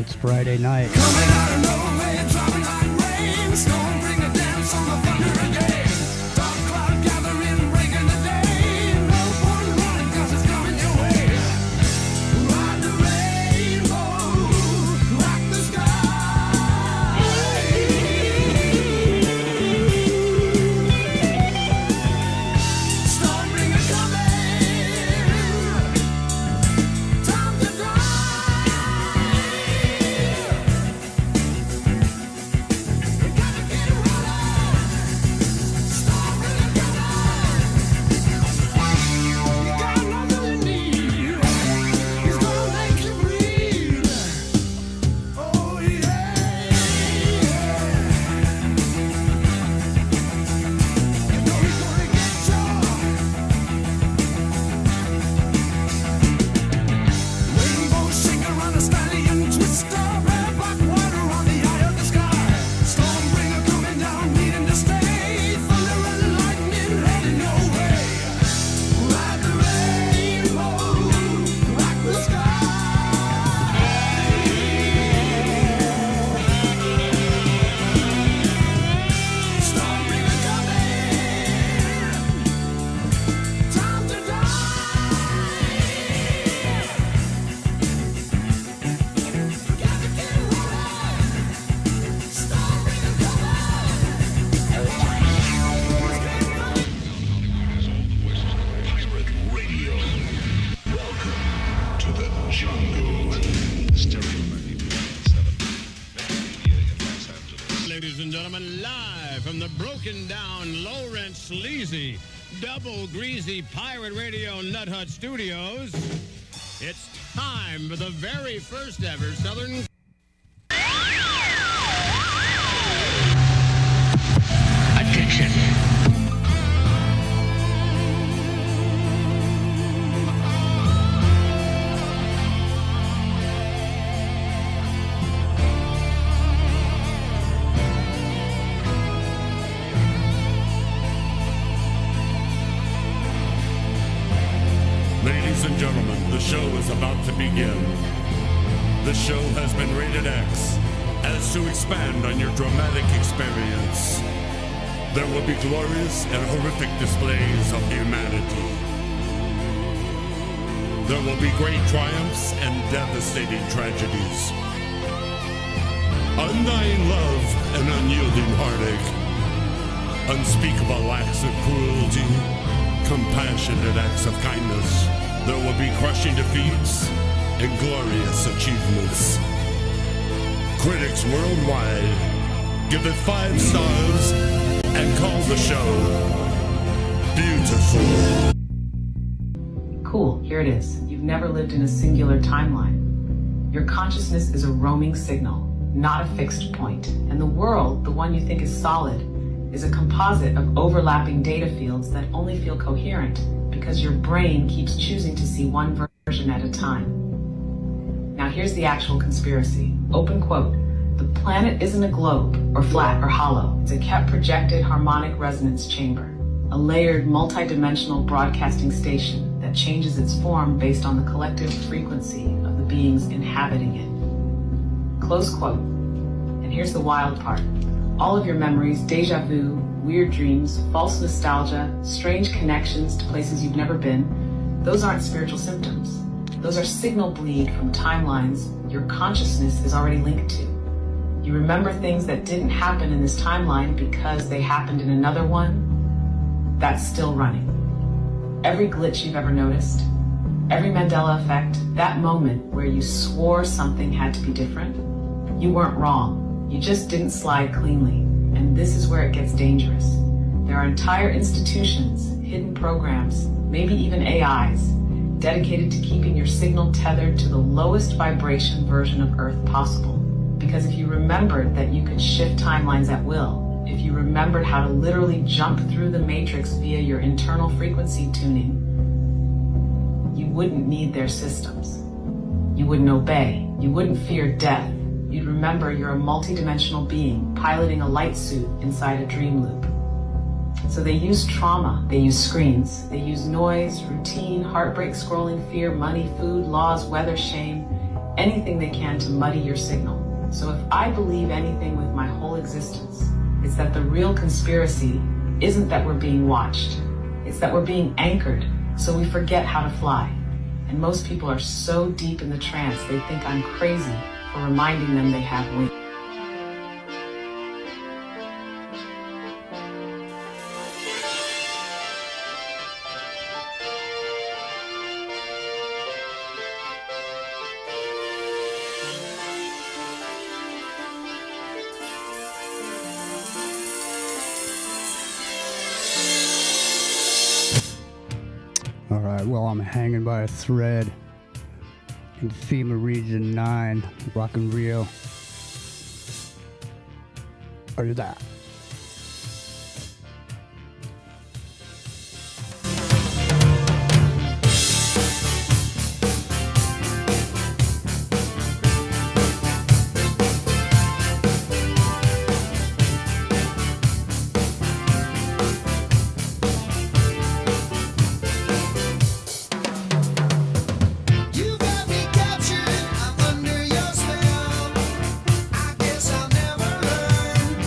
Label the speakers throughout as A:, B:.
A: It's Friday night.
B: Coming out of nowhere, dropping like rain. Storm, bring the dance on the thunder again. Dark cloud gathering, breaking the day. No point running, 'cause it's coming your way. Ride the rainbow, rock the sky. Storm, bring it coming. Time to die.
C: Ladies and gentlemen, live from the broken down, low rent, sleazy, double greasy pirate radio Nut Hut Studios, it's time for the very first ever Southern Addiction.
D: Ladies and gentlemen, the show is about to begin. The show has been rated X as to expand on your dramatic experience. There will be glorious and horrific displays of humanity. There will be great triumphs and devastating tragedies. Undying love and unyielding heartache. Unspeakable acts of cruelty. Compassionate acts of kindness. There will be crushing defeats and glorious achievements. Critics worldwide give it 5 stars and call the show beautiful.
E: Cool, here it is. You've never lived in a singular timeline. Your consciousness is a roaming signal, not a fixed point. And the world, the one you think is solid, is a composite of overlapping data fields that only feel coherent because your brain keeps choosing to see one version at a time. Now here's the actual conspiracy. Open quote, "The planet isn't a globe, or flat, or hollow. It's a kept projected harmonic resonance chamber, a layered multidimensional broadcasting station that changes its form based on the collective frequency of the beings inhabiting it." Close quote. And here's the wild part. All of your memories, deja vu, weird dreams, false nostalgia, strange connections to places you've never been, those aren't spiritual symptoms. Those are signal bleed from timelines your consciousness is already linked to. You remember things that didn't happen in this timeline because they happened in another one. That's still running. Every glitch you've ever noticed, every Mandela effect, that moment where you swore something had to be different, you weren't wrong. You just didn't slide cleanly, and this is where it gets dangerous. There are entire institutions, hidden programs, maybe even AIs, dedicated to keeping your signal tethered to the lowest vibration version of Earth possible. Because if you remembered that you could shift timelines at will, if you remembered how to literally jump through the matrix via your internal frequency tuning, you wouldn't need their systems. You wouldn't obey. You wouldn't fear death. You'd remember you're a multidimensional being piloting a light suit inside a dream loop. So they use trauma, they use screens, they use noise, routine, heartbreak, scrolling, fear, money, food, laws, weather, shame, anything they can to muddy your signal. So if I believe anything with my whole existence, it's that the real conspiracy isn't that we're being watched. It's that we're being anchored so we forget how to fly. And most people are so deep in the trance they think I'm crazy for reminding them they have wings.
A: All right, well, I'm hanging by a thread in FEMA Region 9, Rock and Rio. Are you there?
B: You got me captured, I'm under your spell. I guess I'll never learn.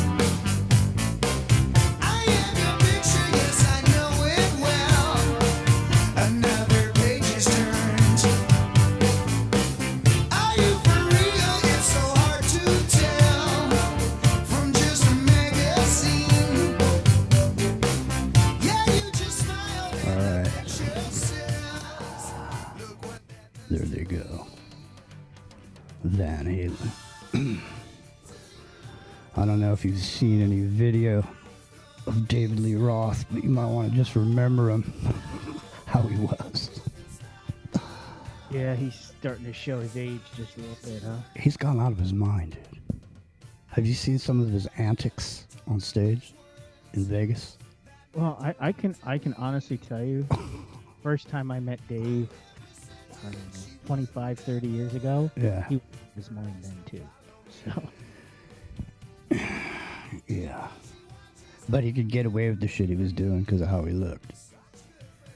B: I am your picture, yes I know it well. Another page is turned. Are you for real? It's so hard to tell from just a magazine. Yeah, you just smile.
A: All right. There they go. Van Halen. I don't know if you've seen any video of David Lee Roth, but you might want to just remember him, how he was.
F: Yeah, he's starting to show his age just a little bit, huh?
A: He's gone out of his mind, dude. Have you seen some of his antics on stage in Vegas?
F: Well, I can honestly tell you, first time I met Dave, I don't know, 25, 30 years ago,
A: Yeah.
F: he was out of his mind then too. So
A: Yeah. But he could get away with the shit he was doing because of how he looked.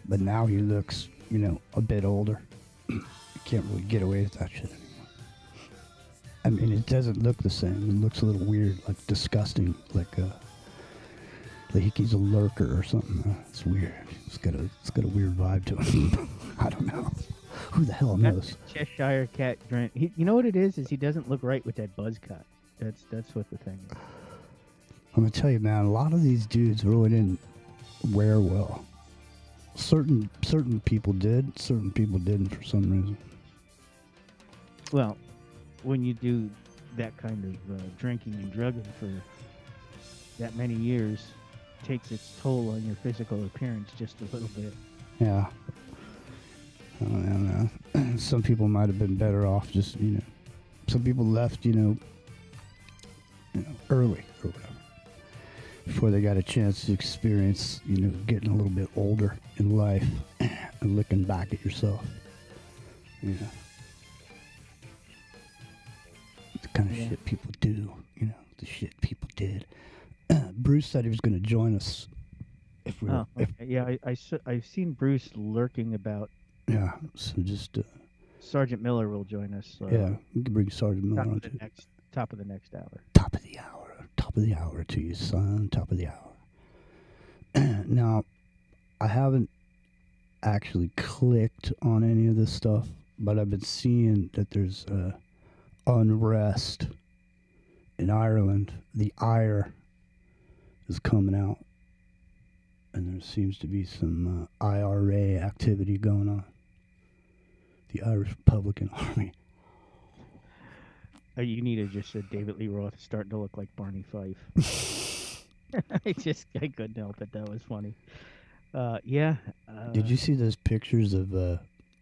A: But now he looks, you know, a bit older. You can't really get away with that shit anymore. I mean, it doesn't look the same. It looks a little weird, like disgusting, like he's a lurker or something. It's weird. It's got a weird vibe to him. I don't know. Who the hell knows?
F: that's Cheshire Cat Grant. You know what it is he doesn't look right with that buzz cut. That's what the thing is.
A: I'm gonna tell you, man. A lot of these dudes really didn't wear well. Certain people did. Certain people didn't for some reason.
F: Well, when you do that kind of drinking and drugging for that many years, takes its toll on your physical appearance just a little bit.
A: Yeah. I don't know. Some people might have been better off just, you know. Some people left, you know, early or whatever. Before they got a chance to experience, you know, getting a little bit older in life and looking back at yourself. You know. The kind of shit people do, you know, the shit people did. Bruce said he was going to join us. If we were,
F: Oh, okay. Yeah, I've seen Bruce lurking about.
A: yeah, so just,
F: Sergeant Miller will join us.
A: yeah, we can bring Sergeant Miller on too.
F: Top of the next hour.
A: Top of the hour to you, son. Top of the hour. Now, I haven't actually clicked on any of this stuff, but I've been seeing that there's unrest in Ireland. The ire is coming out, and there seems to be some IRA activity going on. The Irish Republican Army.
F: You need to just said David Lee Roth starting to look like Barney Fife. I couldn't help it. That was funny. Yeah.
A: Did you see those pictures of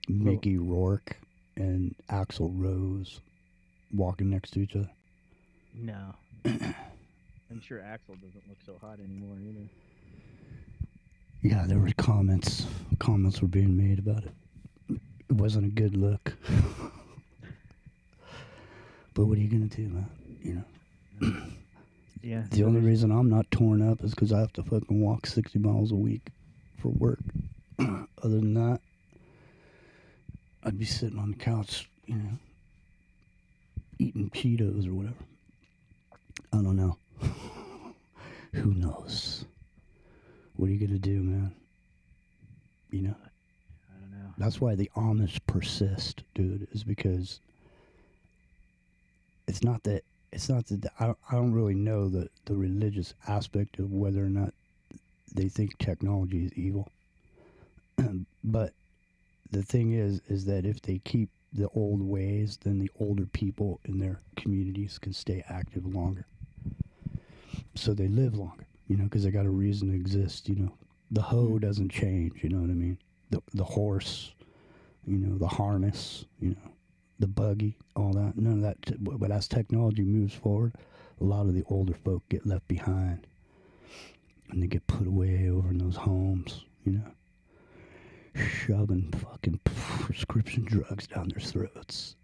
A: Mickey Rourke and Axl Rose walking next to each other?
F: No. I'm sure Axel doesn't look so hot anymore either.
A: Yeah, there were comments. Comments were being made about it. It wasn't a good look. But what are you gonna do, man? You know.
F: Yeah.
A: The only reason I'm not torn up is because I have to fucking walk 60 miles a week for work. Other than that, I'd be sitting on the couch, you know, eating Cheetos or whatever. I don't know. Who knows? What are you gonna do, man? You know?
F: I don't know.
A: That's why the Amish persist, dude, is because it's not that I don't really know the religious aspect of whether or not they think technology is evil. But the thing is that if they keep the old ways, then the older people in their communities can stay active longer. So they live longer, you know, because they got a reason to exist, you know. The hoe doesn't change, you know what I mean? The horse, you know, the harness, you know, the buggy, all that. None of that. But as technology moves forward, a lot of the older folk get left behind. And they get put away over in those homes, you know. Shoving fucking prescription drugs down their throats.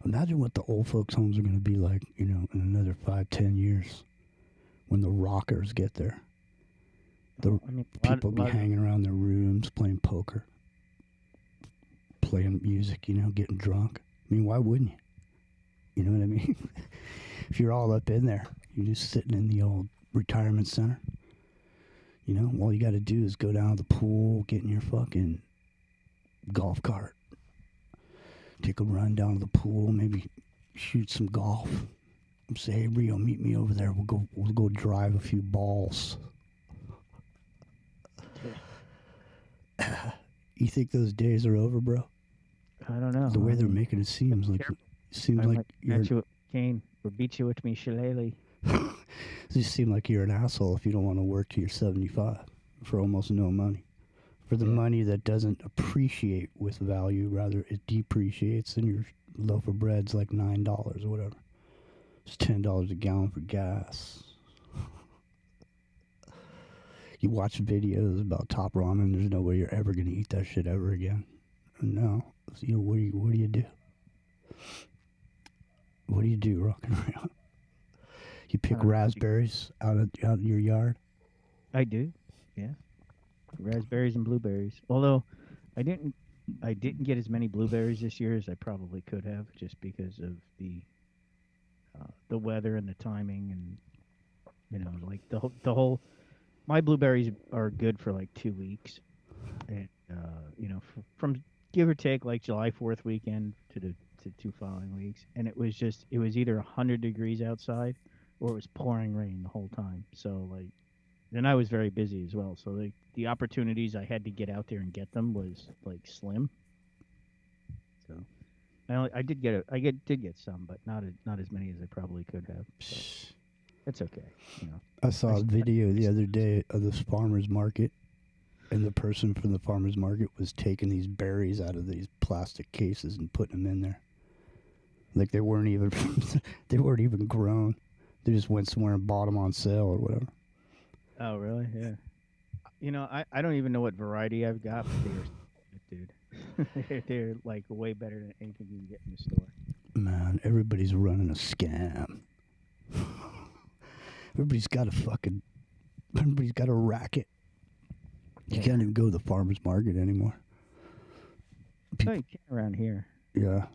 A: Imagine what the old folks' homes are going to be like, you know, in another 5-10 years when the rockers get there. The people be hanging around their rooms playing poker, playing music, you know, getting drunk. I mean, why wouldn't you? You know what I mean? If you're all up in there, you're just sitting in the old retirement center. You know, all you got to do is go down to the pool, get in your fucking golf cart, take a run down to the pool, maybe shoot some golf. Say, hey, Rio, meet me over there. We'll go drive a few balls. You think those days are over, bro?
F: I don't know.
A: The way they're making it seems like
F: you're catch you with cane or beat you with me shillelagh.
A: You seem like you're an asshole if you don't want to work till you're 75 for almost no money. For the money that doesn't appreciate with value, rather it depreciates, and your loaf of bread's like $9 or whatever. It's $10 a gallon for gas. You watch videos about Top Ramen, there's no way you're ever going to eat that shit ever again. No. So, you know, what do you do? What do you do, rocking around? You pick raspberries out of your yard?
F: I do, yeah. Raspberries and blueberries. Although I didn't get as many blueberries this year as I probably could have, just because of the weather and the timing, and you know, like the whole. My blueberries are good for like 2 weeks, and you know, from give or take like July 4th weekend to the 2 following weeks, and it was either 100 degrees outside or it was pouring rain the whole time. So like, and I was very busy as well. So the opportunities I had to get out there and get them was like slim. So I did get some, but not as many as I probably could have. So it's okay, you know.
A: I saw a video the other day of this farmer's market, and the person from the farmer's market was taking these berries out of these plastic cases and putting them in there. Like they weren't even grown. They just went somewhere and bought them on sale or whatever.
F: Oh, really? Yeah. You know, I don't even know what variety I've got, but dude. They're like way better than anything you can get in the store.
A: Man, everybody's running a scam. Everybody's got a racket. You can't even go to the farmer's market anymore.
F: Oh, you can't around here.
A: Yeah.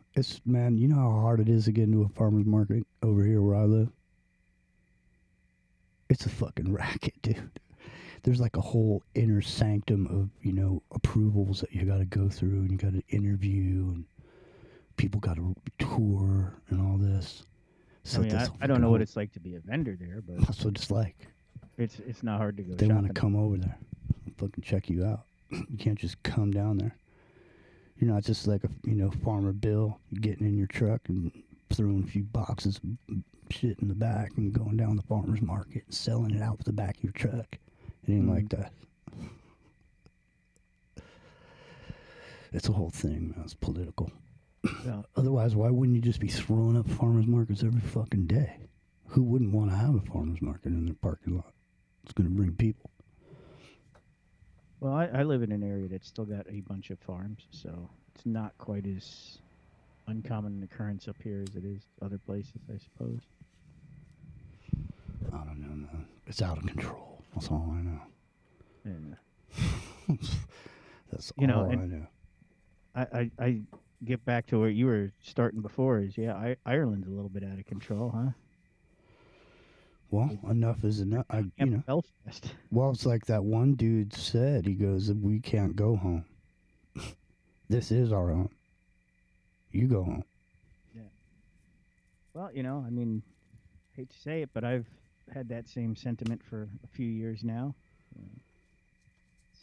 A: Man, you know how hard it is to get into a farmer's market over here where I live? It's a fucking racket, dude. There's like a whole inner sanctum of, you know, approvals that you got to go through, and you got to interview, and people got to tour and all this.
F: So I mean, I don't know what it's like to be a vendor there, but
A: that's what it's like.
F: It's not hard to go.
A: They want to come over there and fucking check you out. You can't just come down there. You're not just like Farmer Bill getting in your truck and throwing a few boxes of shit in the back and going down the farmer's market and selling it out with the back of your truck. It ain't like that. It's a whole thing, man. It's political.
F: Yeah.
A: Otherwise, why wouldn't you just be throwing up farmers markets every fucking day? Who wouldn't want to have a farmers market in their parking lot? It's going to bring people.
F: Well, I live in an area that's still got a bunch of farms, so it's not quite as uncommon an occurrence up here as it is other places, I suppose.
A: I don't know, man. It's out of control. That's all I know.
F: And
A: That's all I know.
F: get back to where you were starting before, is Ireland's a little bit out of control, huh?
A: Well, enough is enough.
F: Belfast.
A: Well, it's like that one dude said. He goes, "We can't go home. This is our home. You go home."
F: Well, I mean, hate to say it, but I've had that same sentiment for a few years now.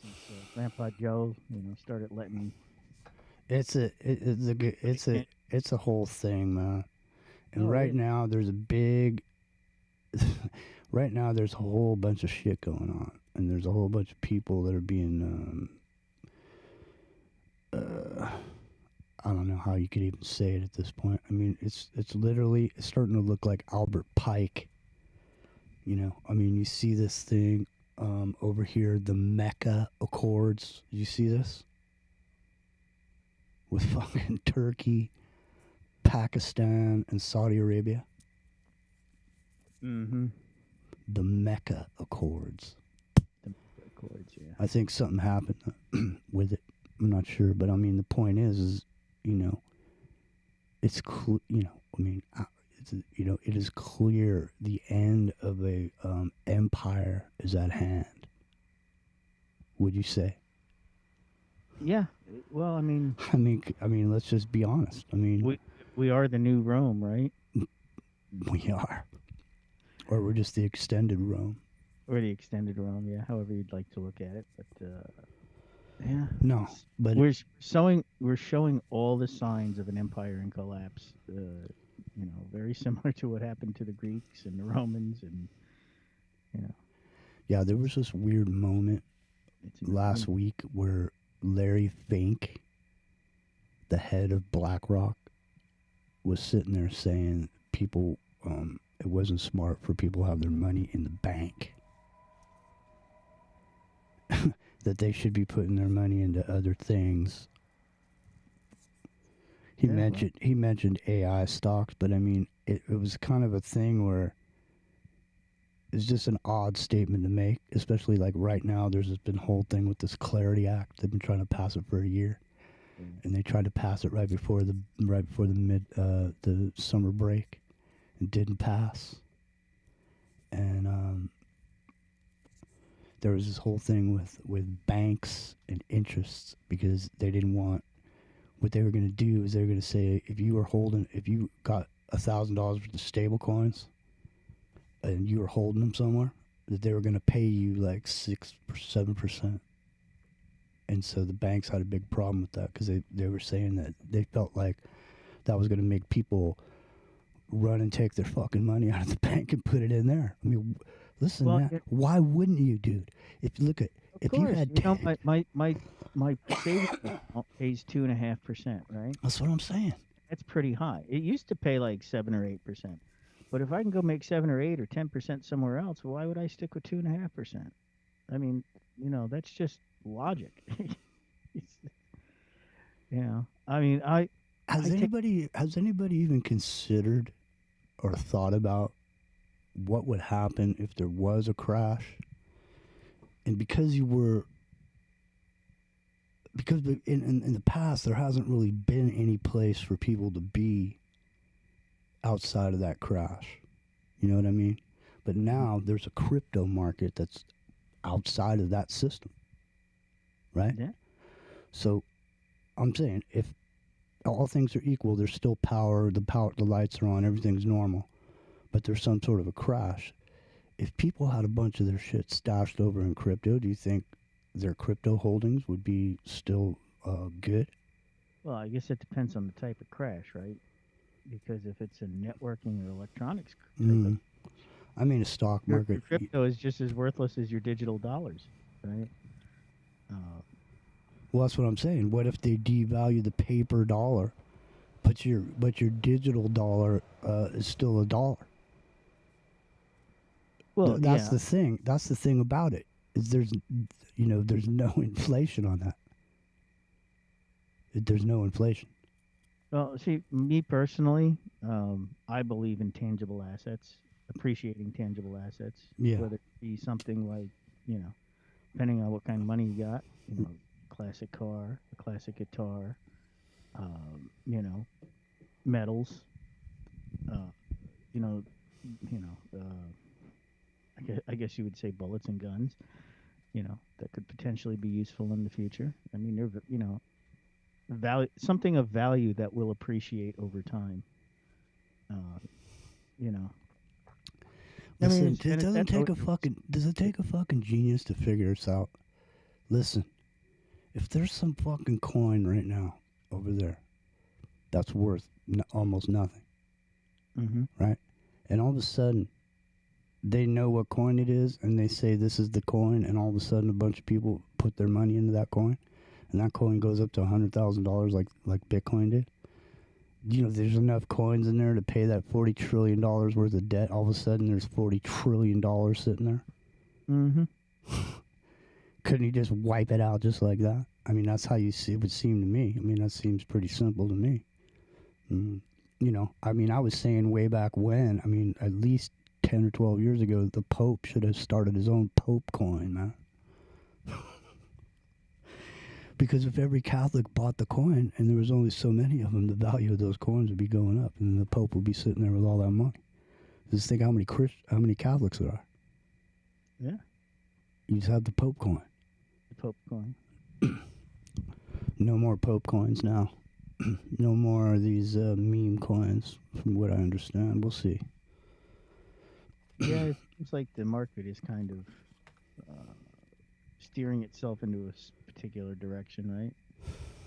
F: Since Grandpa Joe, started letting.
A: It's a whole thing, man. And
F: Oh, it
A: right
F: is.
A: now, there's a big. Right now, there's a whole bunch of shit going on, and there's a whole bunch of people that are being. I don't know how you could even say it at this point. I mean, it's literally starting to look like Albert Pike. I mean, you see this thing over here, the Mecca Accords. You see this? With fucking Turkey, Pakistan, and Saudi Arabia.
F: Mm-hmm.
A: The Mecca Accords.
F: The Accords, yeah.
A: I think something happened with it. I'm not sure, but I mean, the point is it's it is clear the end of a empire is at hand. Would you say?
F: Yeah. Well, I mean,
A: I mean, let's just be honest. I mean,
F: we are the new Rome, right?
A: we are, or we're just the extended Rome.
F: Or the extended Rome, yeah. However you'd like to look at it, but yeah.
A: No, but
F: We're showing all the signs of an empire in collapse. Very similar to what happened to the Greeks and the Romans, and
A: yeah, there was this weird moment
F: it's
A: last week where Larry Fink, the head of BlackRock, was sitting there saying people, it wasn't smart for people to have their money in the bank. That they should be putting their money into other things. He mentioned AI stocks, but I mean, it was kind of a thing where it's just an odd statement to make, especially like right now. There's been a whole thing with this Clarity Act. They've been trying to pass it for a year, and they tried to pass it right before the the summer break, and didn't pass. And there was this whole thing with banks and interests because they didn't want. What they were going to do is they were going to say if you got $1,000 worth of stable coins and you were holding them somewhere, that they were going to pay you like 6 or 7%. And so the banks had a big problem with that because they were saying that they felt like that was going to make people run and take their fucking money out of the bank and put it in there. I mean, listen,
F: Well,
A: man, why wouldn't you, dude? If you look at if you had
F: my savings account pays 2.5%, right?
A: that's what I'm saying.
F: That's pretty high. It used to pay like 7 or 8%, but if I can go make 7 or 8 or 10% somewhere else, why would I stick with 2.5%? I mean, that's just logic. I mean,
A: Has anybody even considered or thought about what would happen if there was a crash? And because in the past there hasn't really been any place for people to be outside of that crash. You know what I mean? But now there's a crypto market that's outside of that system. Right?
F: Yeah.
A: So I'm saying if all things are equal, there's still power, the lights are on, everything's normal. But there's some sort of a crash. If people had a bunch of their shit stashed over in crypto, do you think their crypto holdings would be still good?
F: Well, I guess it depends on the type of crash, right? Because if it's a networking or electronics type
A: I mean, a stock
F: your
A: market.
F: crypto is just as worthless as your digital dollars, right?
A: Well, that's what I'm saying. What if they devalue the paper dollar, but your digital dollar is still a dollar?
F: Well,
A: That's
F: yeah.
A: the thing. That's the thing about it. Is there's no inflation on that. There's no inflation.
F: Well, see, me personally, I believe in tangible assets, appreciating tangible assets.
A: Yeah.
F: Whether it be something like, depending on what kind of money you got, classic car, a classic guitar, you know, metals, uh, you know, I guess you would say bullets and guns, that could potentially be useful in the future. I mean, value, something of value that will appreciate over time. Uh, you know, I mean,
A: Listen, it doesn't
F: that's
A: take a fucking. Does it take a fucking genius to figure this out? Listen, if there's some fucking coin right now over there that's worth almost nothing,
F: hmm
A: right? And all of a sudden, they know what coin it is, and they say this is the coin, and all of a sudden, a bunch of people put their money into that coin, and that coin goes up to $100,000, like Bitcoin did. There's enough coins in there to pay that $40 trillion worth of debt. All of a sudden, there's $40 trillion sitting there.
F: hmm
A: Couldn't you just wipe it out just like that? I mean, that's how it would seem to me. I mean, that seems pretty simple to me. I mean, I was saying way back when, I mean, at least 10 or 12 years ago, the Pope should have started his own Pope coin, man. Because if every Catholic bought the coin and there was only so many of them, the value of those coins would be going up, and the Pope would be sitting there with all that money. Just think how many Catholics there are.
F: Yeah,
A: You just have the Pope coin.
F: the Pope coin.
A: No more Pope coins now. No more of these meme coins, from what I understand. We'll see.
F: Yeah, it seems like the market is kind of steering itself into a particular direction, right?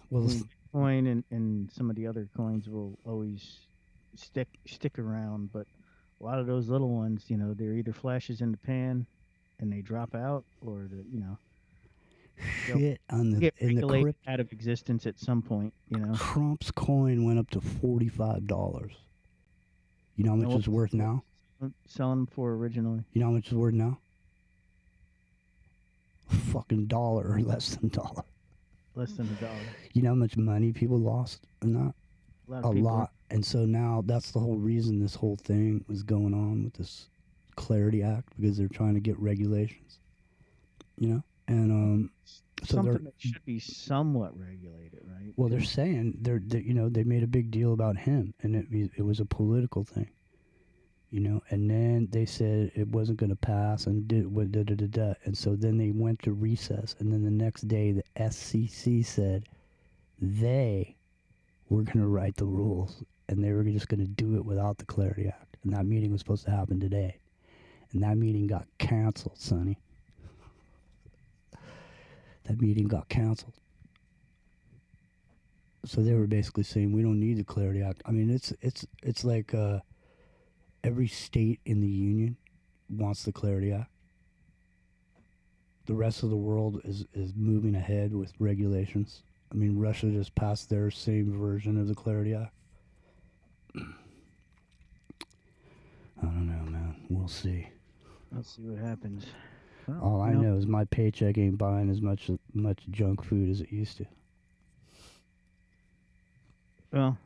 A: Well,
F: I mean, Bitcoin and some of the other coins will always stick around, but a lot of those little ones, they're either flashes in the pan and they drop out, or they'll
A: shit on
F: get
A: in the
F: regulated out of existence at some point.
A: Trump's coin went up to $45. You know how much
F: what
A: it's worth now?
F: selling them for originally?
A: You know how much it's worth now? Fucking dollar or less than dollar.
F: Less than $1.
A: You know how much money people lost in that?
F: A lot
A: A
F: of people.
A: lot. And so now that's the whole reason this whole thing was going on with this Clarity Act, because they're trying to get regulations. And so
F: Something that should be somewhat regulated, right?
A: well, they're saying they made a big deal about him, and it was a political thing. And then they said it wasn't going to pass, and and so then they went to recess, and then the next day the SEC said they were going to write the rules, and they were just going to do it without the Clarity Act, and that meeting was supposed to happen today, and that meeting got canceled, Sonny. That meeting got canceled. So they were basically saying we don't need the Clarity Act. I mean, it's like every state in the union wants the Clarity Act. The rest of the world is moving ahead with regulations. I mean, Russia just passed their same version of the Clarity Act. I don't know, man. We'll see.
F: Let's see what happens. Well,
A: All I know is my paycheck ain't buying as much junk food as it used to.
F: Well,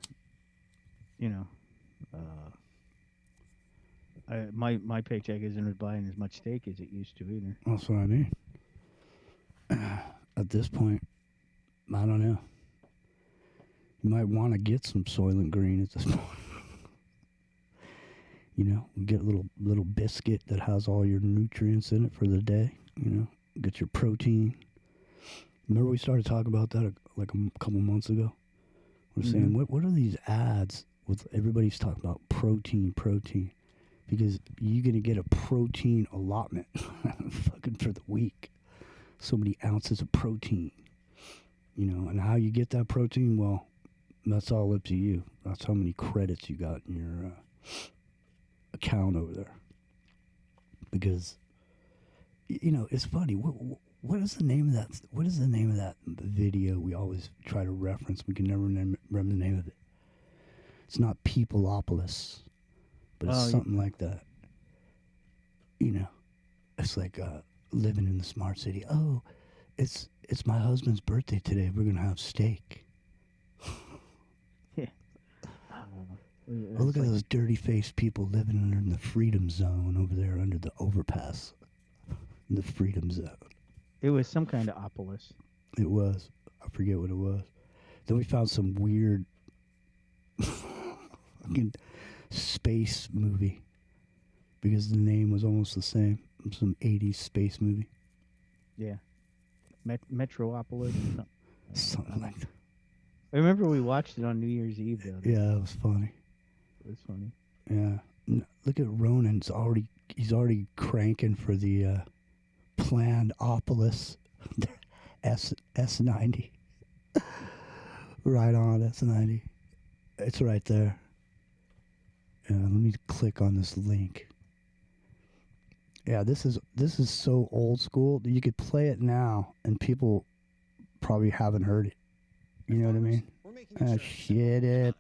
F: my paycheck isn't buying as much steak as it used to either.
A: That's what I mean. At this point, I don't know. You might want to get some Soylent Green at this point. Get a little biscuit that has all your nutrients in it for the day. Get your protein. Remember we started talking about that like a couple months ago? We're saying, what are these ads with everybody's talking about protein? Because you're going to get a protein allotment fucking for the week. So many ounces of protein. And how you get that protein, well, that's all up to you. That's how many credits you got in your account over there. Because, it's funny. What is the name of that? What is the name of that video we always try to reference? We can never remember the name of it. It's not Peopleopolis, but it's something like that. It's like living in the smart city. Oh, it's my husband's birthday today. We're gonna have steak.
F: Yeah.
A: Oh, look at those dirty-faced people living under the freedom zone over there, under the overpass. In the freedom zone.
F: It was some kind of opolis.
A: It was. I forget what it was. Then we found some weird fucking space movie because the name was almost the same. Some 80s space movie.
F: Yeah. Metropolis or something.
A: Something like that.
F: I remember we watched it on New Year's Eve, though.
A: Yeah, it was funny.
F: It was funny.
A: Yeah. Look at Ronan's he's already cranking for the planned Opolis S90. Right on S90. It's right there. Let me click on this link. Yeah, this is so old school that you could play it now and people probably haven't heard it. You know what I mean? Shit it.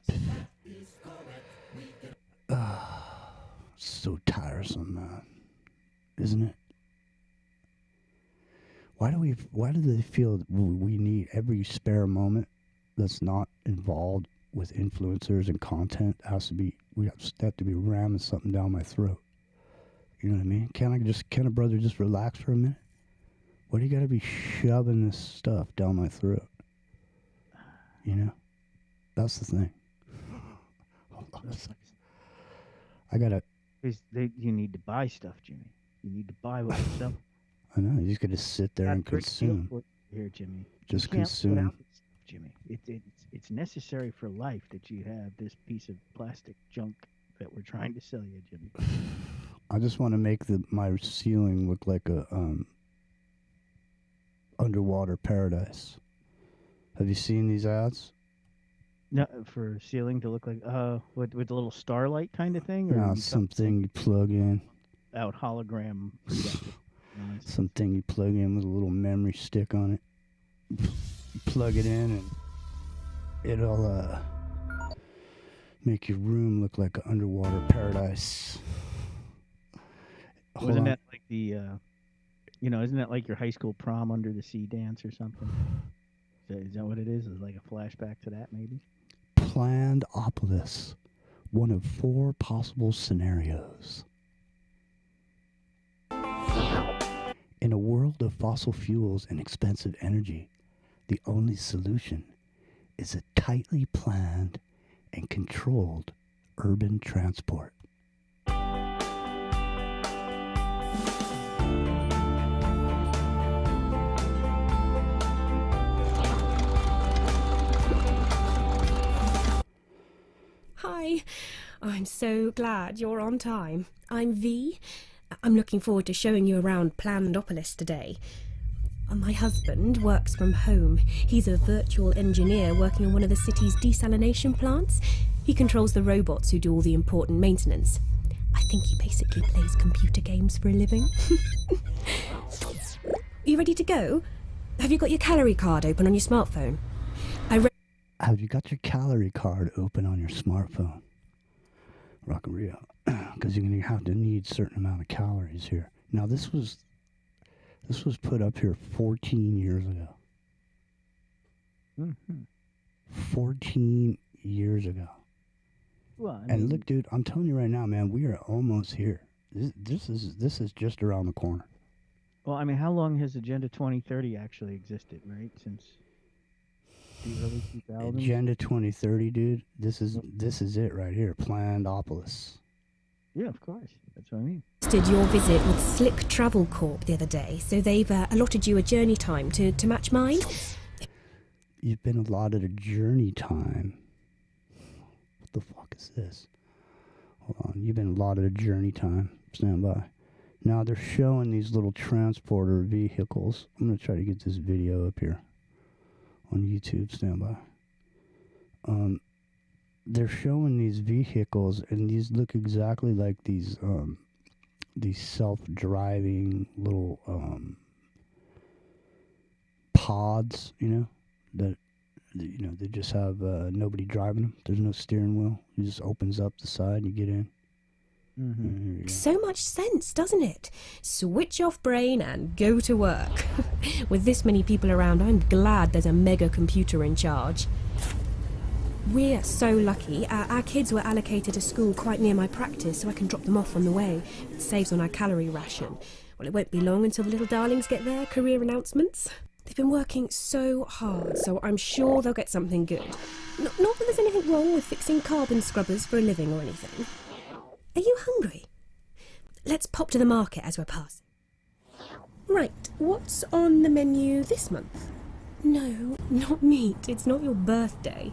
A: So tiresome, man. Isn't it? Why do they feel that we need every spare moment that's not involved with influencers and content we have to be ramming something down my throat? You know what I mean? Can a brother just relax for a minute? Why do you gotta be shoving this stuff down my throat? You know? That's the thing. Hold on a second.
F: You need to buy stuff, Jimmy. You need to buy what stuff.
A: I know, you just gotta sit there and consume.
F: Here, Jimmy.
A: Just
F: you can't
A: consume.
F: put out this stuff, Jimmy. It's necessary for life that you have this piece of plastic junk that we're trying to sell you, Jimmy.
A: I just want to make my ceiling look like a underwater paradise. Have you seen these ads?
F: No, for ceiling to look like with the little starlight kind of thing, or
A: No, something you plug in.
F: out hologram projector.
A: Something you plug in with a little memory stick on it. You plug it in and it'll make your room look like an underwater paradise.
F: Wasn't that like the isn't that like your high school prom under the sea dance or something? Is that what it is? Is it like a flashback to that maybe?
A: Planned Opolis, one of 4 possible scenarios. In a world of fossil fuels and expensive energy, the only solution is a tightly planned and controlled urban transport.
G: Hi, I'm so glad you're on time. I'm V. I'm looking forward to showing you around Plandopolis today. My husband works from home. He's a virtual engineer working on one of the city's desalination plants. He controls the robots who do all the important maintenance. I think he basically plays computer games for a living. You ready to go? Have you got your calorie card open on your smartphone?
A: Have you got your calorie card open on your smartphone? Rock and Rio. Because you're going to have to need a certain amount of calories here. Now, this was put up here 14 years ago.
F: Mm-hmm.
A: 14 years ago.
F: Well,
A: And look, dude, I'm telling you right now, man, we are almost here. This is just around the corner.
F: Well, I mean, how long has Agenda 2030 actually existed, right? Since the early 2000s?
A: Agenda 2030, dude. This is it right here. Plandopolis.
F: Yeah, of course. That's what I mean.
G: Did your visit with Slick Travel Corp the other day, so they've allotted you a journey time to match mine.
A: You've been allotted a journey time. What the fuck is this? Hold on. You've been allotted a journey time. Stand by. Now they're showing these little transporter vehicles. I'm going to try to get this video up here on YouTube. Stand by. They're showing these vehicles, and these look exactly like these self-driving little pods, that they just have nobody driving them. There's no steering wheel. It just opens up the side, you get in.
F: Mm-hmm.
G: So much sense, doesn't it? Switch off brain and go to work. With this many people around, I'm glad there's a mega computer in charge. We're so lucky. Our kids were allocated a school quite near my practice, so I can drop them off on the way. It saves on our calorie ration. Well, it won't be long until the little darlings get their career announcements. They've been working so hard, so I'm sure they'll get something good. Not that there's anything wrong with fixing carbon scrubbers for a living or anything. Are you hungry? Let's pop to the market as we're passing. Right, what's on the menu this month? No, not meat. It's not your birthday.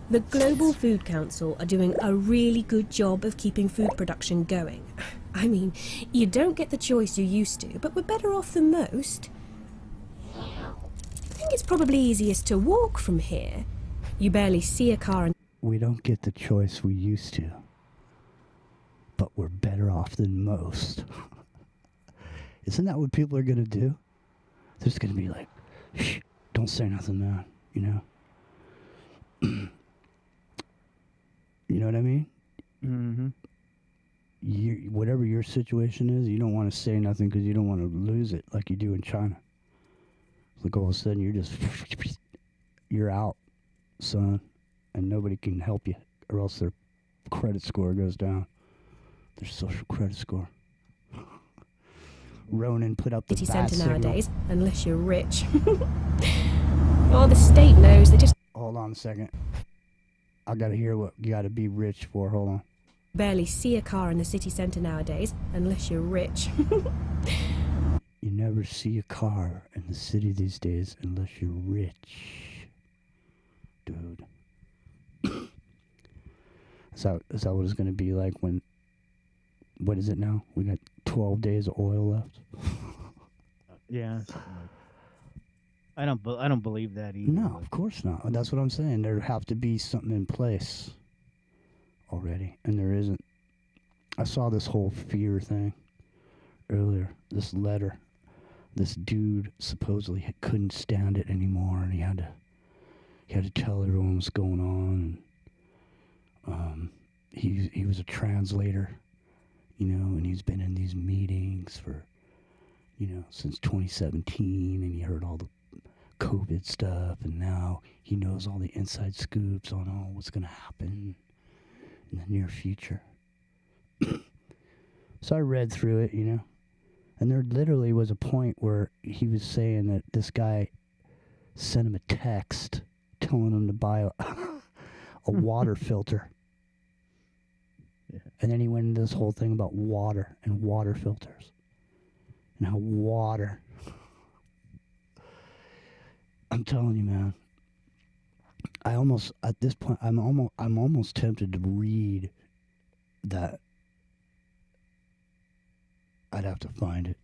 G: The Global Food Council are doing a really good job of keeping food production going. I mean, you don't get the choice you used to, but we're better off than most. I think it's probably easiest to walk from here. You barely see a car and...
A: We don't get the choice we used to, but we're better off than most. Isn't that what people are going to do? They're just going to be like, shh, don't say nothing, man, you know? You know what I mean?
F: Mm-hmm.
A: Whatever your situation is, you don't want to say nothing because you don't want to lose it like you do in China. It's like all of a sudden you're out, son, and nobody can help you, or else their credit score goes down. Their social credit score. Ronan put up the
G: city
A: bat
G: centre
A: signal.
G: nowadays, unless you're rich. Oh, the state knows. They just
A: Hold on a second. I gotta hear what you gotta be rich for. Hold on.
G: barely see a car in the city centre nowadays, unless you're rich.
A: You never see a car in the city these days unless you're rich. Dude. Is that what it's gonna be like when... What is it now? We got 12 days of oil left?
F: Yeah. Something like I don't believe that either.
A: No, of course not. That's what I'm saying. There have to be something in place already, and there isn't. I saw this whole fear thing earlier. This letter. This dude supposedly couldn't stand it anymore, and he had to tell everyone what's going on. And he was a translator, you know, and he's been in these meetings for, you know, since 2017, and he heard all the COVID stuff, and now he knows all the inside scoops on all what's going to happen in the near future. So I read through it, you know, and there literally was a point where he was saying that this guy sent him a text telling him to buy a water filter.
F: Yeah.
A: And then he went into this whole thing about water and water filters and how water... I'm telling you, man. At this point, I'm almost tempted to read that. I'd have to find it.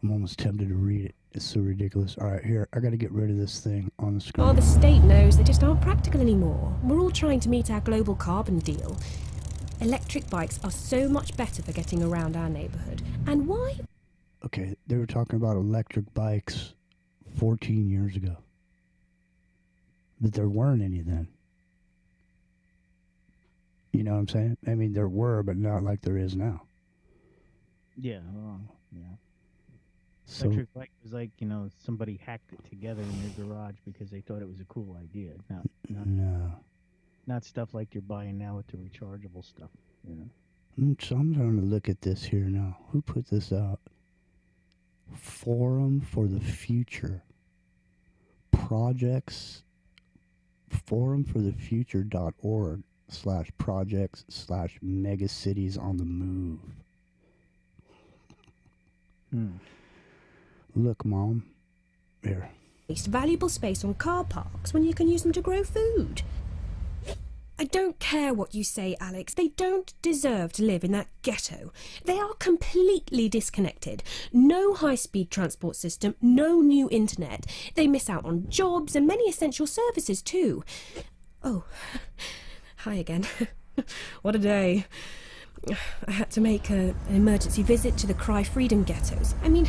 A: I'm almost tempted to read it. It's so ridiculous. All right, here, I got to get rid of this thing on the screen.
G: Oh, the state knows they just aren't practical anymore. We're all trying to meet our global carbon deal. Electric bikes are so much better for getting around our neighbourhood. And why?
A: Okay, they were talking about electric bikes 14 years ago. But there weren't any then. You know what I'm saying? I mean, there were, but not like there is now.
F: Yeah. Well, yeah.
A: So,
F: Electric bike was like, you know, somebody hacked it together in their garage because they thought it was a cool idea.
A: no.
F: Not stuff like you're buying now with the rechargeable stuff. You know.
A: So I'm trying to look at this here now. Who put this out? Forum for the Future. Projects. forumforthefuture.org/projects/megacities on the move. Look, Mom. Here.
G: Waste valuable space on car parks when you can use them to grow food. I don't care what you say, Alex. They don't deserve to live in that ghetto. They are completely disconnected. No high-speed transport system, no new internet. They miss out on jobs and many essential services too. Oh, hi again. What a day. I had to make an emergency visit to the Cry Freedom ghettos. I mean,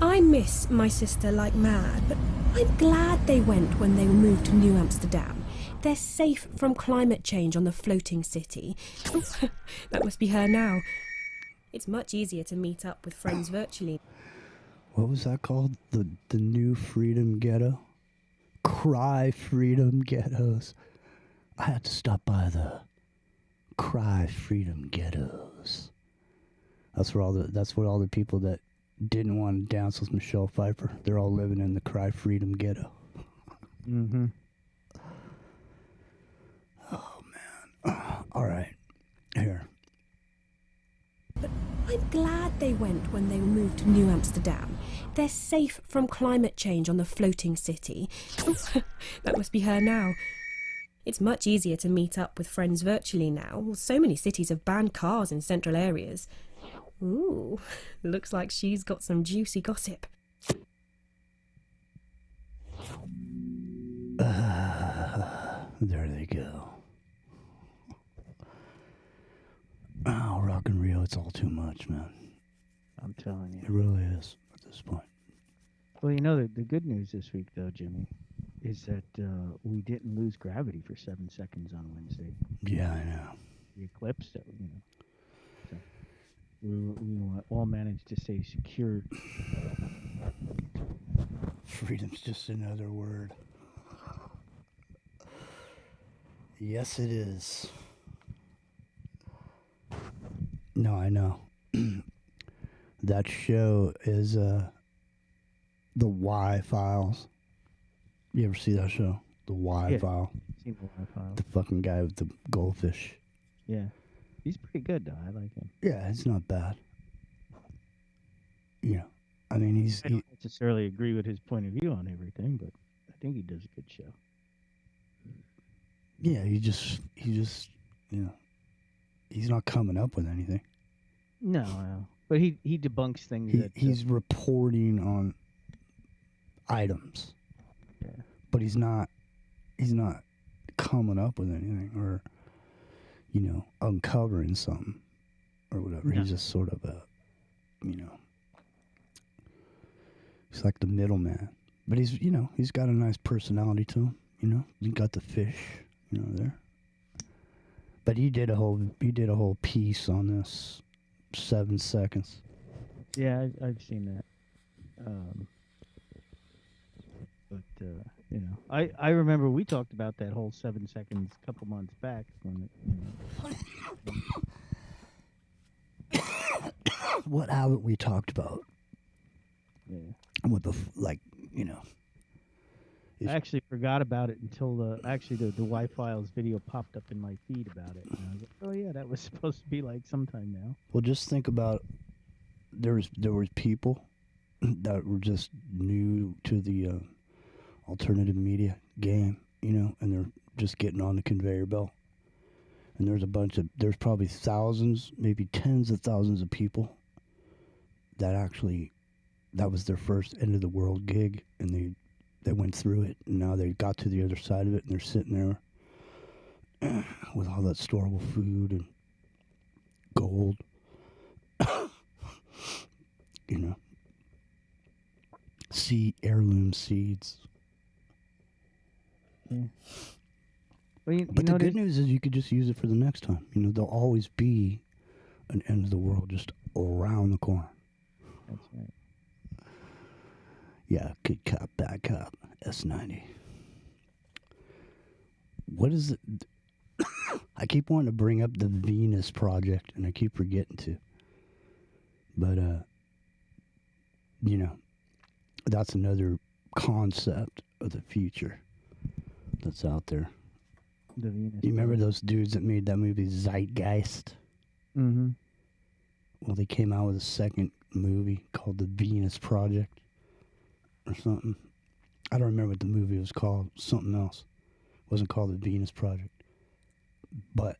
G: I miss my sister like mad, but I'm glad they went when they moved to New Amsterdam. They're safe from climate change on the floating city. Oh, that must be her now. It's much easier to meet up with friends virtually.
A: What was that called? The new Freedom Ghetto? Cry Freedom Ghettos. I had to stop by the Cry Freedom Ghettos. That's where all the people that didn't want to dance with Michelle Pfeiffer. They're all living in the Cry Freedom ghetto.
F: Mm-hmm.
A: All right, here.
G: I'm glad they went when they moved to New Amsterdam. They're safe from climate change on the floating city. That must be her now. It's much easier to meet up with friends virtually now. So many cities have banned cars in central areas. Ooh, looks like she's got some juicy gossip.
A: There they go. Oh, Rock and Rio, it's all too much, man.
F: I'm telling
A: It
F: you.
A: really is at this point.
F: Well, you know, the good news this week, though, Jimmy, is that we didn't lose gravity for 7 seconds on Wednesday.
A: Yeah, I know.
F: The eclipse, that, you know. So we all managed to stay secure.
A: Freedom's just another word. Yes, it is. No, I know. That show is the Y Files. You ever see that show? The Y
F: Yeah.
A: File.
F: Seen the Wi-Fi.
A: The fucking guy with the goldfish.
F: Yeah. He's pretty good, though. I like him.
A: Yeah, it's not bad. You know, I mean,
F: I don't necessarily agree with his point of view on everything, but I think he does a good show.
A: yeah, he just, you know, he's not coming up with anything.
F: No. But he debunks things
A: He's reporting on items.
F: Yeah.
A: But he's not coming up with anything or, you know, uncovering something or whatever.
F: No.
A: He's just sort of a, you know, he's like the middleman. But he's, you know, he's got a nice personality to him, you know. He got the fish, you know, there. But he did a whole piece on this 7 seconds.
F: Yeah, I've seen that. But you know, I remember we talked about that whole 7 seconds a couple months back when
A: What haven't we talked about?
F: yeah.
A: What the like, you know.
F: I actually forgot about it until the Y-Files video popped up in my feed about it. And I was like, oh yeah, that was supposed to be like sometime now.
A: Well, just think about there was people that were just new to the alternative media game, you know, and they're just getting on the conveyor belt. And there's probably thousands, maybe tens of thousands of people that was their first end of the world gig, and they went through it, and now they got to the other side of it, and they're sitting there with all that storable food and gold, you know, heirloom seeds.
F: Yeah. Well, you
A: But
F: know,
A: the good news is you could just use it for the next time. You know, there'll always be an end of the world just around the corner.
F: that's right.
A: Yeah, good cop, bad cop, S90. What is it? I keep wanting to bring up the Venus Project, and I keep forgetting to. But, you know, that's another concept of the future that's out there.
F: The Venus.
A: You remember those dudes that made that movie Zeitgeist?
F: Mm-hmm.
A: Well, they came out with a second movie called The Venus Project or something. I don't remember what the movie was called. Something else. It wasn't called The Venus Project. But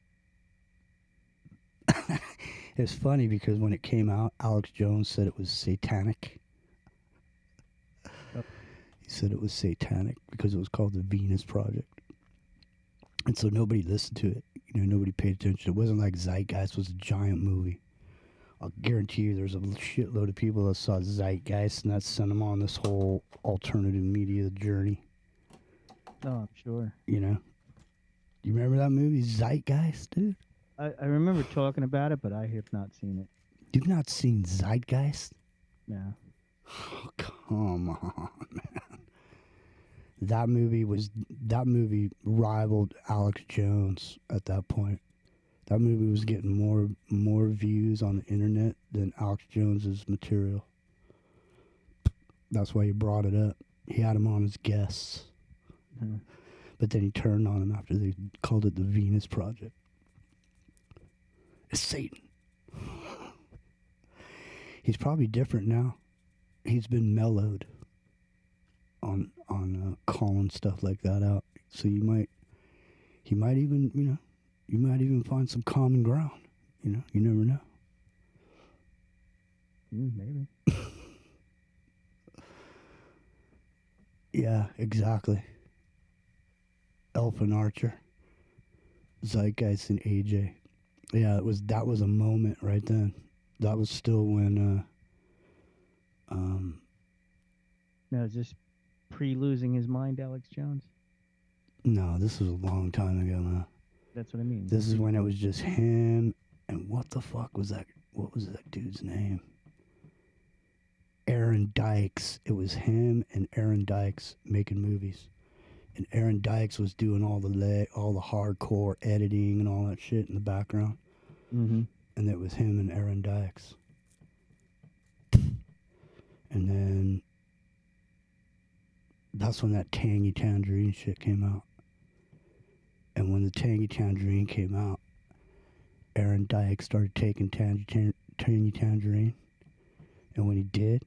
A: it's funny because when it came out, Alex Jones said it was satanic. He said it was satanic because it was called The Venus Project. And so nobody listened to it. You know, nobody paid attention. It wasn't like Zeitgeist was a giant movie. I'll guarantee you there's a shitload of people that saw Zeitgeist and that sent them on this whole alternative media journey.
F: Oh, I'm sure.
A: You know? You remember that movie, Zeitgeist, dude?
F: I remember talking about it, but I have not seen it.
A: You've not seen Zeitgeist?
F: No.
A: Oh, come on, man. That movie rivaled Alex Jones at that point. That movie was getting more views on the internet than Alex Jones's material. That's why he brought it up. He had him on as guests.
F: Mhm.
A: But then he turned on him after they called it the Venus Project. It's Satan. He's probably different now. He's been mellowed on calling stuff like that out. So he might even, you might even find some common ground. You never know.
F: Maybe.
A: Yeah, exactly. Elfin Archer, Zeitgeist, and AJ. Yeah, that was a moment right then. That was still when
F: Now, is this pre-losing his mind, Alex Jones?
A: no, this was a long time ago, man.
F: That's what I mean.
A: This is when it was just him and what the fuck was that? What was that dude's name? Aaron Dykes. It was him and Aaron Dykes making movies. And Aaron Dykes was doing all the hardcore editing and all that shit in the background.
F: Mm-hmm.
A: And it was him and Aaron Dykes. And then that's when that Tangy Tangerine shit came out. And when the Tangy Tangerine came out, Aaron Dykes started taking Tangy Tangerine. And when he did,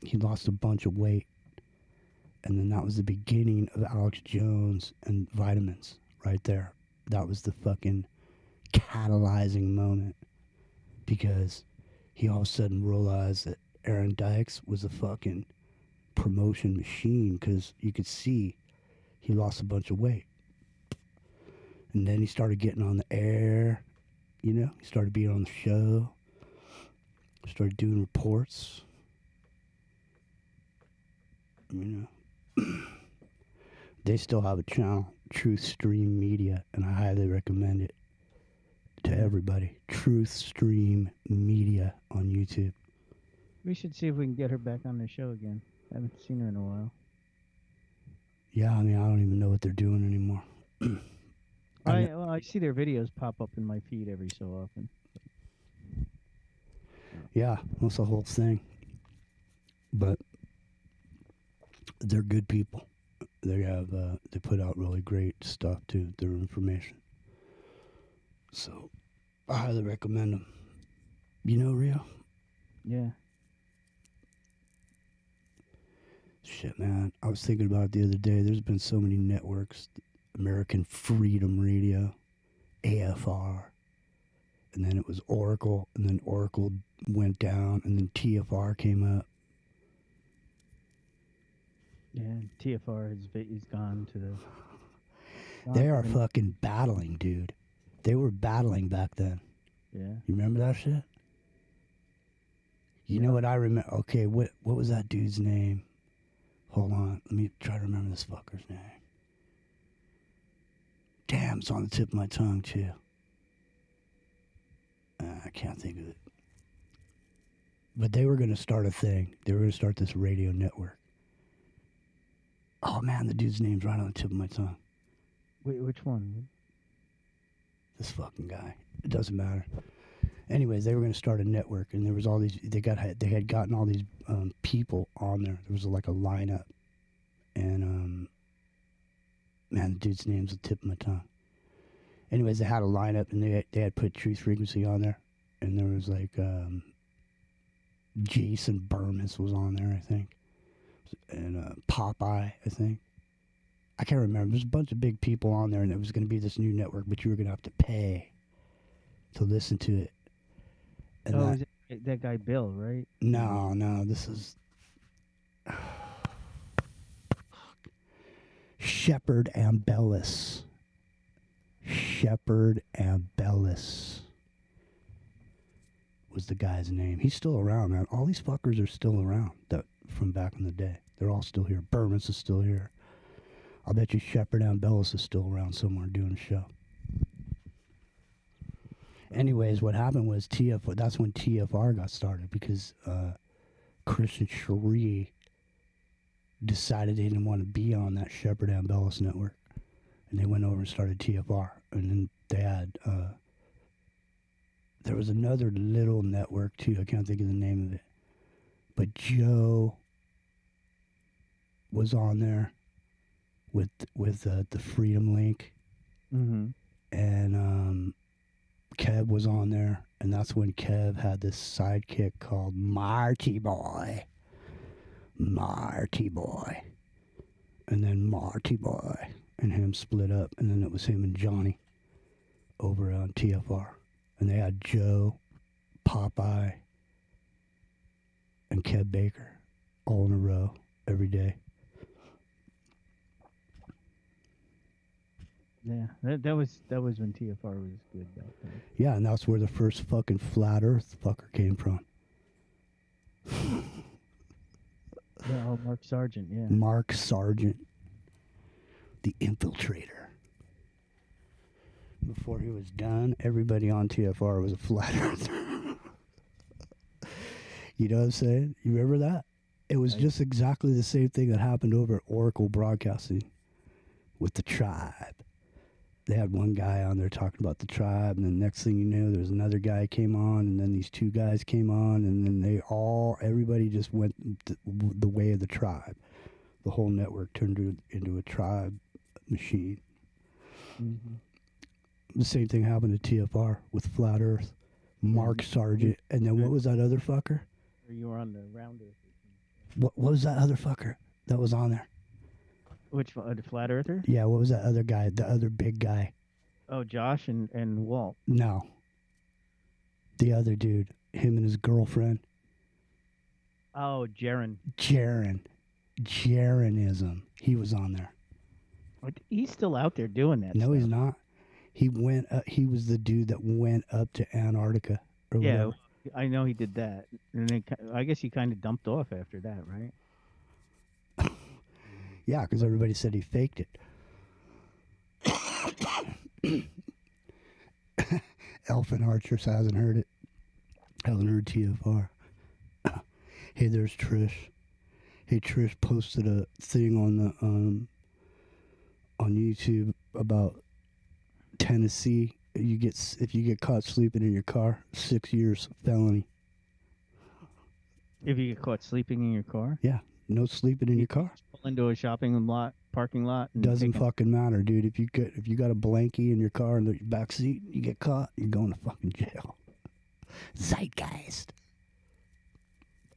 A: he lost a bunch of weight. And then that was the beginning of Alex Jones and vitamins right there. That was the fucking catalyzing moment. Because he all of a sudden realized that Aaron Dykes was a fucking promotion machine, because you could see he lost a bunch of weight. And then he started getting on the air, he started being on the show, started doing reports, They still have a channel, Truth Stream Media, and I highly recommend it to everybody. Truth Stream Media on YouTube.
F: We should see if we can get her back on the show again. I haven't seen her in a while.
A: Yeah, I don't even know what they're doing anymore.
F: I see their videos pop up in my feed every so often.
A: Yeah, that's the whole thing. But they're good people. They put out really great stuff too, their information. So I highly recommend them. Rio?
F: Yeah.
A: Shit, man. I was thinking about it the other day. There's been so many networks. American Freedom Radio, AFR, and then it was Oracle, and then Oracle went down, and then TFR came up.
F: Yeah, TFR is gone to the...
A: They are fucking battling, dude. They were battling back then.
F: Yeah.
A: You remember that shit? You know what I remember? Okay, what was that dude's name? Hold on. Let me try to remember this fucker's name. Damn, it's on the tip of my tongue, too. I can't think of it. But they were going to start a thing. They were going to start this radio network. Oh, man, the dude's name's right on the tip of my tongue.
F: Wait, which one?
A: This fucking guy. It doesn't matter. Anyways, they were going to start a network, and there was all these. They had gotten all these people on there. There was like a lineup, and man, the dude's name's the tip of my tongue. Anyways, they had a lineup, and they had put Truth Frequency on there, and there was like Jason Burmis was on there, I think, and Popeye, I think. I can't remember. There's a bunch of big people on there, and it was going to be this new network, but you were going to have to pay to listen to it. And
F: is it that guy Bill, right?
A: No, this is Shepard Ambellis. Shepard Ambellis was the guy's name. He's still around, man. All these fuckers are still around from back in the day. They're all still here. Burmis is still here. I'll bet you Shepard Ambellis is still around somewhere doing a show. Anyways, what happened was that's when TFR got started, because Christian Cherie decided they didn't want to be on that Shepard Ambellis network, and they went over and started TFR. And then they had there was another little network too. I can't think of the name of it, but Joe was on there with the Freedom Link,
F: Mm-hmm.
A: and Kev was on there, and that's when Kev had this sidekick called Marty Boy. Marty Boy. And then Marty Boy and him split up, and then it was him and Johnny over on TFR. And they had Joe, Popeye, and Kev Baker all in a row every day.
F: Yeah, that was when TFR was good back then.
A: Yeah, and that's where the first fucking flat earth fucker came from.
F: Yeah, oh, Mark Sargent, yeah.
A: Mark Sargent, the infiltrator. Before he was done, everybody on TFR was a flat earther. You know what I'm saying? You remember that? It was just exactly the same thing that happened over at Oracle Broadcasting with the tribe. They had one guy on there talking about the tribe, and then next thing you know, there was another guy came on, and then these two guys came on, and then everybody just went the way of the tribe. The whole network turned into a tribe machine.
F: Mm-hmm.
A: The same thing happened to TFR with Flat Earth, Mark Sargent, and then what was that other fucker?
F: You were on the Rounder.
A: What was that other fucker that was on there?
F: Which the Flat Earther?
A: Yeah, what was that other guy? The other big guy?
F: Oh, Josh and Walt.
A: No. The other dude, him and his girlfriend.
F: Oh, Jaron.
A: Jaronism. He was on there.
F: He's still out there doing that.
A: No,
F: stuff.
A: he's not. He went. He was the dude that went up to Antarctica. Or
F: Yeah,
A: whatever.
F: I know he did that, and then I guess he kind of dumped off after that, right?
A: Yeah, because everybody said he faked it. Elfin Archers hasn't heard it. Hasn't heard TFR. Hey, there's Trish. Hey, Trish posted a thing on the on YouTube about Tennessee. If you get caught sleeping in your car, 6 years felony.
F: If you get caught sleeping in your car,
A: Yeah, no sleeping in your car.
F: pull into a parking lot. And
A: Doesn't
F: take a-
A: fucking matter, dude. If you got a blankie in your car in the back seat, you get caught, you're going to fucking jail. Zeitgeist.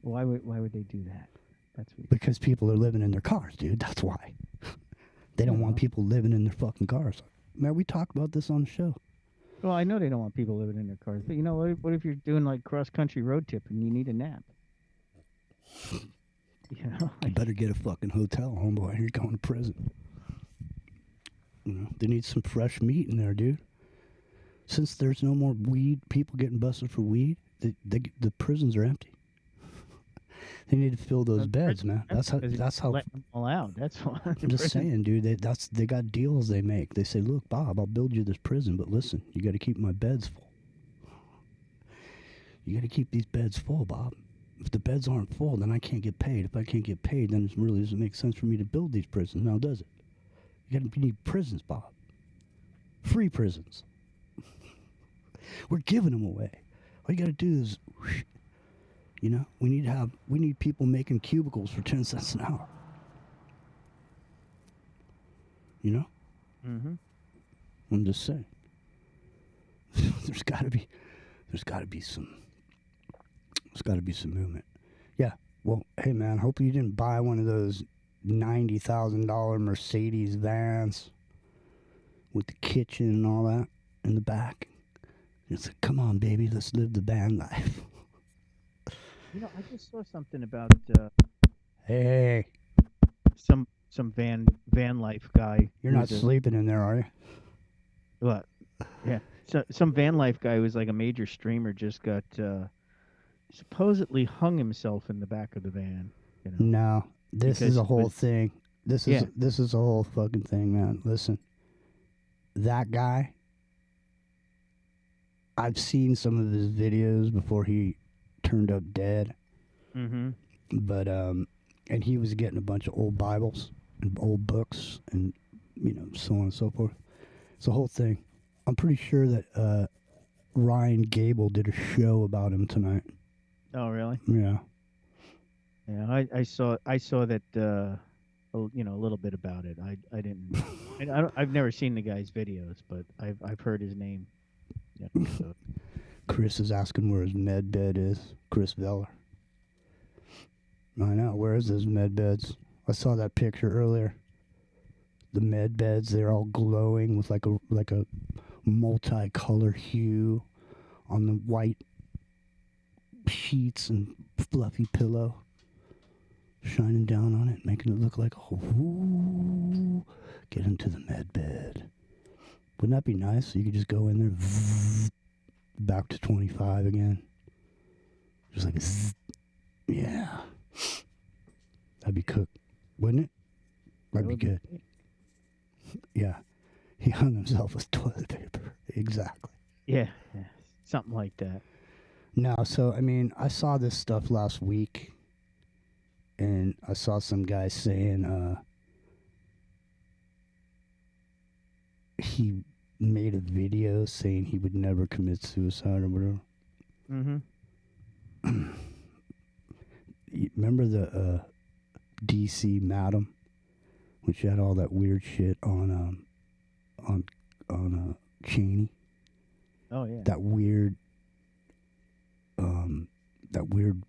F: Why would they do that? That's weird.
A: Because people are living in their cars, dude. That's why. They don't want people living in their fucking cars. Man, we talked about this on the show.
F: Well, I know they don't want people living in their cars, but you know what if you're doing like cross country road trip and you need a nap? You know,
A: You better get a fucking hotel, homeboy. You're going to prison. You know, they need some fresh meat in there, dude. Since there's no more weed, people getting busted for weed, the prisons are empty. They need to fill those beds, man. That's how.
F: let them all out. That's why.
A: I'm just saying, dude. They got deals they make. They say, look, Bob, I'll build you this prison, but listen, you got to keep my beds full. You got to keep these beds full, Bob. If the beds aren't full, then I can't get paid. If I can't get paid, then it really doesn't make sense for me to build these prisons. Now, does it? You need prisons, Bob. Free prisons. We're giving them away. All you got to do is, you know, we need people making cubicles for 10 cents an hour. You know?
F: Mm-hmm.
A: I'm just saying. There's got to be some movement. Yeah. Well, hey man, hopefully you didn't buy one of those $90,000 Mercedes vans with the kitchen and all that in the back. It's like, come on, baby, let's live the van life.
F: You know, I just saw something about
A: Hey,
F: some van life guy.
A: you're not
F: who's a-
A: sleeping in there, are you?
F: What? Yeah. So some van life guy who was like a major streamer just got supposedly hung himself in the back of the van. You know?
A: No, this is
F: Because
A: a
F: it
A: whole
F: was-
A: thing. This is a whole fucking thing, man. Listen, that guy. I've seen some of his videos before he turned up dead,
F: Mm-hmm.
A: but and he was getting a bunch of old Bibles and old books and so on and so forth. It's a whole thing. I'm pretty sure that Ryan Gable did a show about him tonight.
F: Oh, really?
A: Yeah.
F: Yeah. I saw that a little bit about it. I didn't. I've never seen the guy's videos, but I've heard his name. Yeah. So,
A: Chris is asking where his med bed is. Chris Veller. I know. Where is his med beds? I saw that picture earlier. The med beds, they're all glowing with like a multicolor hue on the white sheets and fluffy pillow, shining down on it, making it look like, ooh, get into the med bed. Wouldn't that be nice? You could just go in there, back to 25 again. Just like, yeah. That'd be cooked, wouldn't it? That'd be good. Yeah. He hung himself with toilet paper. Exactly.
F: yeah, something like that.
A: No, so, I mean, I saw this stuff last week, and I saw some guy saying, he made a video saying he would never commit suicide or whatever.
F: Mm-hmm.
A: Remember the DC Madam, when she had all that weird shit on Cheney?
F: Oh yeah.
A: That weird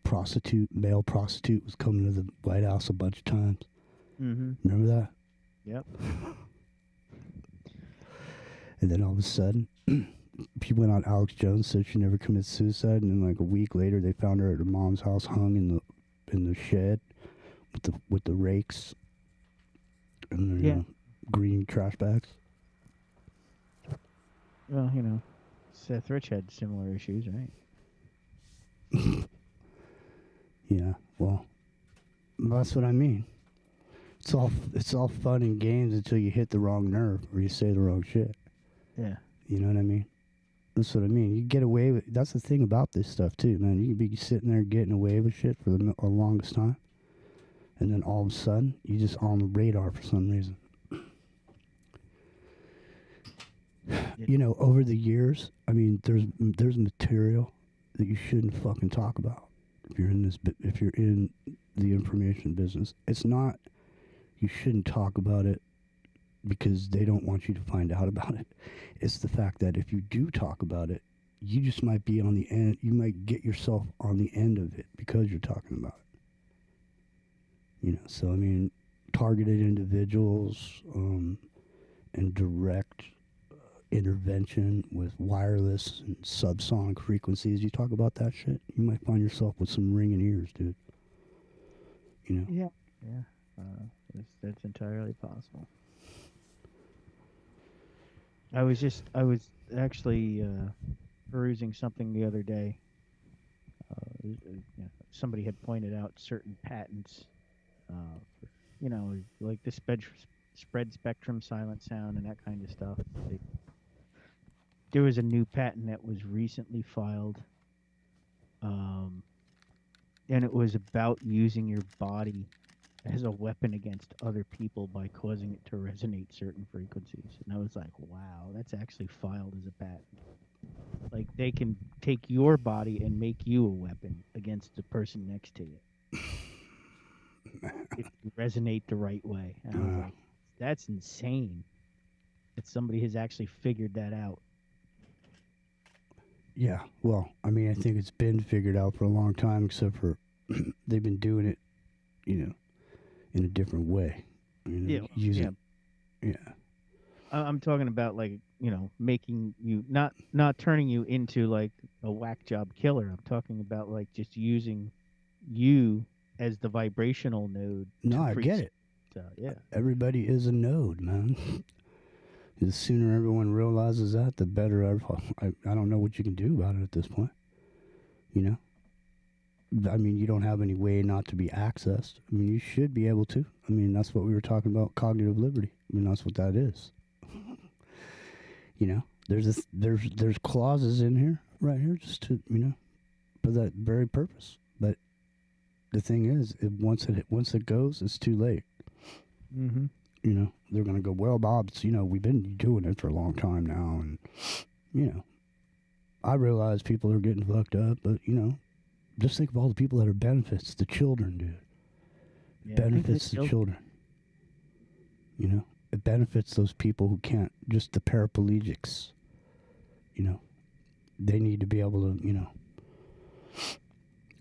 A: prostitute, male prostitute, was coming to the White House a bunch of times.
F: Mm-hmm.
A: Remember that?
F: Yep.
A: And then all of a sudden, she went on Alex Jones, said she never commits suicide, and then like a week later, they found her at her mom's house, hung in the shed with the rakes and the green trash bags.
F: Well, Seth Rich had similar issues, right?
A: Yeah, well, that's what I mean. It's all fun and games until you hit the wrong nerve or you say the wrong shit.
F: Yeah.
A: You know what I mean? That's what I mean. You get away with. That's the thing about this stuff too, man. You can be sitting there getting away with shit for the longest time, and then all of a sudden you just on the radar for some reason. Over the years, I mean, there's material that you shouldn't fucking talk about if you're in the information business. It's not you shouldn't talk about it because they don't want you to find out about it. It's the fact that if you do talk about it, you just might be on the end. You might get yourself on the end of it because you're talking about it. So I mean, targeted individuals and direct intervention with wireless and subsonic frequencies. You talk about that shit, you might find yourself with some ringing ears, dude.
F: Yeah. That's entirely possible. I was actually perusing something the other day. Somebody had pointed out certain patents, like the spread spectrum silent sound and that kind of stuff. There was a new patent that was recently filed, and it was about using your body as a weapon against other people by causing it to resonate certain frequencies. And I was like, wow, that's actually filed as a patent. Like, they can take your body and make you a weapon against the person next to you if you resonate the right way. And I was like, that's insane that somebody has actually figured that out.
A: Yeah, well, I mean, I think it's been figured out for a long time, except for they've been doing it, in a different way. Yeah.
F: I'm talking about, like, making you not turning you into like a whack job killer. I'm talking about like just using you as the vibrational node.
A: No, I get it.
F: Yeah.
A: Everybody is a node, man. The sooner everyone realizes that, the better. I don't know what you can do about it at this point. I mean, you don't have any way not to be accessed. I mean, you should be able to. I mean, that's what we were talking about, cognitive liberty. I mean, that's what that is. There's clauses in here, right here, just to, for that very purpose. But the thing is, once it goes, it's too late.
F: Mm-hmm.
A: They're gonna go, well, Bob, we've been doing it for a long time now, and I realize people are getting fucked up, but just think of all the people that are benefits, the children, dude.
F: Yeah,
A: Benefits the children. You know, it benefits those people who can't, just the paraplegics. You know, they need to be able to, you know,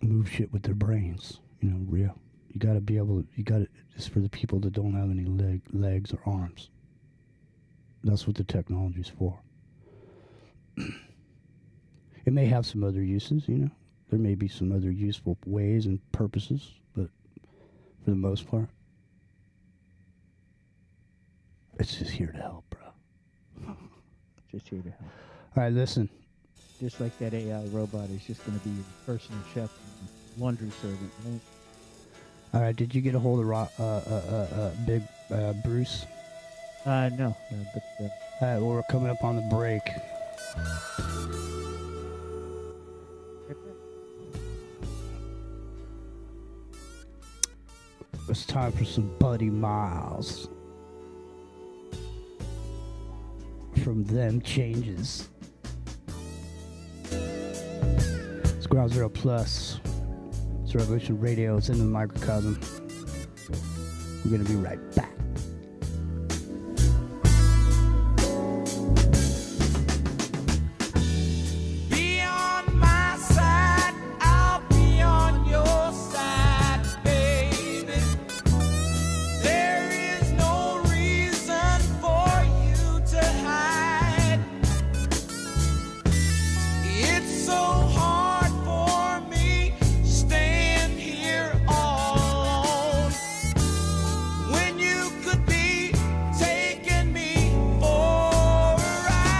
A: move shit with their brains. You know, real. You got to be able to, it's for the people that don't have any legs or arms. That's what the technology's for. It may have some other uses, you know. There may be some other useful ways and purposes, but for the most part, it's just here to help, bro.
F: Just here to help.
A: All right, listen.
F: Just like that AI robot is just going to be your personal chef and laundry servant, right?
A: All right, did you get a hold of Big Bruce?
F: No, but
A: All right, well, we're coming up on the break. It's time for some Buddy Miles from Them Changes. It's Ground Zero Plus. It's Revolution Radio. It's in the microcosm. We're going to be right back.
B: Be on my side, I'll be on your side, baby. There is no reason for you to hide. It's so hard for me staying here all alone when you could be taking me for a ride.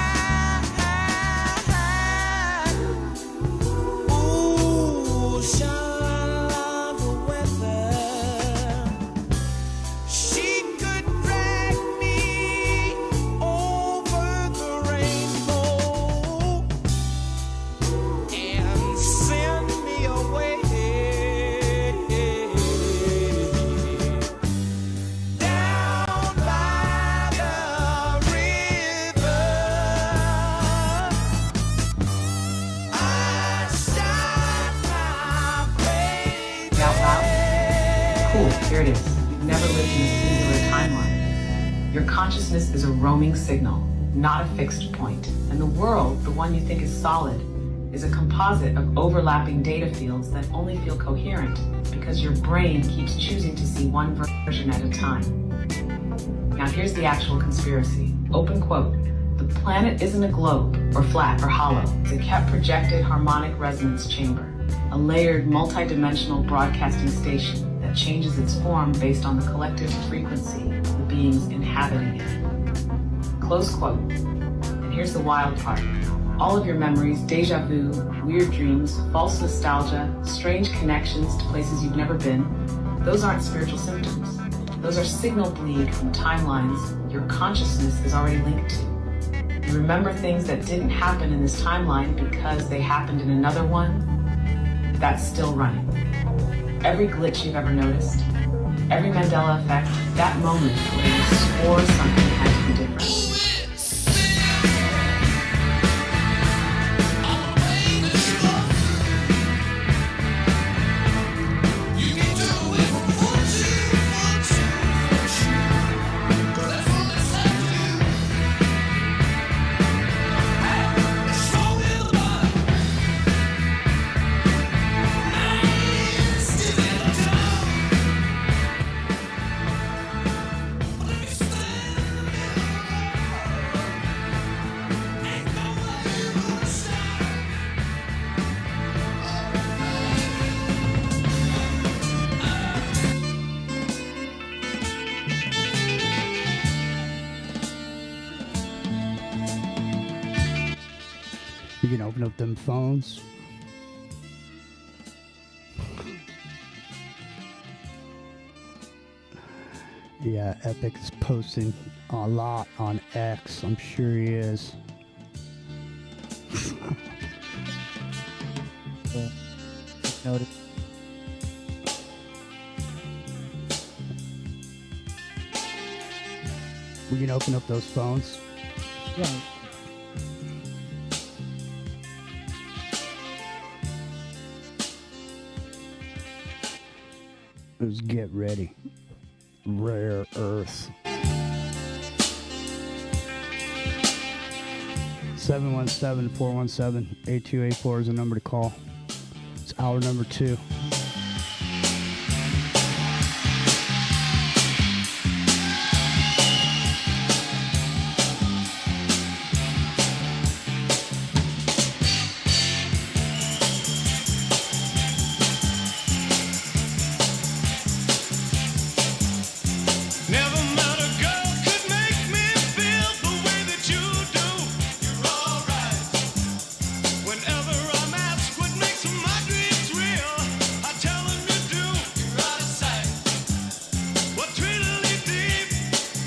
B: Ooh, sha-la-la, the weather. She could drag me over the rainbow and send me away down by the river. I shot my baby.
E: Out loud? Cool, here it is. You've never lived in a singular timeline. Your consciousness is a roaming signal, not a fixed point. And the world, the one you think is solid, is a composite of overlapping data fields that only feel coherent because your brain keeps choosing to see one version at a time. Now here's the actual conspiracy. Open quote. The planet isn't a globe, or flat, or hollow. It's a kept projected harmonic resonance chamber, a layered multidimensional broadcasting station that changes its form based on the collective frequency of the beings inhabiting it. Close quote. And here's the wild part. All of your memories, deja vu, weird dreams, false nostalgia, strange connections to places you've never been, those aren't spiritual symptoms. Those are signal bleed from timelines your consciousness is already linked to. You remember things that didn't happen in this timeline because they happened in another one. That's still running. Every glitch you've ever noticed, every Mandela effect, that moment where you swore something had to be different.
A: You can open up them phones. Yeah, Epic is posting a lot on X. I'm sure he is.
F: Noted.
A: We can open up those phones.
F: Yeah.
A: Let's get ready. Rare Earth. 717-417-8284 is the number to call. It's hour number 2.
B: Never met a girl could make me feel the way that you do. You're alright. Whenever I'm asked what makes my dreams real, I tell them you do. You're out of sight. What tweedly deep,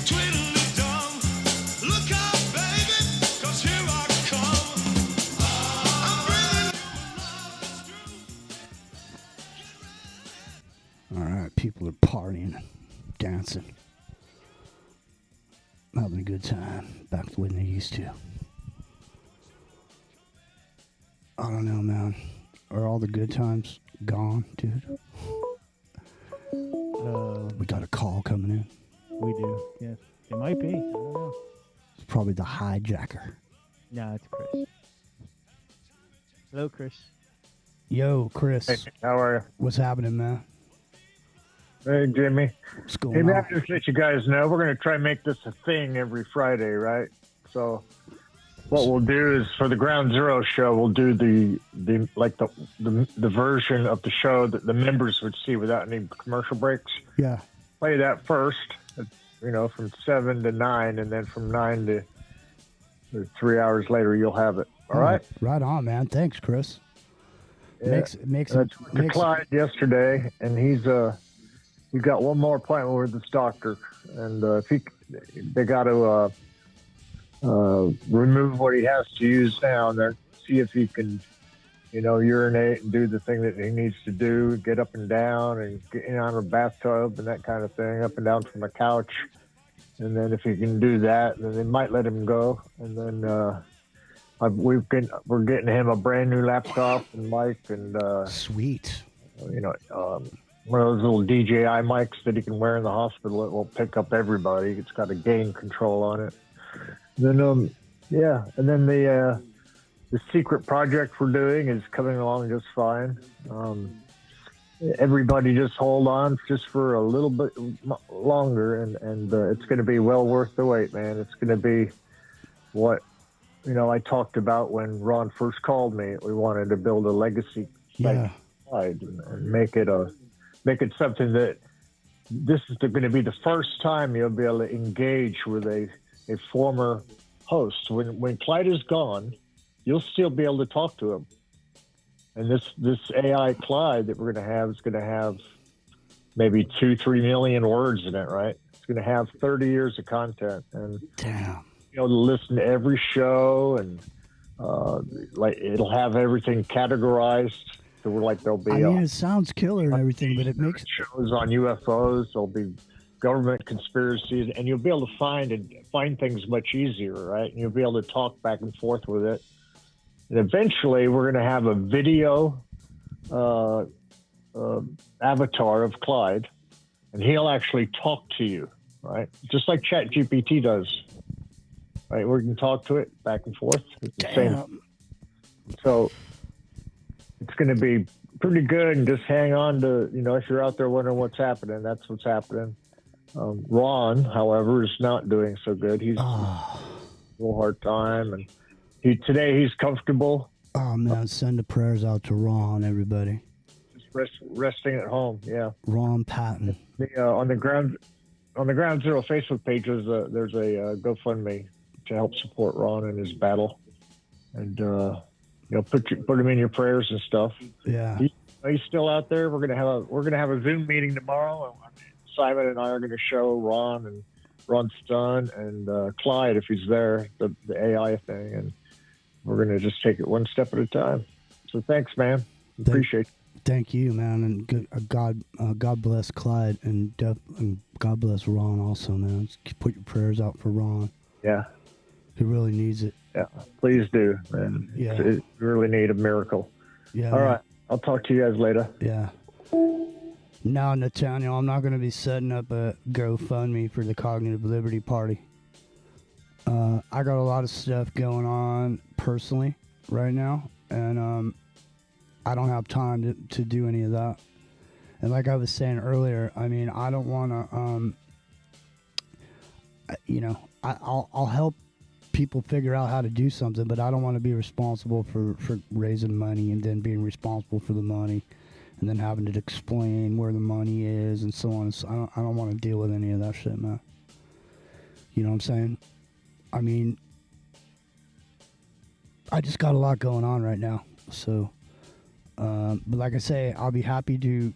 B: tweedly dumb. Look out, baby, 'cause here I come. I'm bringing you a love that's true.
A: All right, people are partying, dancing, having a good time, back the way they used to. I don't know, man. Are all the good times gone, dude? We got a call coming in.
F: We do. Yes. It might be. I don't know.
A: It's probably the hijacker.
F: No, it's Chris. Hello, Chris.
A: Yo, Chris.
H: Hey, how are you?
A: What's happening, man?
H: Hey, Jimmy.
A: What's going
H: Hey, man,
A: on?
H: just let you guys know, we're going to try and make this a thing every Friday, right? So what we'll do is for the Ground Zero show, we'll do the version of the show that the members would see without any commercial breaks.
A: Yeah.
H: Play that first, from 7 to 9, and then from 9 to 3 hours later, you'll have it. All right?
A: Right on, man. Thanks, Chris.
H: Yeah.
A: Makes
H: To Clyde yesterday, and he's got one more appointment with this doctor, and they got to remove what he has to use now, and then see if he can, urinate and do the thing that he needs to do, get up and down, and get in on a bathtub and that kind of thing, up and down from a couch, and then if he can do that, then they might let him go, and then we're getting him a brand new laptop and mic and
A: sweet.
H: One of those little DJI mics that he can wear in the hospital. It will pick up everybody. It's got a gain control on it. Then, and then the secret project we're doing is coming along just fine. Everybody just hold on just for a little bit longer, and it's going to be well worth the wait, man. It's going to be what, I talked about when Ron first called me. We wanted to build a legacy site and make it something that this is going to be the first time you'll be able to engage with a former host. When Clyde is gone, you'll still be able to talk to him. And this AI Clyde that we're going to have is going to have maybe 2-3 million words in it, right? It's going to have 30 years of content, and
A: damn,
H: to listen to every show, and it'll have everything categorized. So there'll be.
A: it sounds killer and everything, but it makes
H: shows on UFOs. There'll be government conspiracies, and you'll be able to find things much easier, right? And you'll be able to talk back and forth with it. And eventually, we're going to have a video avatar of Clyde, and he'll actually talk to you, right? Just like ChatGPT does, right? We can talk to it back and forth. It's the same. So it's going to be pretty good, and just hang on to, if you're out there wondering what's happening, that's what's happening. Ron, however, is not doing so good. He's a little hard time, and today he's comfortable.
A: Oh, man, send the prayers out to Ron, everybody.
H: Just resting at home, yeah.
A: Ron Patton.
H: On the Ground Zero Facebook page, there's a GoFundMe to help support Ron in his battle, and put him in your prayers and stuff.
A: Yeah,
H: he's still out there. We're gonna have a Zoom meeting tomorrow. Simon and I are gonna show Ron and Ron's son and Clyde, if he's there, the AI thing, and we're gonna just take it one step at a time. So thanks, man. Appreciate it.
A: Thank you, man, and good, God bless Clyde, and God bless Ron also, man. Just put your prayers out for Ron.
H: Yeah,
A: he really needs it.
H: Yeah, please do, man.
A: Yeah,
H: we really need a miracle.
A: Yeah.
H: All right, I'll talk to you guys later.
A: Yeah. No, Nathaniel, I'm not going to be setting up a GoFundMe for the Cognitive Liberty Party. I got a lot of stuff going on personally right now, and I don't have time to do any of that. And like I was saying earlier, I mean, I don't want to, I'll help people figure out how to do something, but I don't want to be responsible for raising money and then being responsible for the money and then having to explain where the money is and so on. So I don't want to deal with any of that shit, man. You know what I'm saying? I mean, I just got a lot going on right now. So, but like I say, I'll be happy to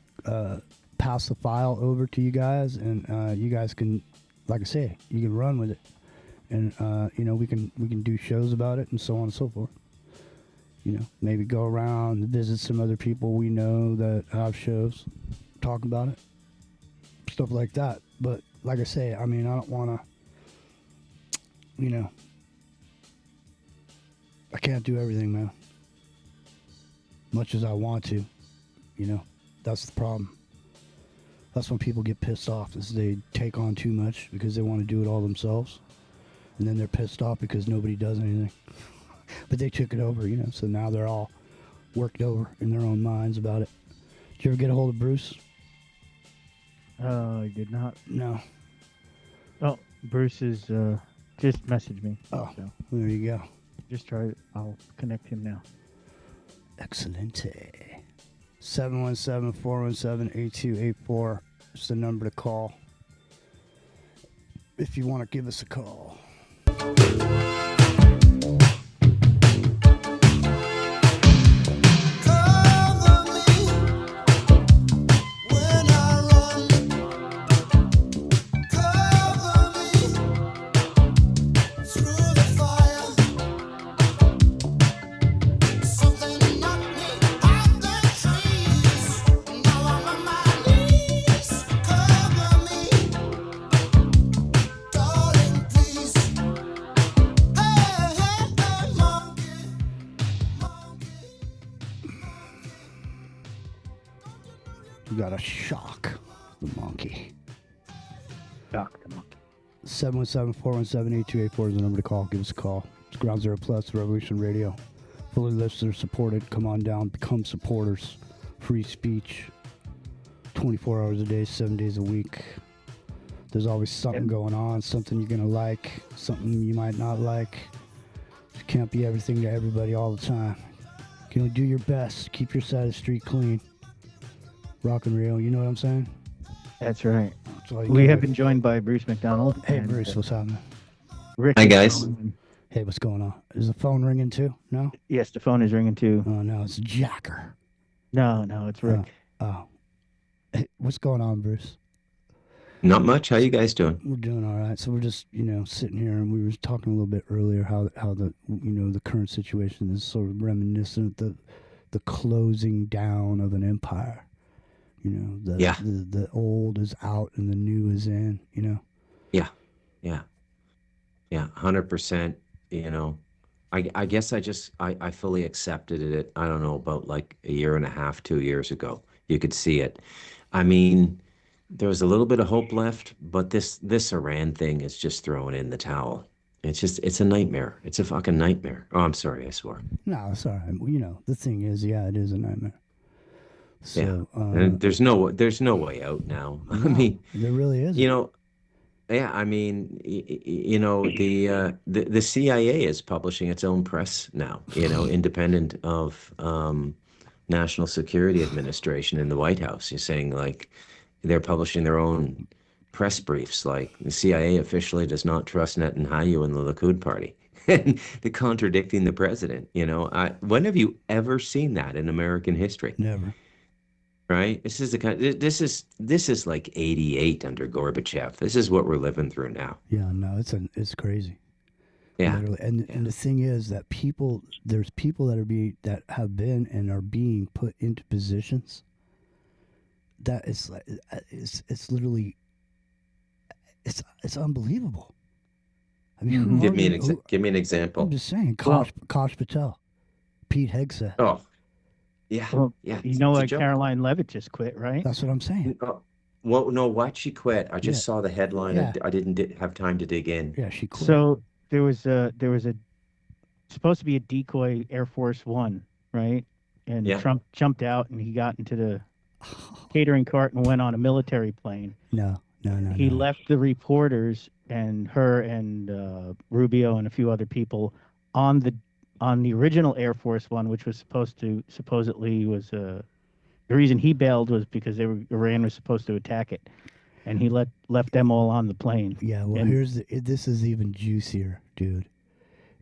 A: pass the file over to you guys, and you guys can, like I say, you can run with it, and we can do shows about it and so on and so forth. Maybe go around and visit some other people we know that have shows, talk about it, stuff like that. But like I say, I mean, I don't want to. I can't do everything, man. Much as I want to, that's the problem. That's when people get pissed off, is they take on too much because they want to do it all themselves. And then they're pissed off because nobody does anything. But they took it over, so now they're all worked over in their own minds about it. Did you ever get a hold of Bruce?
F: I did not.
A: No.
F: Oh, Bruce is just messaged me.
A: Oh,
F: so
A: there you go.
F: just try it. I'll connect him now.
A: Excelente. 717-417-8284 is the number to call if you want to give us a call. You got to shock the monkey.
F: Shock the monkey.
A: 717-417-8284 is the number to call. Give us a call. It's Ground Zero Plus, Revolution Radio. Fully listener supported. Come on down. Become supporters. Free speech. 24 hours a day, 7 days a week. There's always something going on. Something you're going to like. Something you might not like. You can't be everything to everybody all the time. You can only do your best. Keep your side of the street clean. Rock and real, you know what I'm saying?
F: That's right.
A: That's all you
F: We
A: gotta
F: have
A: do.
F: been joined by Bruce McDonald.
A: Hey,
F: and,
A: Bruce, what's happening?
F: Rick
I: Hi,
F: is
I: guys.
F: calling.
A: Hey, what's going on? Is the phone ringing too? No?
F: Yes, the phone is ringing too.
A: Oh, no, it's Jacker.
F: No, it's Rick.
A: Oh. Hey, what's going on, Bruce?
I: Not much. How you guys doing?
A: We're doing all right. So we're just, sitting here, and we were talking a little bit earlier how the, the current situation is sort of reminiscent of the closing down of an empire. The old is out and the new is in,
I: Yeah, 100%. I guess I fully accepted it. I don't know, about like a year and a half, 2 years ago. You could see it. I mean, there was a little bit of hope left, but this Iran thing is just throwing in the towel. It's a nightmare. It's a fucking nightmare. Oh, I'm sorry, I swore.
A: No, it's all right. The thing is, it is a nightmare. So,
I: And there's no way out now. I mean,
A: there really is.
I: I mean, the CIA is publishing its own press now, independent of National Security Administration in the White House. You're saying, like, they're publishing their own press briefs, like the CIA officially does not trust Netanyahu and the Likud party. And they're contradicting the president. When have you ever seen that in American history?
A: Never.
I: Right? This is like 88 under Gorbachev. This is what we're living through now.
A: Yeah, no, it's crazy.
I: Yeah.
A: Literally. And the thing is that there's people that have been and are being put into positions that is like it's literally it's unbelievable. I mean,
I: Give me an example.
A: I'm just saying, Kosh Patel, Pete Hegseth.
I: Oh, yeah,
F: Well,
I: yeah.
F: you know,
I: it's a
F: like
I: joke.
F: Caroline Levitt just quit, right?
A: That's what I'm saying.
I: Well, no, what? She quit. I just saw the headline.
A: Yeah.
I: I didn't have time to dig in.
A: Yeah, she quit.
F: So there was a supposed to be a decoy Air Force One, right? And
I: Yeah.
F: Trump jumped out and he got into the catering cart and went on a military plane.
A: No.
F: He left the reporters and her and Rubio and a few other people on the original Air Force One, which was supposedly was the reason he bailed was because Iran was supposed to attack it, and he left them all on the plane.
A: Yeah, well,
F: And-
A: this is even juicier, dude.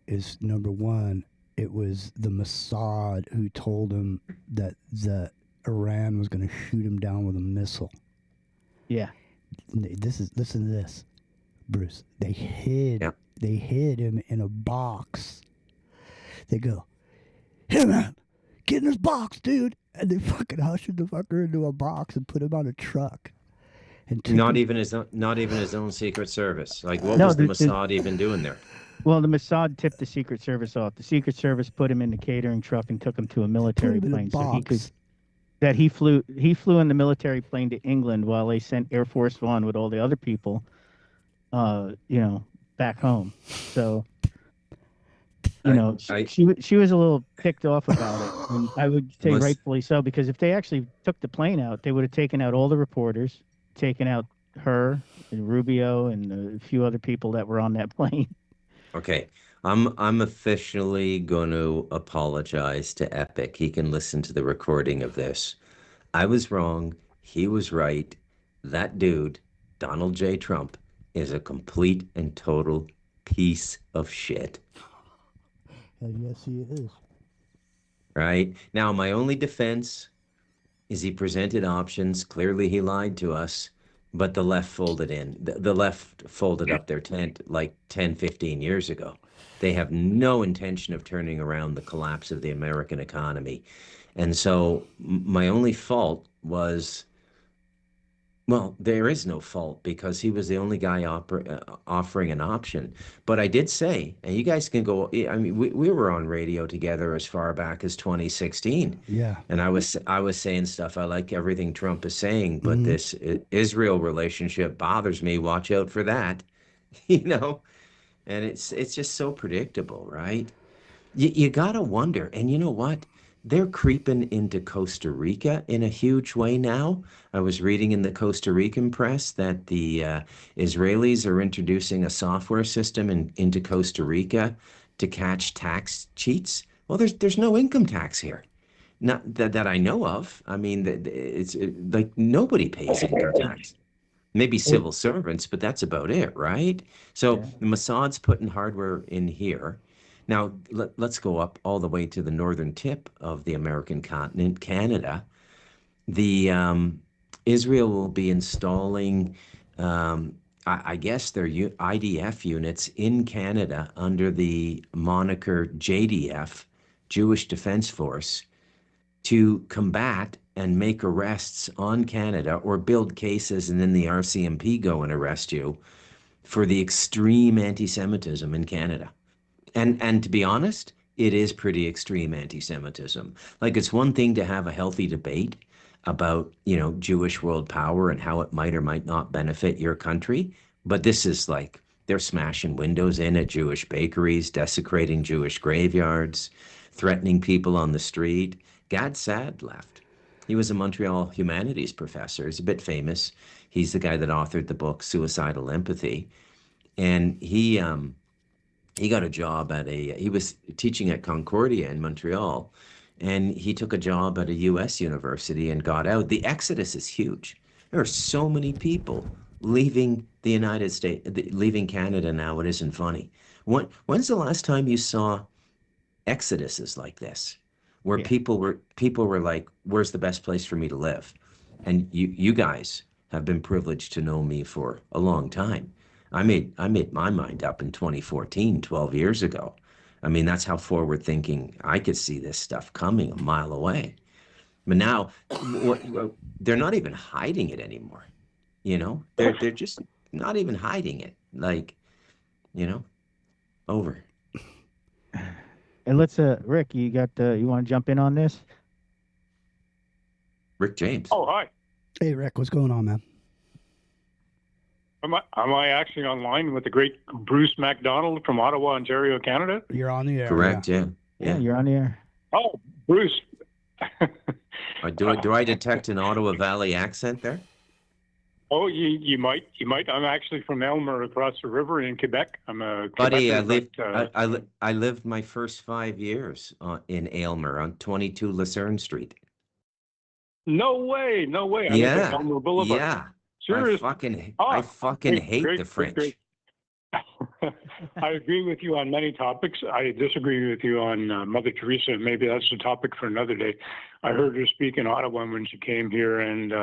A: Is number one, it was the Mossad who told him that Iran was going to shoot him down with a missile.
F: Yeah.
A: Listen to this, Bruce. They hid him in a box. They go, "Hey man, get in this box, dude!" And they fucking ushered the fucker into a box and put him on a truck. And took
I: Not
A: him-
I: even his own Secret Service. Like, what
F: No,
I: was the
F: the-
I: Mossad even doing there?
F: Well, the Mossad tipped the Secret Service off. The Secret Service put him in the catering truck and took him to a military
A: Put him in a
F: plane so he could.
A: box.
F: That he flew in the military plane to England while they sent Air Force One with all the other people, back home. So, she was a little ticked off about it, and I would say
I: Unless-
F: rightfully so, because if they actually took the plane out, they would have taken out all the reporters, taken out her and Rubio and a few other people that were on that plane.
I: Okay, I'm officially going to apologize to Epic. He can listen to the recording of this. I was wrong. He was right. That dude, Donald J. Trump, is a complete and total piece of shit.
A: Yes, he is.
I: Right? Now, my only defense is he presented options. Clearly, he lied to us, but the left folded in. The left folded up their tent like 10, 15 years ago. They have no intention of turning around the collapse of the American economy. And so my only fault was, well, there is no fault because he was the only guy offering an option. But I did say, and you guys can go, I mean, we were on radio together as far back as 2016.
A: Yeah.
I: And I was saying stuff. I like everything Trump is saying, but this Israel relationship bothers me. Watch out for that, And it's just so predictable, right? You gotta wonder. And you know what? They're creeping into Costa Rica in a huge way now. I was reading in the Costa Rican press that the Israelis are introducing a software system into Costa Rica to catch tax cheats. Well, there's no income tax here. Not that I know of. I mean, it's like nobody pays income tax. Maybe civil servants, but that's about it, right? So the Mossad's putting hardware in here. Now, let's go up all the way to the northern tip of the American continent, Canada. Israel will be installing, I guess, their IDF units in Canada under the moniker JDF, Jewish Defense Force, to combat and make arrests on Canada or build cases, and then the RCMP go and arrest you for the extreme anti-Semitism in Canada. And to be honest, it is pretty extreme anti-Semitism. Like, it's one thing to have a healthy debate about, Jewish world power and how it might or might not benefit your country. But this is like, they're smashing windows in at Jewish bakeries, desecrating Jewish graveyards, threatening people on the street. Gad Saad left. He was a Montreal humanities professor. He's a bit famous. He's the guy that authored the book Suicidal Empathy. And he got a job he was teaching at Concordia in Montreal, and he took a job at a U.S. university and got out. The exodus is huge. There are so many people leaving the United States, leaving Canada now. It isn't funny. When's the last time you saw exoduses like this, where people were like, "Where's the best place for me to live?" And you guys have been privileged to know me for a long time. I made my mind up in 2014, 12 years ago. I mean, that's how forward thinking I could see this stuff coming a mile away. But now they're not even hiding it anymore. They're just not even hiding it. Like, over.
F: And let's Rick, you want to jump in on this?
I: Rick James.
J: Oh, hi.
A: Hey, Rick, what's going on, man?
J: Am I actually online with the great Bruce MacDonald from Ottawa, Ontario, Canada?
A: You're on the air.
I: Correct.
A: Yeah.
I: Yeah.
F: You're on the air.
J: Oh, Bruce.
I: Do I detect an Ottawa Valley accent there?
J: Oh, you might. I'm actually from Aylmer, across the river in Quebec. I'm a
I: Buddy,
J: Quebecer,
I: I lived my first 5 years in Aylmer on 22 Lucerne Street.
J: No way. I live at
I: Yeah,
J: Aylmer Boulevard.
I: yeah.
J: Serious.
I: I fucking hate
J: great,
I: the French.
J: great. I agree with you on many topics. I disagree with you on Mother Teresa. Maybe that's a topic for another day. I heard her speak in Ottawa when she came here, and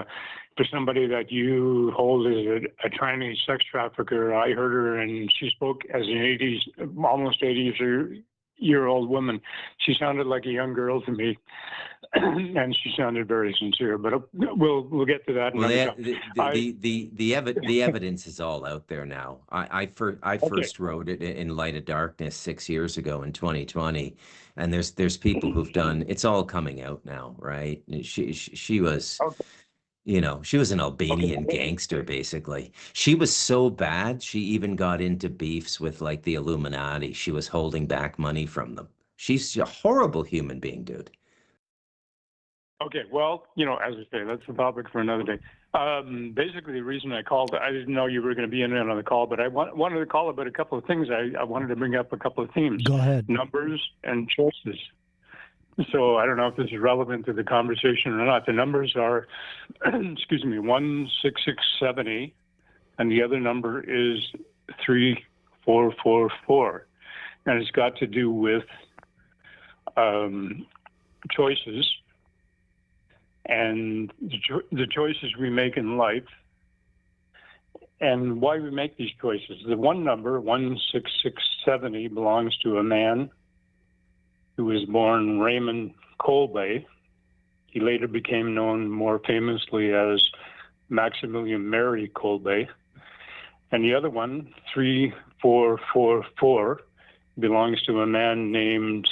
J: for somebody that you hold as a Chinese sex trafficker, I heard her, and she spoke as an almost 80-year-old woman. She sounded like a young girl to me, and she sounded very sincere. But we'll get to that.
I: Well,
J: another time.
I: the evidence is all out there now. I first wrote it in Light of Darkness 6 years ago in 2020, and there's people who've done. It's all coming out now, right? She was.
J: Okay.
I: You know, she was an Albanian gangster, basically. She was so bad, she even got into beefs with like the Illuminati. She was holding back money from them. She's a horrible human being, dude.
J: Okay, well, as I say, that's a topic for another day. Basically, the reason I called, I didn't know you were going to be in on the call, but I wanted to call about a couple of things. I wanted to bring up a couple of themes.
A: Go ahead.
J: Numbers and choices. So I don't know if this is relevant to the conversation or not. The numbers are, 16670, and the other number is 3444. And it's got to do with choices and the choices we make in life and why we make these choices. The one number, 16670, belongs to a man who was born Raymond Kolbe. He later became known more famously as Maximilian Mary Kolbe. And the other one, 3444, belongs to a man named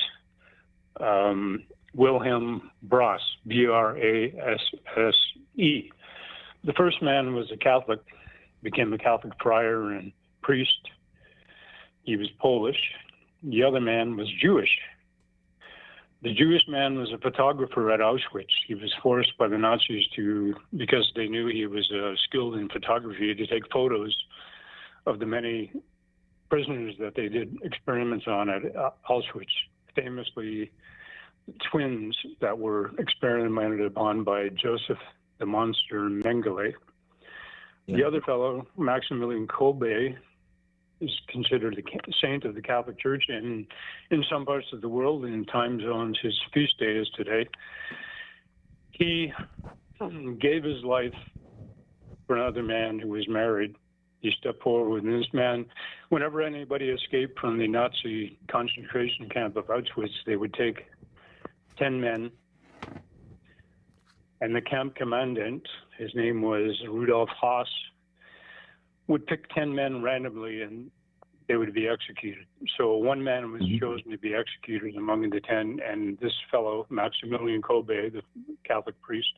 J: Wilhelm Brasse, Brasse. The first man was a Catholic, became a Catholic friar and priest. He was Polish. The other man was Jewish. The Jewish man was a photographer at Auschwitz. He was forced by the Nazis because they knew he was skilled in photography, to take photos of the many prisoners that they did experiments on at Auschwitz, famously twins that were experimented upon by Joseph the Monster Mengele.
I: Yeah.
J: The other fellow, Maximilian Kolbe, is considered the saint of the Catholic Church, and in some parts of the world, in time zones, his feast day is today. He gave his life for another man who was married. He stepped forward, and this man, whenever anybody escaped from the Nazi concentration camp of Auschwitz, they would take 10 men, and the camp commandant, his name was Rudolf Haas, would pick 10 men randomly, and they would be executed. So one man was chosen to be executed among the 10, and this fellow, Maximilian Kolbe, the Catholic priest.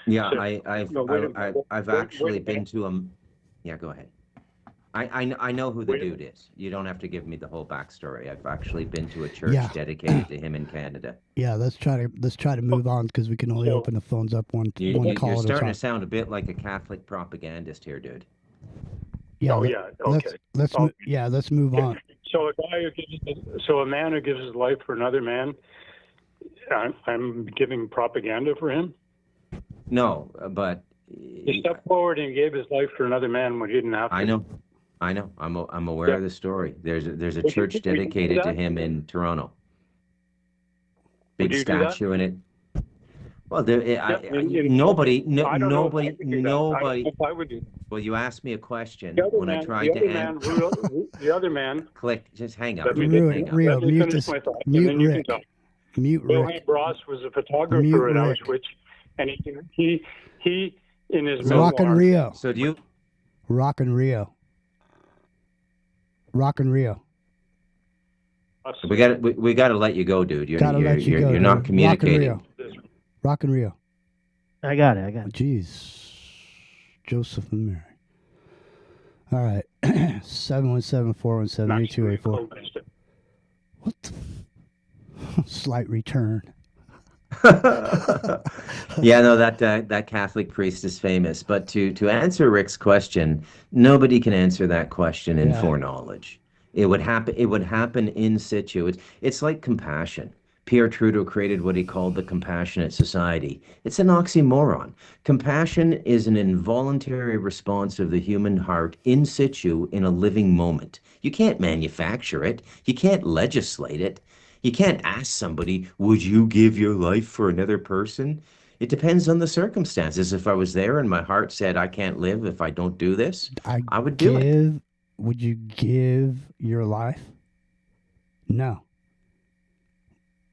I: Yeah,
J: said,
I: I've actually been to him. Yeah, go ahead. I know who the dude is. You don't have to give me the whole backstory. I've actually been to a church dedicated to him in Canada.
A: Yeah, let's try to move on, because we can only open the phones up one call
I: You're
A: at a time.
I: starting to sound a bit like a Catholic propagandist here, dude.
A: Yeah,
J: okay.
A: Let's move on.
J: So a man who gives his life for another man, I'm giving propaganda for him?
I: No, but
J: he stepped forward and gave his life for another man when he didn't have to.
I: I know. I'm aware of the story. There's a church dedicated to him in Toronto. Big statue in it. Well, nobody. Well, you asked me a question when I tried to answer.
J: The other man.
I: Click. Just hang up.
A: Rio, mute this. Mute Rick. Mute
J: Wilhelm
A: Rick.
J: Brasse was a photographer at Auschwitz, and he in his memoir.
A: Rock and Rio.
I: So do you?
A: Rock and Rio. Rock and Rio.
I: We got to let you go, dude. You're
A: You're
I: not communicating.
A: Rock and Rio.
F: I got it.
A: Jeez. Joseph and Mary. All right. 717-417-8284.
J: Co-minister.
A: What the slight return.
I: Yeah, no, that Catholic priest is famous. But to answer Rick's question, nobody can answer that question in
A: Yeah.
I: foreknowledge. It would happen. It would happen in situ. It's like compassion. Pierre Trudeau created what he called the compassionate society. It's an oxymoron. Compassion is an involuntary response of the human heart in situ in a living moment. You can't manufacture it. You can't legislate it. You can't ask somebody, would you give your life for another person? It depends on the circumstances. If I was there and my heart said, I can't live if I don't do this, I would do it.
A: Would you give your life? No.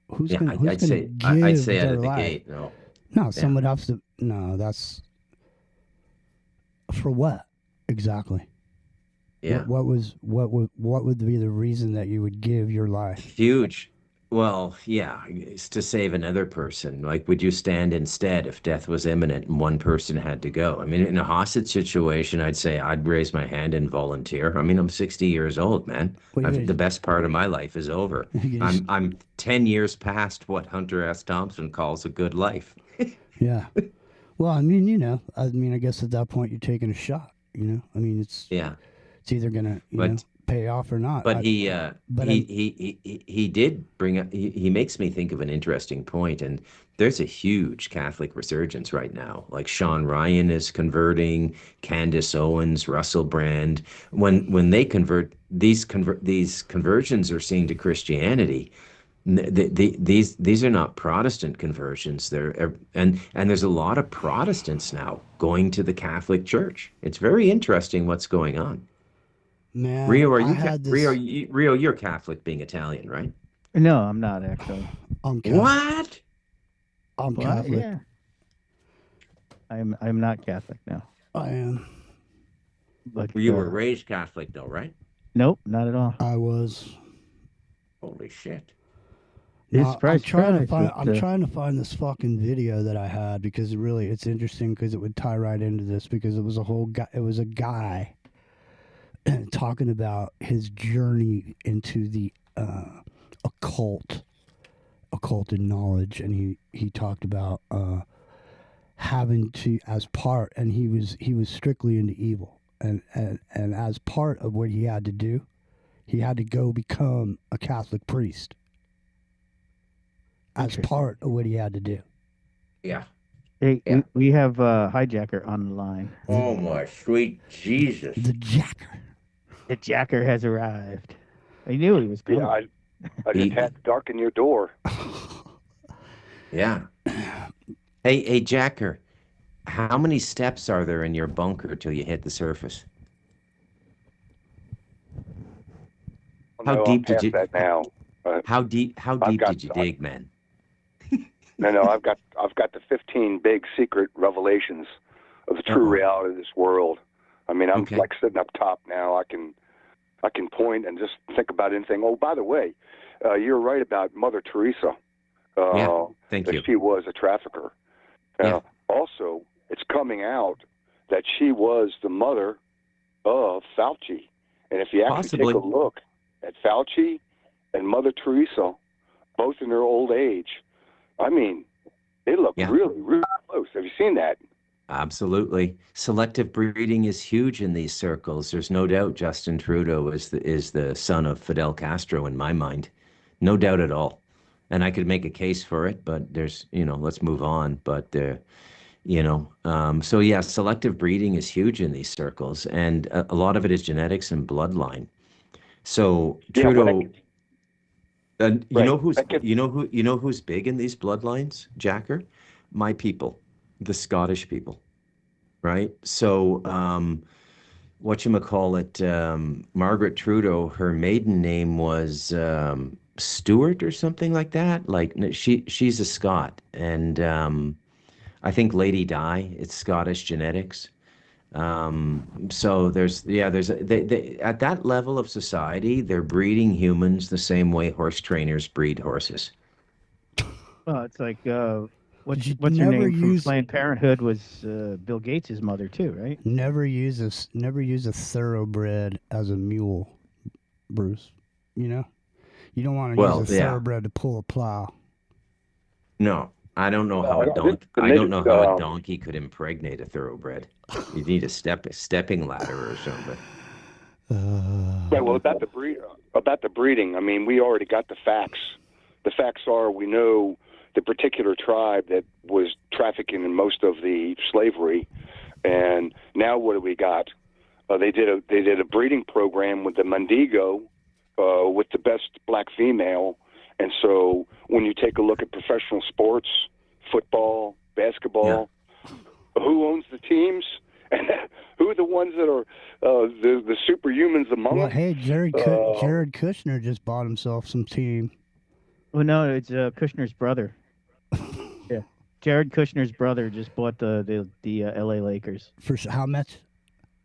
A: Who's
I: Yeah,
A: gonna
I: I'd
A: give
I: say out
A: their
I: of the
A: life?
I: gate, no.
A: No, someone else to. No, that's for what exactly?
I: Yeah.
A: What would be the reason that you would give your life?
I: Huge. Well, yeah, it's to save another person. Like, would you stand instead if death was imminent and one person had to go? I mean, in a hostage situation, I'd say I'd raise my hand and volunteer. I mean, I'm 60 years old, man. The best part of my life is over. I'm 10 years past what Hunter S. Thompson calls a good life.
A: Yeah. Well, I mean, I guess at that point you're taking a shot. I mean, it's either gonna pay off or not.
I: But he did bring up. He makes me think of an interesting point, and there's a huge Catholic resurgence right now. Like Sean Ryan is converting, Candace Owens, Russell Brand. When they convert, these conversions are seen to Christianity. These are not Protestant conversions. And there's a lot of Protestants now going to the Catholic Church. It's very interesting what's going on.
A: Man,
I: Rio, Rio, you're Catholic, being Italian, right?
F: No, I'm not actually.
A: I'm Catholic.
I: What?
A: I'm
F: Well,
A: Catholic.
F: yeah. I'm not Catholic now.
A: I am.
F: But
I: You were raised Catholic, though, right?
F: Nope, not at all.
A: I was.
I: Holy shit!
A: No, I'm trying to find.
F: but,
A: I'm trying to find this fucking video that I had because it's interesting because it would tie right into this because it was a whole guy. It was a guy talking about his journey into the occult knowledge, and he talked about having to as part, and he was strictly into evil, and as part of what he had to do, he had to go become a Catholic priest. As part of what he had to do.
I: Yeah.
F: Hey,
I: Yeah.
F: we have Hijacker on the line.
I: Oh my sweet Jesus!
A: The Jacker.
F: The Jacker has arrived. I knew he was coming.
K: Yeah, I just had to darken your door.
I: Yeah. Hey, Jacker, how many steps are there in your bunker till you hit the surface? How
K: No,
I: deep
K: I'm
I: did
K: past
I: you?
K: that now?
I: How deep did you dig, man?
K: No, I've got the 15 big secret revelations of the true reality of this world. I mean, I'm
I: Okay.
K: like sitting up top now. I can point and just think about anything. Oh, by the way, you're right about Mother Teresa.
I: Yeah, thank
K: that
I: you.
K: She was a trafficker.
I: Yeah.
K: Also, it's coming out that she was the mother of Fauci. And if you actually
I: Possibly.
K: take a look at Fauci and Mother Teresa, both in their old age, I mean, they look
I: Yeah.
K: really, really close. Have you seen that?
I: Absolutely. Selective breeding is huge in these circles. There's no doubt Justin Trudeau is the son of Fidel Castro in my mind. No doubt at all. And I could make a case for it, but there's, let's move on. But so yeah, selective breeding is huge in these circles, and a lot of it is genetics and bloodline. So
K: Yeah,
I: Trudeau,
K: Right.
I: you know who's big in these bloodlines, Jacker? My people, the Scottish people, right? So Margaret Trudeau, her maiden name was Stewart or something like that. Like she's a Scot, and I think Lady Di, it's Scottish genetics. So they at that level of society, they're breeding humans the same way horse trainers breed horses.
F: Well, it's like What's
A: You
F: her
A: never
F: name from
A: use-
F: Planned Parenthood was Bill Gates' mother too, right?
A: Never use a thoroughbred as a mule, Bruce. You know, you don't want to
I: Well,
A: use a
I: yeah.
A: thoroughbred to pull a plow.
I: No, I don't know how a
K: this-
I: donkey.
K: the
I: I don't know
K: native-
I: how a donkey could impregnate a thoroughbred. You need a stepping ladder or something.
K: Yeah, well, about the breeding, I mean, we already got the facts. The facts are we know the particular tribe that was trafficking in most of the slavery, and now what do we got? They did a breeding program with the Mundigo, with the best black female, and so when you take a look at professional sports, football, basketball, who owns the teams? And who are the ones that are the superhumans among
A: Well,
K: them?
A: hey, Jared Kushner just bought himself some team.
F: Well, no, it's Kushner's brother. Yeah, Jared Kushner's brother just bought the LA Lakers.
A: For how much?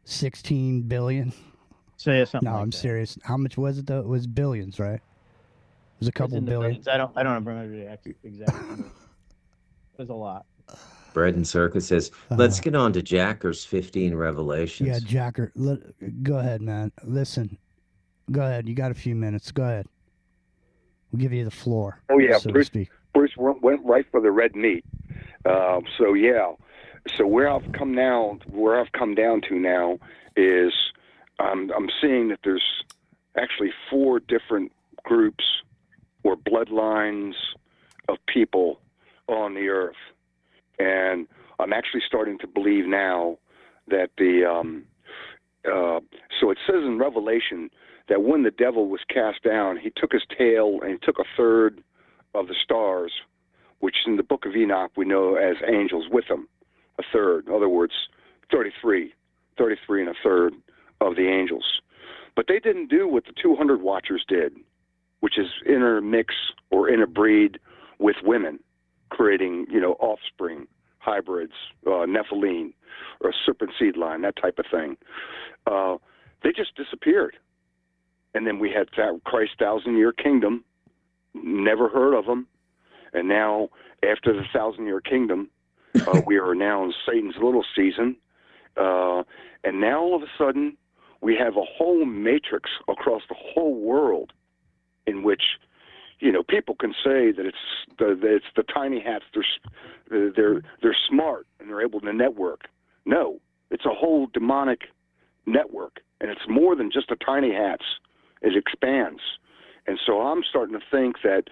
A: 16 billion.
F: So yeah, something.
A: No,
F: like
A: I'm
F: that.
A: serious. How much was it though? It was billions, right? It was a
F: It's
A: couple
F: in the
A: billion.
F: billions. I don't remember the exact number. It was a lot.
I: Bread and Circus says, let's get on to Jacker's 15 revelations.
A: Yeah, Jacker. Go ahead, man. Listen. Go ahead. You got a few minutes. Go ahead. We'll give you the floor.
K: Oh yeah,
A: so to
K: Bruce.
A: speak.
K: Bruce went right for the red meat. So yeah, so where I've come down to now is I'm seeing that there's actually 4 different groups or bloodlines of people on the earth, and I'm actually starting to believe now that so it says in Revelation that when the devil was cast down, he took his tail and he took a third of the stars, which in the book of Enoch we know as angels, with him, a third. In other words, 33 and a third of the angels. But they didn't do what the 200 Watchers did, which is intermix or interbreed with women, creating, offspring, hybrids, Nephilim, or a serpent seed line, that type of thing. They just disappeared. And then we had Christ's 1,000-year kingdom, never heard of them. And now, after the 1,000-year kingdom, we are now in Satan's little season. And now, all of a sudden, we have a whole matrix across the whole world in which, people can say that it's the tiny hats. They're smart and they're able to network. No, it's a whole demonic network, and it's more than just the tiny hats. It expands. And so I'm starting to think that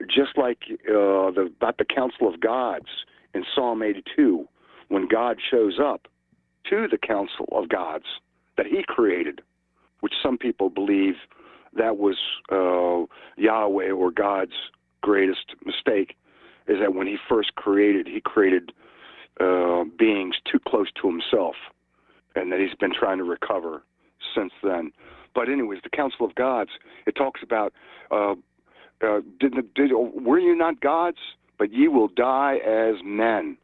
K: just like about the Council of Gods in Psalm 82, when God shows up to the Council of Gods that he created, which some people believe that was Yahweh or God's greatest mistake, is that when he first created, he created beings too close to himself, and that he's been trying to recover since then. But anyways, the Council of Gods, it talks about, were you not gods? But ye will die as men.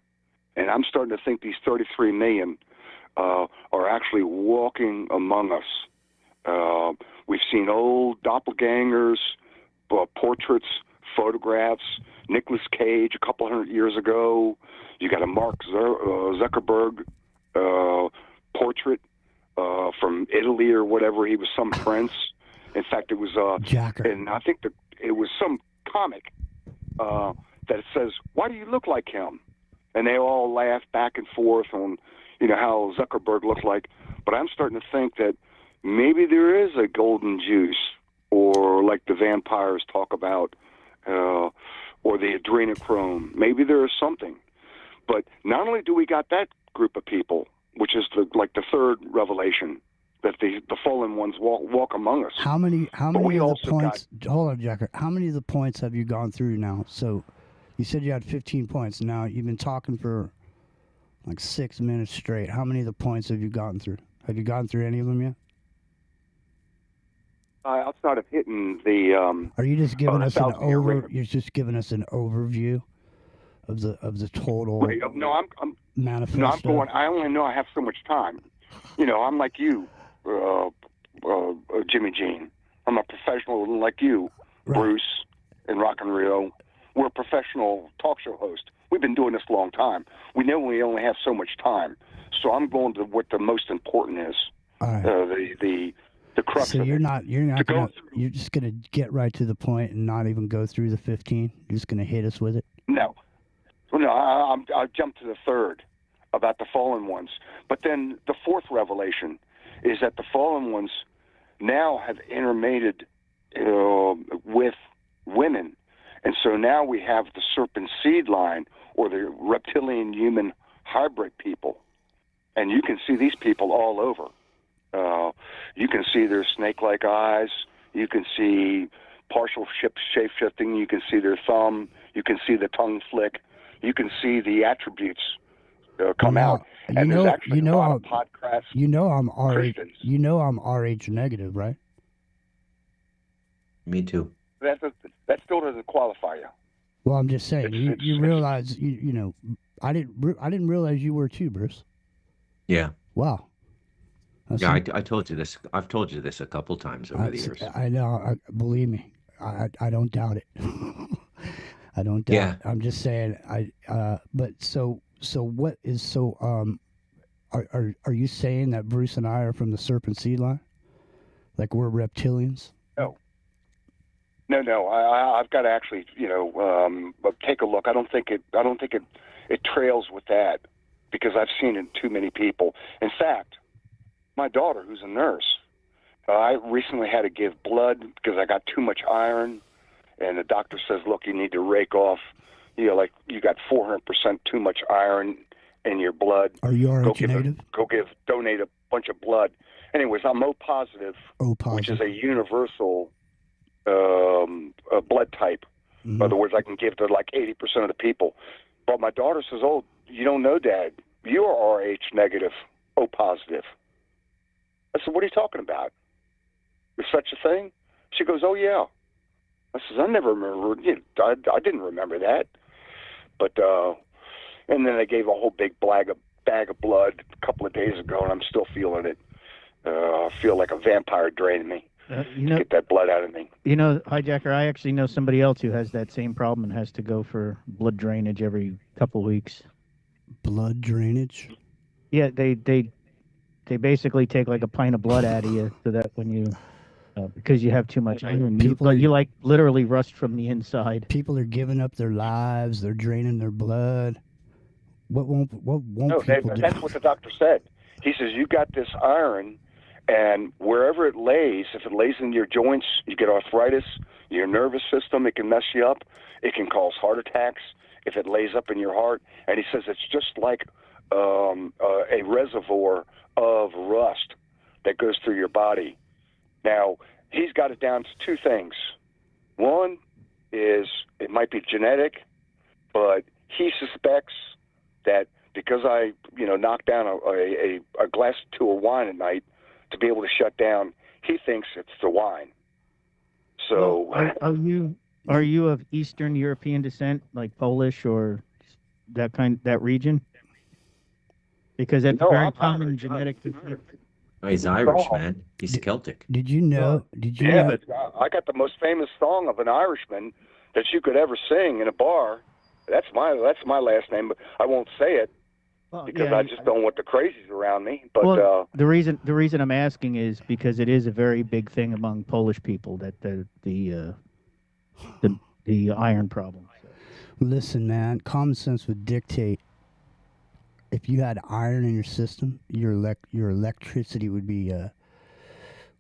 K: And I'm starting to think these 33 million are actually walking among us. We've seen old doppelgangers, portraits, photographs. Nicolas Cage a couple hundred years ago. You got a Mark Zuckerberg portrait from Italy or whatever. He was some prince. In fact, it was
A: Jacker.
K: and I think that it was some comic that says, "Why do you look like him?" And they all laugh back and forth on, how Zuckerberg looks like. But I'm starting to think that maybe there is a golden juice, or like the vampires talk about, or the adrenochrome. Maybe there is something. But not only do we got that group of people, which is the third revelation, that the fallen ones walk among us.
A: How many of the
K: also
A: points? Hold on, Jacker. How many of the points have you gone through now? So, you said you had 15 points. Now you've been talking for like 6 minutes straight. How many of the points have you gotten through? Have you gotten through any of them yet?
K: Outside of hitting the.
A: Are you just giving us an
K: 1,000-year record.
A: You're just giving us an overview of the total
K: Wait, no, I'm
A: manifesto.
K: No, I'm going. I only know I have so much time. I'm like you, Jimmy Jean. I'm a professional like you,
A: Right.
K: Bruce, in Rock and Rio. We're a professional talk show host. We've been doing this a long time. We know we only have so much time. So I'm going to what the most important is.
A: All right.
K: The crux
A: So
K: of
A: you're
K: it.
A: not gonna, you're just gonna get right to the point and not even go through the 15. You're just gonna hit us with it.
K: No. Well, no, I jumped to the third about the fallen ones. But then the fourth revelation is that the fallen ones now have intermated with women. And so now we have the serpent seed line, or the reptilian human hybrid people. And you can see these people all over. You can see their snake-like eyes. You can see partial shape-shifting. You can see their thumb. You can see the tongue flick. You can see the attributes come out. And there's actually a lot of podcasts.
A: You know I'm RH.
K: Christians.
A: You know I'm RH negative, right?
I: Me too.
K: That still doesn't qualify you.
A: Well, I'm just saying. You realize you know I didn't realize you were too, Bruce.
I: Yeah.
A: Wow.
I: Yeah, I told you this. I've told you this a couple times over the years.
A: I know. Believe me, I don't doubt it. I don't doubt.
I: Yeah.
A: It. I'm just saying. But so what is so? Are you saying that Bruce and I are from the serpent seed line? Like we're reptilians?
K: No. I've got to actually, take a look. I don't think it trails with that, because I've seen it in too many people. In fact, my daughter, who's a nurse, I recently had to give blood because I got too much iron, and the doctor says, look, you need to rake off, like you got 400% too much iron in your blood.
A: Are you RH negative?
K: Donate a bunch of blood. Anyways, I'm O positive, which is a universal blood type.
A: Mm-hmm.
K: In other words, I can give to like 80% of the people. But my daughter says, oh, you don't know, Dad. You are RH negative, O positive. I said, what are you talking about? There's such a thing? She goes, oh, yeah. I says, I never remember. I didn't remember that. But, and then they gave a whole big bag of blood a couple of days ago, and I'm still feeling it. I feel like a vampire draining me. Get that blood out of me.
F: Hijacker, I actually know somebody else who has that same problem and has to go for blood drainage every couple weeks.
A: Blood drainage?
F: Yeah, they basically take like a pint of blood out of you, so that when you because you have too much iron, you like literally rust from the inside.
A: People are giving up their lives. They're draining their blood. What won't people do?
K: That's what the doctor said. He says, you got this iron, and wherever it lays, if it lays in your joints, you get arthritis, your nervous system, it can mess you up. It can cause heart attacks if it lays up in your heart. And he says it's just like a reservoir of rust that goes through your body. Now, he's got it down to two things. One is it might be genetic, but he suspects that because I, knock down a glass or two of wine at night to be able to shut down, he thinks it's the wine. So,
F: well, are you of Eastern European descent, like Polish or that region? Because that's very common genetic.
I: Oh, he's Irish, man. He's Celtic.
A: Did you know?
K: But I got the most famous song of an Irishman that you could ever sing in a bar. That's my last name, but I won't say it because I just don't want the crazies around me. But
F: the reason I'm asking is because it is a very big thing among Polish people that the iron problem.
A: Listen, man, common sense would dictate. If you had iron in your system, your electricity would be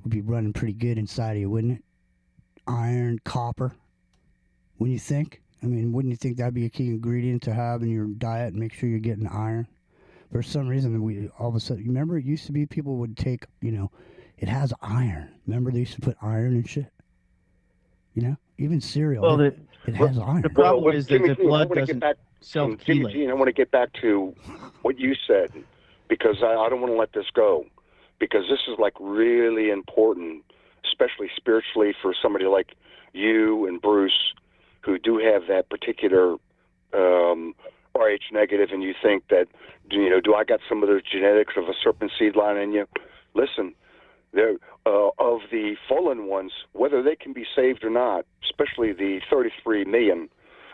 A: running pretty good inside of you, wouldn't it? Iron, copper. Wouldn't you think? I mean, wouldn't you think that'd be a key ingredient to have in your diet and make sure you're getting iron? For some reason, we all of a sudden, remember, it used to be people would take, it has iron. Remember, they used to put iron and shit. Even cereal.
F: Well,
A: it has iron.
F: The problem is that the blood doesn't self-chelate.
K: Jimmy G, I want to get back to what you said, because I don't want to let this go, because this is like really important, especially spiritually for somebody like you and Bruce, who do have that particular RH negative, and you think that, do I got some of those genetics of a serpent seed line in you? Listen, of the fallen ones, whether they can be saved or not, especially the 33 million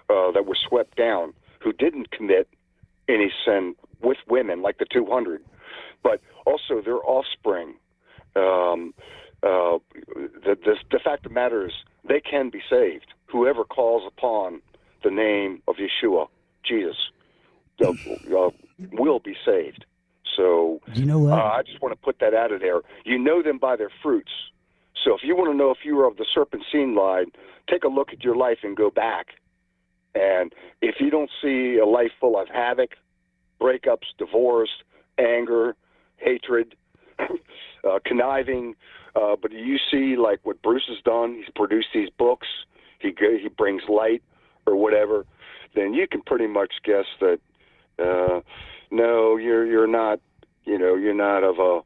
K: that were swept down, who didn't commit any sin with women like the 200, but also their offspring. The fact of the matter is they can be saved. Whoever calls upon the name of Yeshua, Jesus, will be saved. So
A: you know what?
K: I just want to put that out of there. You know them by their fruits. So if you want to know if you are of the serpentine line, take a look at your life and go back. And if you don't see a life full of havoc, breakups, divorce, anger, hatred, conniving, but you see like what Bruce has done, he's produced these books, he brings light or whatever, then you can pretty much guess that no, you're not, you're not of a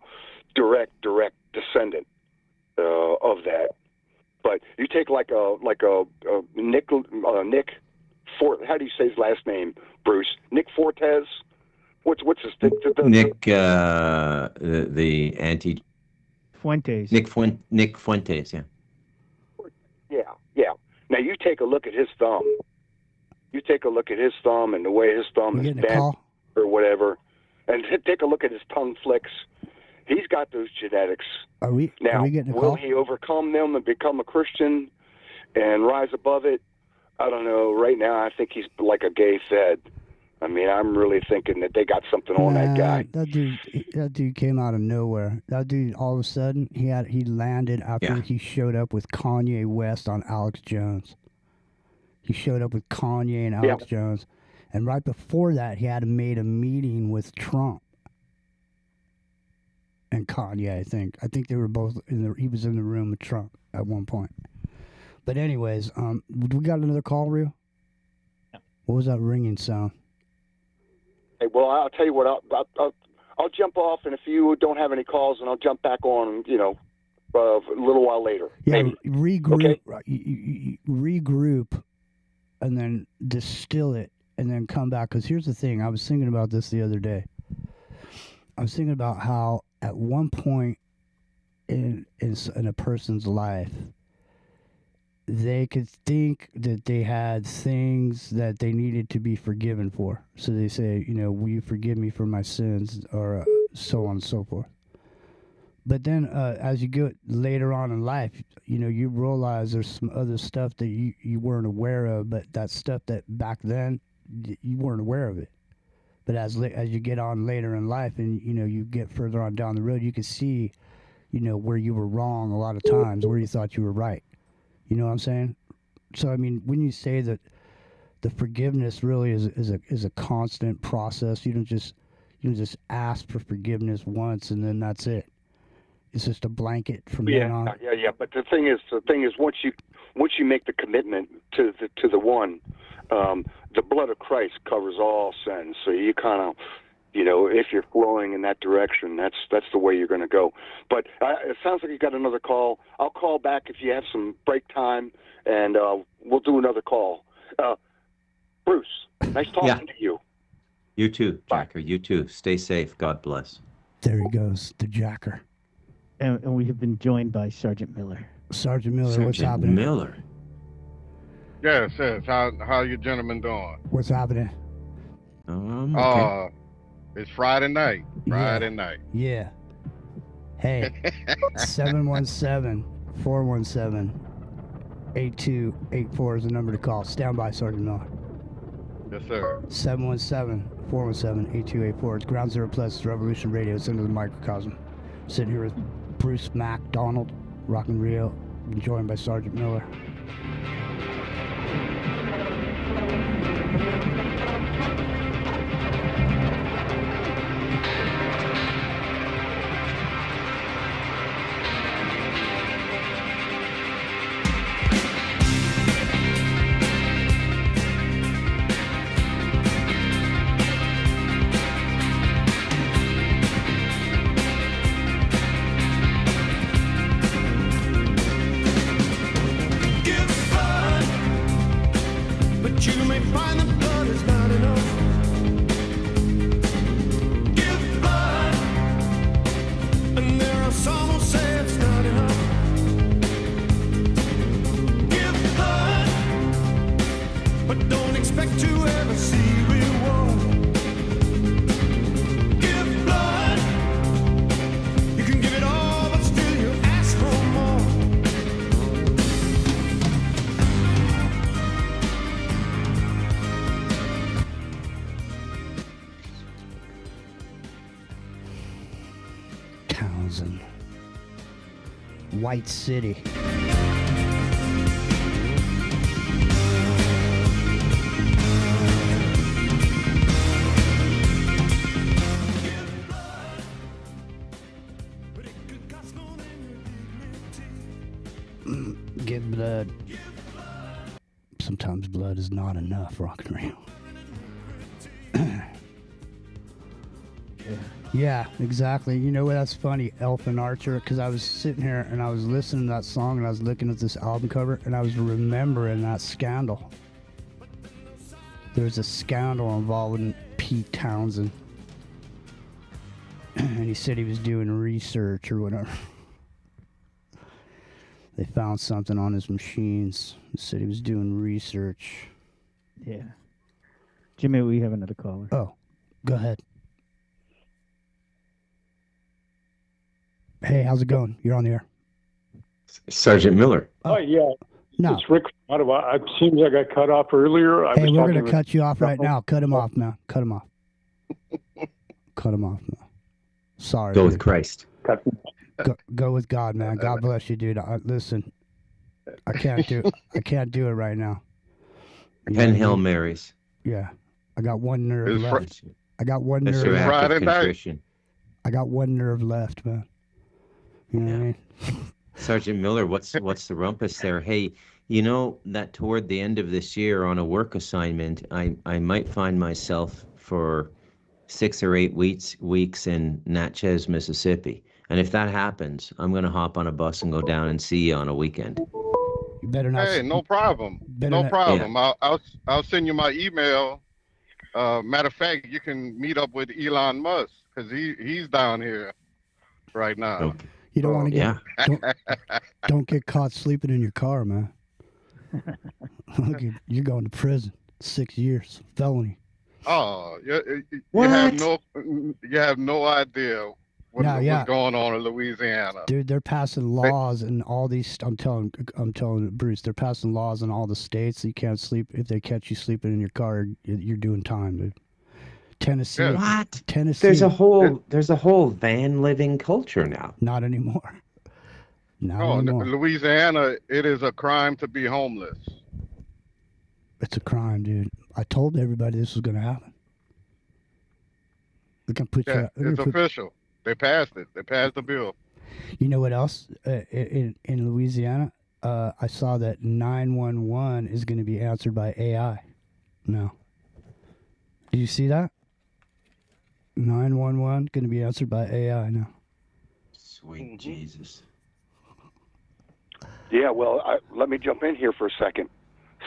K: direct descendant of that. But you take like a Nick Fort. How do you say his last name, Bruce? Nick Fortes. What's his
I: Nick? The anti.
F: Fuentes.
I: Nick Fuentes. Yeah.
K: Yeah. Now you take a look at his thumb. You take a look at his thumb and the way his thumb is bent or whatever, and take a look at his tongue flicks. He's got those genetics.
A: Are we getting a
K: will
A: call?
K: he overcome them and become a Christian and rise above it? I don't know. Right now, I think he's like a gay fed. I mean, I'm really thinking that they got something on that guy.
A: That dude came out of nowhere. That dude, all of a sudden, he landed after he showed up with Kanye West on Alex Jones. He showed up with Kanye and Alex Jones, and right before that, he had made a meeting with Trump and Kanye. I think they were both he was in the room with Trump at one point. But anyways, we got another call, Rio?
F: Yeah.
A: What was that ringing sound?
K: Hey, well, I'll tell you what. I'll jump off, and if you don't have any calls, and I'll jump back on. A little while later.
A: Yeah,
K: maybe.
A: regroup.
K: Okay.
A: You regroup, and then distill it, and then come back. Because here's the thing: I was thinking about this the other day. I was thinking about how at one point in a person's life, they could think that they had things that they needed to be forgiven for. So they say, will you forgive me for my sins, or so on and so forth. But then as you go later on in life, you realize there's some other stuff that you weren't aware of, but that stuff that back then you weren't aware of it. But as you get on later in life and, you get further on down the road, you can see, where you were wrong a lot of times, where you thought you were right. You know what I'm saying? So, I mean, when you say that the forgiveness really is a constant process, you don't just ask for forgiveness once and then that's it. It's just a blanket from then on.
K: Yeah. But the thing is, once you make the commitment to the one, the blood of Christ covers all sins. So you kind of, if you're flowing in that direction, that's the way you're going to go. But it sounds like you got another call. I'll call back if you have some break time, and we'll do another call. Bruce, nice talking to you.
I: You too, Jacker. You too. Stay safe. God bless.
A: There he goes, the Jacker.
F: And we have been joined by Sergeant Miller.
A: Sergeant Miller, what's happening?
I: Miller.
L: Yes. How you gentlemen doing?
A: What's happening?
I: Okay.
L: It's Friday night.
A: Yeah. Hey, 717-417-8284 is the number to call. Stand by, Sergeant Miller.
L: Yes, sir.
A: 717-417-8284. It's Ground Zero Plus, Revolution Radio. It's Into the Microcosm. Sitting here with Bruce MacDonald, Rockin' Rio, joined by Sergeant Miller.
B: Give
A: Townsend. White City. Give blood. Sometimes blood is not enough, rock and roll. Yeah, exactly. You know what? That's funny, Elfin Archer, because I was sitting here and I was listening to that song and I was looking at this album cover and I was remembering that scandal. There was a scandal involving Pete Townsend. And he said he was doing research or whatever. They found something on his machines. He said he was doing research.
F: Yeah. Jimmy, we have another caller.
A: Oh, go ahead. Hey, how's it going? You're on the air.
I: Sergeant Miller.
J: Oh, yeah.
A: No.
J: It's Rick from Ottawa. It seems I got cut off earlier.
A: Hey, we're going to cut you off right now. Cut him off now. Cut him off. Cut him off now. Sorry.
I: Go
A: dude.
I: with Christ.
A: Go with God, man. God bless you, dude. Listen, I can't do it right now.
I: 10 Hail Marys.
A: Yeah, I got one nerve
L: It's
A: left. I got one
I: That's
A: nerve
I: your
A: left.
I: act of
L: Friday night.
I: contrition.
A: I got one nerve left, man. You know what I mean?
I: Sergeant Miller, what's the rumpus there? Hey, you know that toward the end of this year on a work assignment, I might find myself for 6 or 8 weeks in Natchez, Mississippi. And if that happens, I'm going to hop on a bus and go down and see you on a weekend.
A: You better not.
L: Hey, no problem.
A: Better
L: No
A: not-
L: problem. I'll send you my email. Matter of fact, you can meet up with Elon Musk because he's down here right now.
I: Okay.
A: You don't want to get.
I: Yeah.
A: Don't get caught sleeping in your car, man. Look, you're going to prison. 6 years, felony.
L: Oh, you
I: What?
L: have no idea what's going on in Louisiana.
A: Dude, they're passing laws in all these. I'm telling Bruce, they're passing laws in all the states that you can't sleep. If they catch you sleeping in your car, you're doing time, dude. Tennessee.
L: Yeah.
I: What?
A: Tennessee.
I: There's a whole van living culture now.
A: Not anymore. Not
L: Oh,
A: anymore.
L: Louisiana, it is a crime to be homeless.
A: It's a crime, dude. I told everybody this was going to happen. They're going to put
L: Yeah,
A: you.
L: it's official. They passed it. They passed the bill.
A: You know what else? In Louisiana, I saw that 911 is going to be answered by AI. No. Do you see that? 911 going to be answered by AI now.
I: Sweet Jesus.
K: Yeah, well, let me jump in here for a second.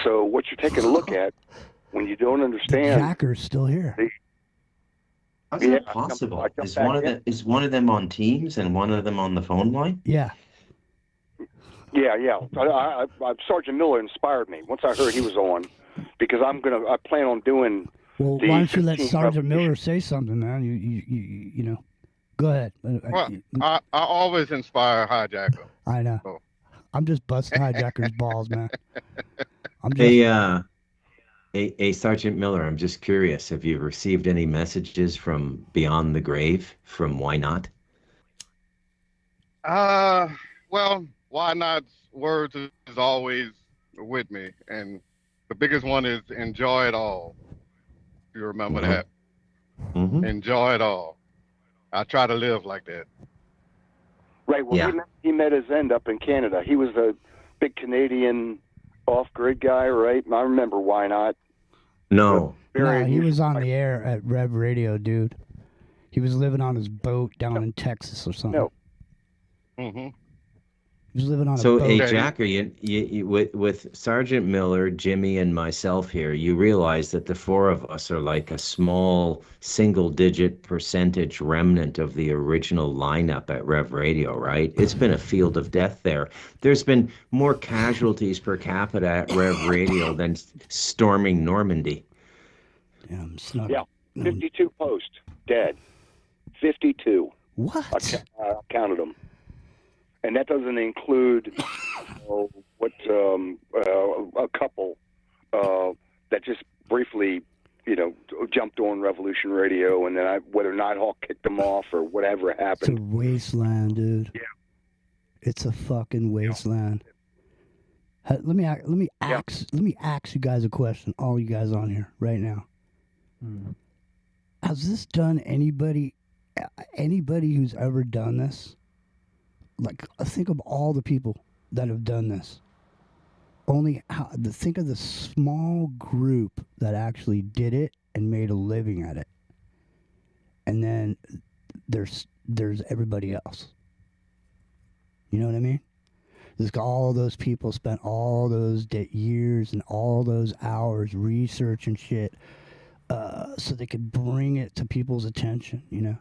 K: So what you're taking a look at when you don't understand.
A: Jacker's still here.
I: How's that possible? Is one of them on Teams and one of them on the phone line?
A: Yeah.
K: Yeah. Sergeant Miller inspired me once I heard he was on, because I plan on doing.
A: Well,
K: the
A: why don't you let
K: 15
A: Sergeant Miller say something, man? You know. Go ahead.
L: Well, I always inspire hijacker.
A: I know.
L: Oh.
A: I'm just busting hijackers' balls, man. I'm just.
I: Hey, Sergeant Miller, I'm just curious. Have you received any messages from beyond the grave from Why Not?
L: Well, Why Not's words is always with me, and the biggest one is enjoy it all. If you remember that.
I: Mm-hmm.
L: Enjoy it all. I try to live like that.
K: Right. Well,
I: Yeah.
K: he met his end up in Canada. He was a big Canadian off-grid guy, right? I remember Why Not.
I: No.
A: No, he was on the air at Rev Radio, dude. He was living on his boat down in Texas or something.
K: No.
L: Mm-hmm.
A: He was living on a
I: So,
A: boat.
I: hey, Jacker, you with Sergeant Miller, Jimmy, and myself here, you realize that the four of us are like a small single-digit percentage remnant of the original lineup at Rev Radio, right? It's been a field of death there. There's been more casualties per capita at Rev Radio than storming Normandy.
K: Yeah. 52 posts dead. 52.
A: What?
K: I counted them. And that doesn't include a couple that just briefly jumped on Revolution Radio, and then whether Nighthawk kicked them off or whatever
A: It's
K: happened.
A: a wasteland, dude.
K: Yeah.
A: It's a fucking wasteland. Let me ask you guys a question, all you guys on here right now. Has this done anybody who's ever done this? Like, think of all the people that have done this. Think of the small group that actually did it and made a living at it. And then there's everybody else. You know what I mean? There's all those people spent all those years and all those hours researching shit so they could bring it to people's attention, you know?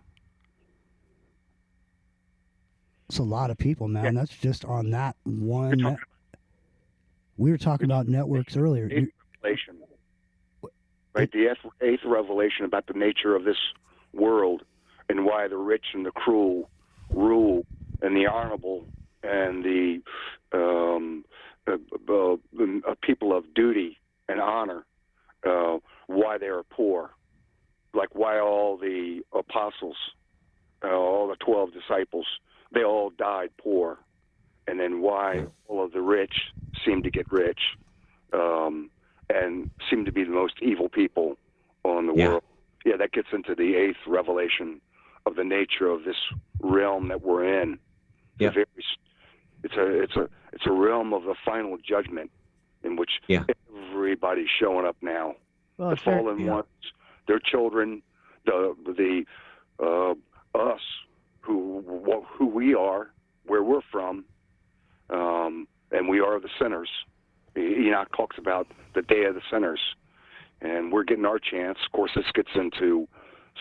A: It's a lot of people, man. Yeah. That's just on that one. We were talking about networks earlier.
K: Eighth revelation, right? The eighth revelation about the nature of this world and why the rich and the cruel rule, and the honorable and the people of duty and honor, why they are poor, like why all the apostles, all the 12 disciples, they all died poor, and then why all of the rich seem to get rich, and seem to be the most evil people on the world. Yeah, that gets into the eighth revelation of the nature of this realm that we're in.
I: Yeah.
K: It's a realm of the final judgment in which everybody's showing up now.
F: Well,
K: the fallen ones, their children, the us, who we are, where we're from, and we are the sinners. Enoch talks about the day of the sinners, and we're getting our chance. Of course, this gets into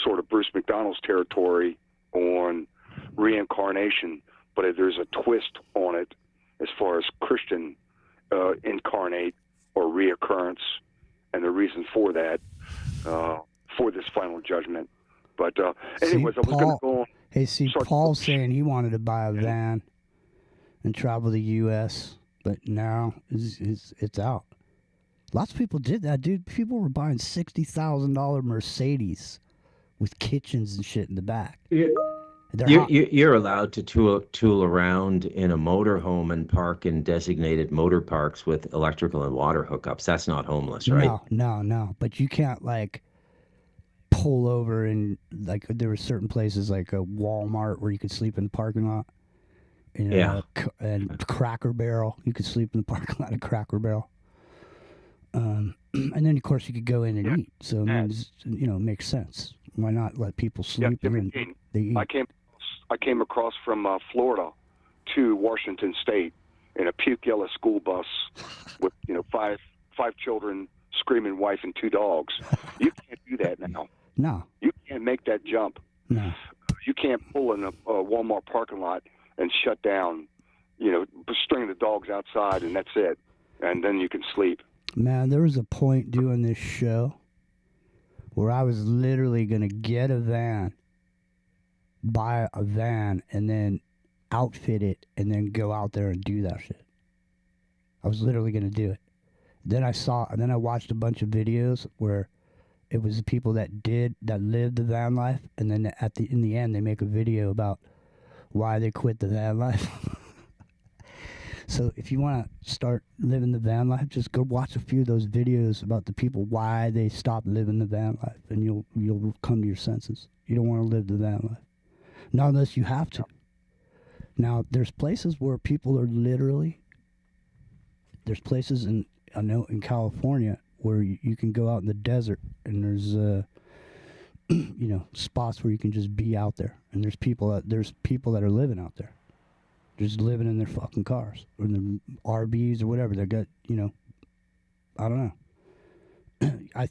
K: sort of Bruce McDonald's territory on reincarnation, but there's a twist on it as far as Christian incarnate or reoccurrence, and the reason for that, for this final judgment. But anyways, I was going to go on.
A: Hey, see, Paul's saying he wanted to buy a van and travel the U.S., but now it's out. Lots of people did that, dude. People were buying $60,000 Mercedes with kitchens and shit in the back.
I: You're allowed to tool around in a motorhome and park in designated motor parks with electrical and water hookups. That's not homeless, right?
A: No. But you can't, like, pull over and, like, there were certain places like a Walmart where you could sleep in the parking lot. And Cracker Barrel. You could sleep in the parking lot of Cracker Barrel. And then, of course, you could go in and eat. So, it makes sense. Why not let people sleep and they eat?
K: I came across from Florida to Washington State in a puke yellow school bus with five children, screaming wife, and 2 dogs. You can't do that now.
A: No.
K: You can't make that jump.
A: No.
K: You can't pull in a Walmart parking lot and shut down, string the dogs outside, and that's it. And then you can sleep.
A: Man, there was a point doing this show where I was literally going to get a van, buy a van, and then outfit it, and then go out there and do that shit. I was literally going to do it. Then I watched a bunch of videos where it was the people that lived the van life, and then in the end they make a video about why they quit the van life. So if you want to start living the van life, just go watch a few of those videos about the people why they stopped living the van life, and you'll come to your senses. You don't want to live the van life, not unless you have to. Now there's places where people are literally. There's places in California where you can go out in the desert, and there's spots where you can just be out there, and there's people that are living out there, just living in their fucking cars or in their RVs or whatever. They got I don't know. I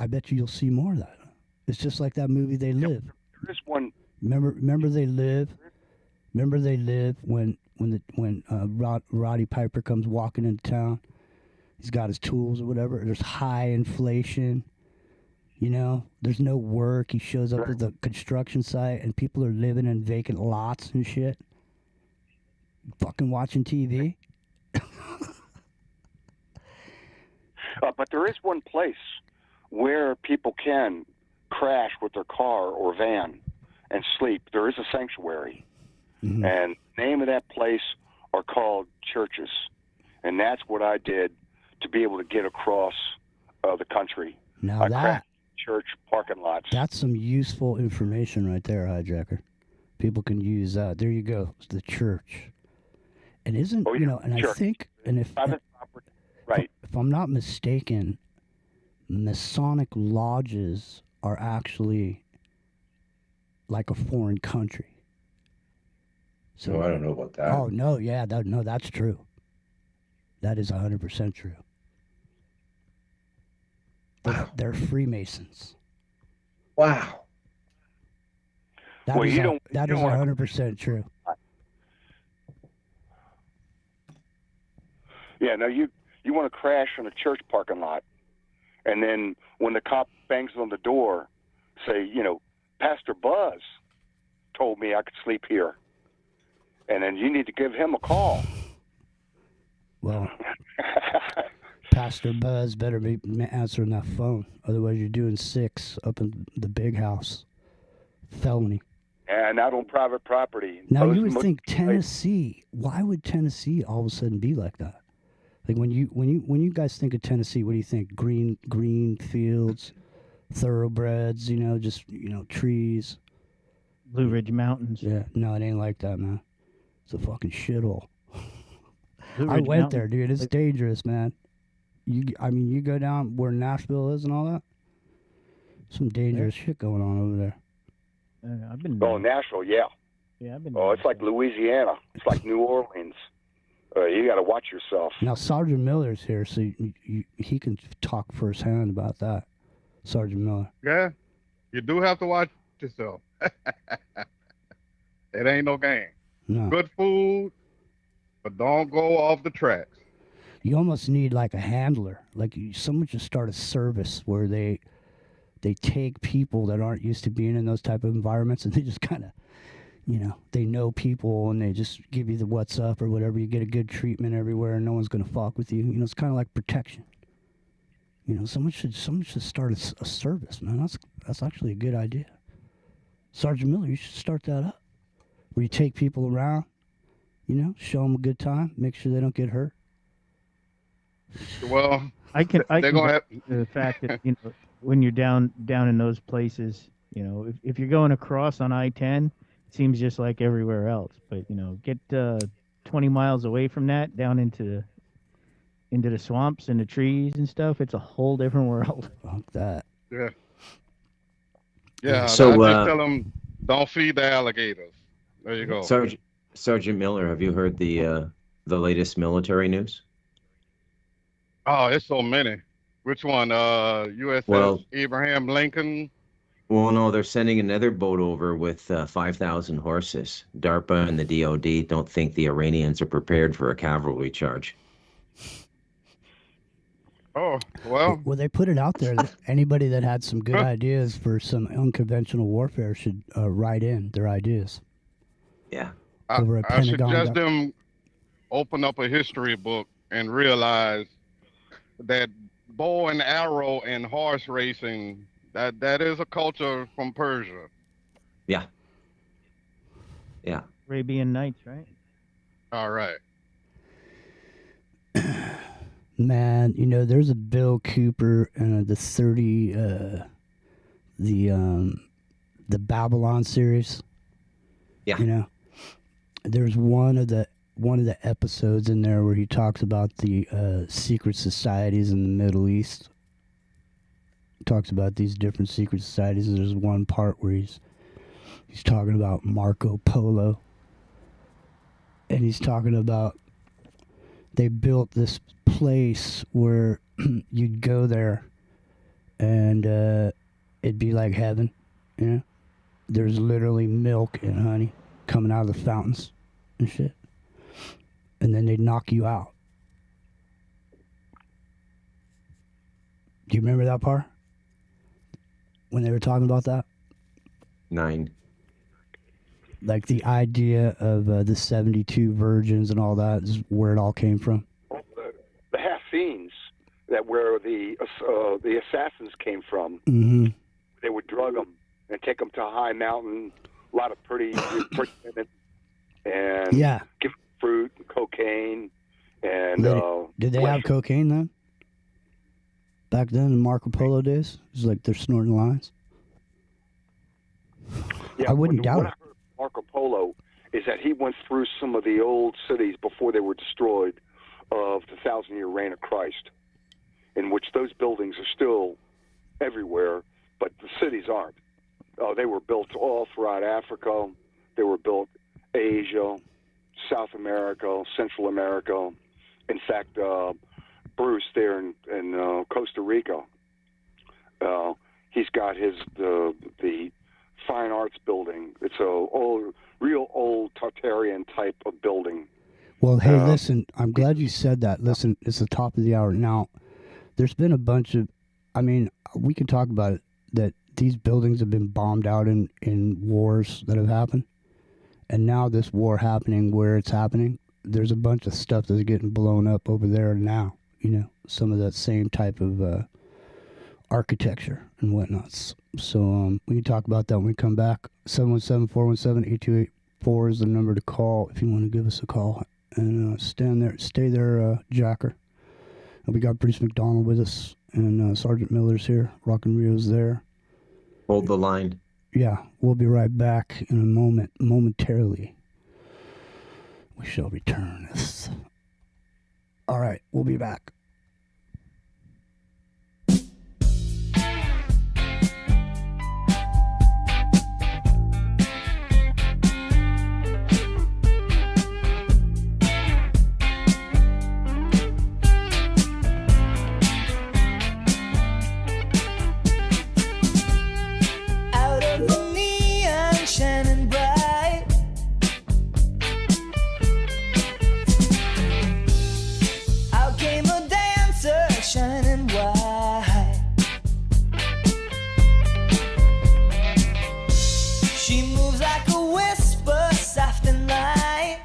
A: bet you'll see more of that. It's just like that movie They Live.
K: There is one.
A: Remember They Live. Remember They Live when Roddy Piper comes walking into town. He's got his tools or whatever. There's high inflation. There's no work. He shows up at the construction site, and people are living in vacant lots and shit. Fucking watching TV.
K: But there is one place where people can crash with their car or van and sleep, there is a sanctuary.
A: Mm-hmm.
K: And the name of that place are called churches. And that's what I did to be able to get across the country.
A: Now
K: I
A: that
K: crashed church parking lots.
A: that's some useful information right there, Hijacker. People can use that. There you go. It's the church. And isn't
K: Oh, yeah,
A: you know? And I
K: church.
A: think, and if
K: Private property. Right.
A: if I'm not mistaken, Masonic lodges are actually like a foreign country.
I: So I don't know about that.
A: Oh no, yeah, no, that's true. That is 100% true. They're Freemasons.
I: Wow.
A: That
K: Well,
A: is
K: you
A: a-
K: don't-
A: that
K: you
A: is
K: don't wanna-
A: 100% true.
K: Yeah, no, you want to crash in a church parking lot, and then when the cop bangs on the door, say, you know, Pastor Buzz told me I could sleep here, and then you need to give him a call.
A: Well, Pastor Buzz better be answering that phone. Otherwise, you're doing 6 up in the big house. Felony.
K: And out on private property.
A: Now, you
K: Most-
A: would think Tennessee, why would Tennessee all of a sudden be like that? Like when you guys think of Tennessee, what do you think? Green fields, thoroughbreds, just trees.
F: Blue Ridge Mountains.
A: Yeah, no, it ain't like that, man. It's a fucking shithole.
F: Blue
A: I
F: Ridge
A: went
F: Mountains.
A: there, dude. It's dangerous, man. You go down where Nashville is and all that. Some dangerous shit going on over there.
F: I've been.
K: Oh, Nashville, yeah.
F: Yeah, I've been.
K: Oh, it's like Louisiana. It's like New Orleans. You got to watch yourself.
A: Now Sergeant Miller's here, so he can talk firsthand about that. Sergeant Miller.
L: Yeah, you do have to watch yourself. It ain't no game.
A: No.
L: Good food, but don't go off the tracks.
A: You almost need like a handler. Like someone should start a service where they take people that aren't used to being in those type of environments and they just kind of, they know people and they just give you the what's up or whatever. You get a good treatment everywhere and no one's going to fuck with you. It's kind of like protection. Someone should start a service, man. That's actually a good idea. Sergeant Miller, you should start that up. Where you take people around, show them a good time, make sure they don't get hurt.
L: Well,
F: I can
L: they're gonna have.
F: the fact that when you're down in those places, if you're going across on I-10, it seems just like everywhere else. But get 20 miles away from that, down into the swamps and the trees and stuff, it's a whole different world.
A: Fuck that.
L: Yeah. Yeah.
I: So,
L: I just tell them don't feed the alligators. There you go.
I: Sergeant Miller, have you heard the latest military news?
L: Oh, it's so many. Which one? USS
I: Well-
L: Abraham Lincoln.
I: Well, no, they're sending another boat over with 5,000 horses. DARPA and the DOD don't think the Iranians are prepared for a cavalry charge.
L: Oh, well.
A: Well, they put it out there that anybody that had some good ideas for some unconventional warfare should write in their ideas.
I: Yeah.
A: Over at
L: I
A: Pentagon.
L: suggest them open up a history book and realize that bow and arrow and horse racing, that is a culture from Persia.
I: Yeah. Yeah.
F: Arabian Nights, right?
L: All right.
A: Man, there's a Bill Cooper the 30 the Babylon series.
I: Yeah.
A: There's one of the episodes in there where he talks about the secret societies in the Middle East. Talks about these different secret societies, and there's one part where he's talking about Marco Polo, and he's talking about they built this place where you'd go there and it'd be like heaven. There's literally milk and honey coming out of the fountains and shit, and then they'd knock you out. Do you remember that part when they were talking about that?
I: 9.
A: Like the idea of the 72 virgins and all that is where it all came from.
K: The Hafines that that where the assassins came from.
A: Mm-hmm.
K: They would drug them and take them to a high mountain, a lot of pretty women, and
A: Yeah.
K: give them fruit and cocaine. And
A: Did they have cocaine then? Back then in Marco Polo days? It was like they're snorting lines.
K: Yeah,
A: I wouldn't doubt
K: what
A: it.
K: I heard of Marco Polo is that he went through some of the old cities before they were destroyed of the 1,000-year reign of Christ, in which those buildings are still everywhere, but the cities aren't. They were built all throughout Africa. They were built Asia, South America, Central America. In fact, Bruce there in Costa Rica, he's got the fine arts building. It's a real old Tartarian type of building.
A: Well, hey, listen, I'm glad you said that. Listen, it's the top of the hour. Now, there's been a bunch of, I mean, we can talk about it, that these buildings have been bombed out in wars that have happened. And now this war happening where it's happening, there's a bunch of stuff that's getting blown up over there now. You know, some of that same type of architecture and whatnot. So we can talk about that when we come back. 717-417-8284 is the number to call if you want to give us a call. And stay there, Jacker. And we got Bruce McDonald with us, and Sergeant Miller's here. Rockin' Rio's there.
I: Hold the line.
A: Yeah, we'll be right back in a moment. Momentarily, we shall return this. All right, we'll be back.
M: Out of the neon shining bright, out came a dancer shining white. She moves like a whisper, soft and light.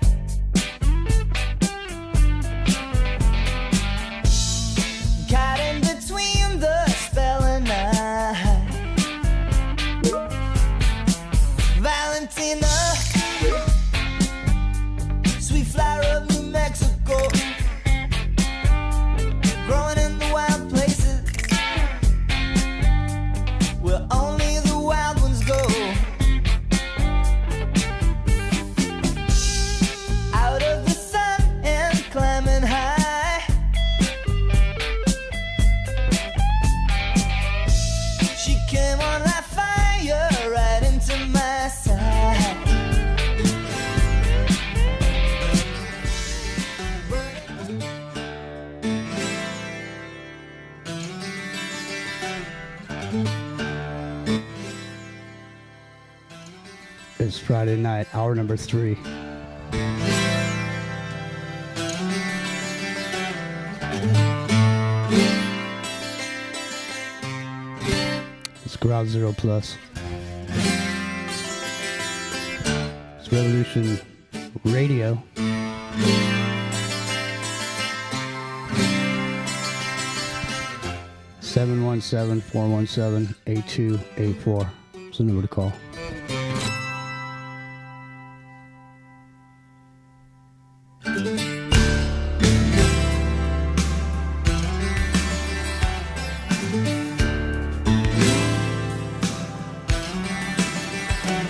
M: Caught in between the spell and night. Valentina, sweet flower of New Mexico, growing in the wild places where only the wild ones go. Out of the sun and climbing high, she came on like fire right into my side.
A: It's Friday night, hour number 3. It's Ground Zero Plus. It's Revolution Radio. Seven 717-417-8284. It's the number to call.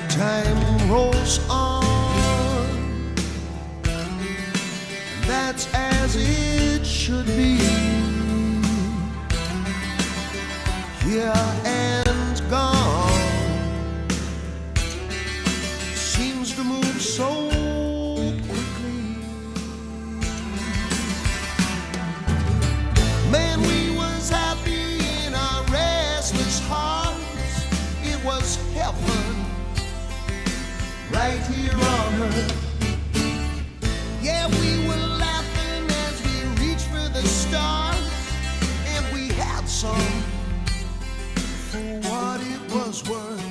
B: Time rolls on, that's as it should be. Here and gone, seems to move so quickly. Man, we was happy in our restless hearts. It was heaven right here on earth. Yeah, we were laughing as we reached for the stars, and we had some for what it was worth.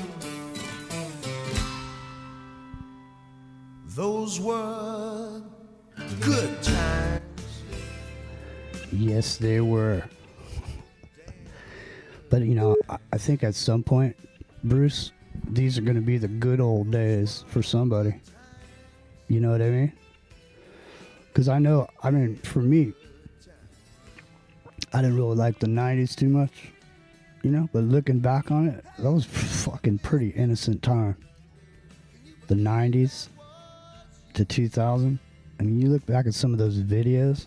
B: Those were good times.
A: Yes, they were. But I think at some point, Bruce, these are going to be the good old days for somebody. You know what I mean? Because for me, I didn't really like the 90s too much, but looking back on it, that was fucking pretty innocent time. The 90s to 2000. I mean, you look back at some of those videos,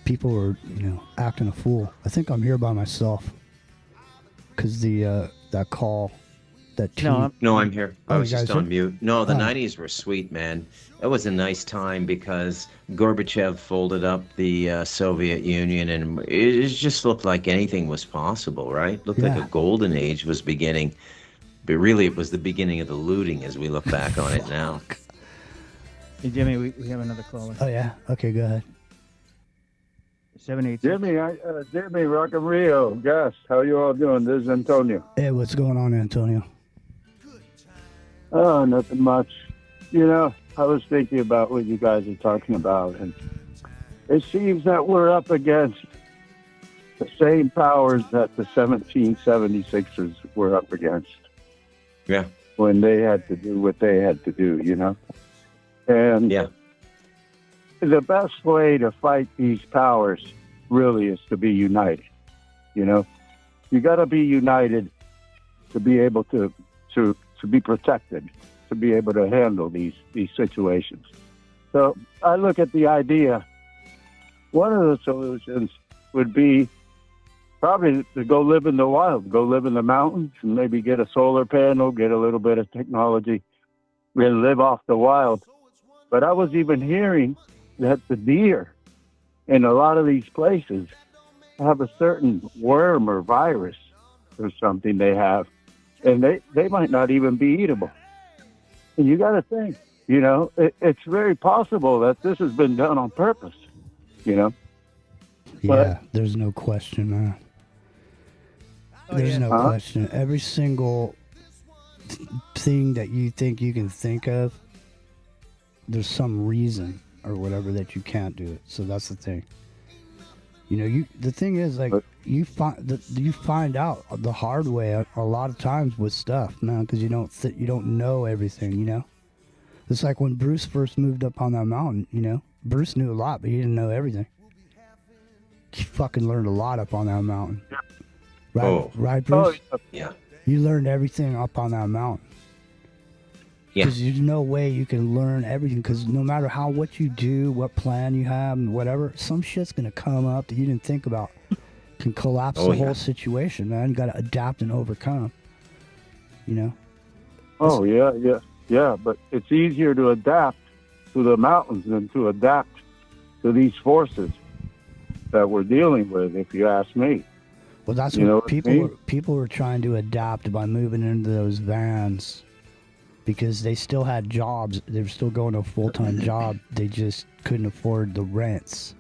A: people were, acting a fool. I think I'm here by myself. Because that call, that team.
I: No, I'm here. I
A: Oh,
I: was
A: you
I: just
A: guys
I: on
A: are?
I: mute. No, the
A: Oh.
I: 90s were sweet, man. It was a nice time because Gorbachev folded up the Soviet Union, and it just looked like anything was possible, right? Looked like
A: Yeah.
I: a golden age was beginning. But really, it was the beginning of the looting as we look back on it now.
F: Hey, Jimmy, we have another caller.
A: Oh, yeah? Okay, go ahead.
F: 786.
N: Jimmy, Rock and Rio, Gus, how you all doing? This is Antonio.
A: Hey, what's going on, Antonio?
N: Oh, nothing much. I was thinking about what you guys are talking about, and it seems that we're up against the same powers that the 1776ers were up against.
I: Yeah.
N: When they had to do what they had to do, And
I: yeah.
N: The best way to fight these powers really is to be united. You got to be united to be able to be protected, to be able to handle these situations. So I look at the idea, one of the solutions would be probably to go live in the wild, go live in the mountains, and maybe get a solar panel, get a little bit of technology, and live off the wild. But I was even hearing that the deer in a lot of these places have a certain worm or virus or something they have, and they might not even be eatable. And you got to think, it's very possible that this has been done on purpose,
A: Yeah,
N: But-
A: there's no question, man. There's no question. Every single thing that you think you can think of, there's some reason or whatever that you can't do it. So that's the thing. The thing is, like, you find out the hard way a lot of times with stuff, man, because you don't know everything. It's like when Bruce first moved up on that mountain. Bruce knew a lot, but he didn't know everything. He fucking learned a lot up on that mountain. Right,
I: Oh.
A: right, Bruce?
I: Yeah.
A: You learned everything up on that mountain.
I: Yeah.
A: Because there's no way you can learn everything. Because no matter what you do, what plan you have, and whatever, some shit's gonna come up that you didn't think about. Can collapse
I: Oh,
A: the
I: yeah.
A: whole situation, man. You got to adapt and overcome.
N: Oh, yeah. But it's easier to adapt to the mountains than to adapt to these forces that we're dealing with, if you ask me.
A: Well, that's
N: You know
A: what
N: what I mean?
A: people were trying to adapt by moving into those vans because they still had jobs. They were still going to a full-time job. They just couldn't afford the rents.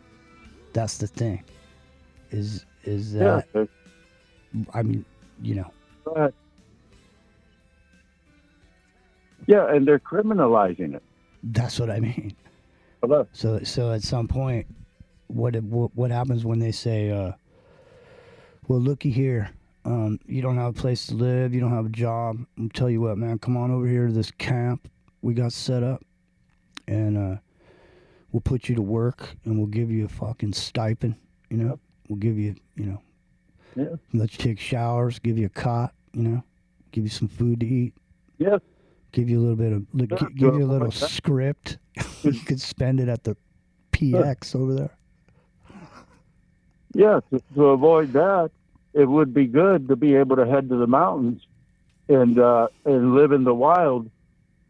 A: That's the thing. Is that? I mean,
N: But, yeah, and they're criminalizing it.
A: That's what I mean.
N: Hello.
A: So at some point, what happens when they say, well, looky here, you don't have a place to live, you don't have a job. I'll tell you what, man, come on over here to this camp we got set up, and we'll put you to work, and we'll give you a fucking stipend. We'll give you,
N: Yeah.
A: let you take showers, give you a cot, give you some food to eat.
N: Yes.
A: Give you a little bit of, give you a little script. You could spend it at the PX over there.
N: Yeah, to avoid that, it would be good to be able to head to the mountains and live in the wild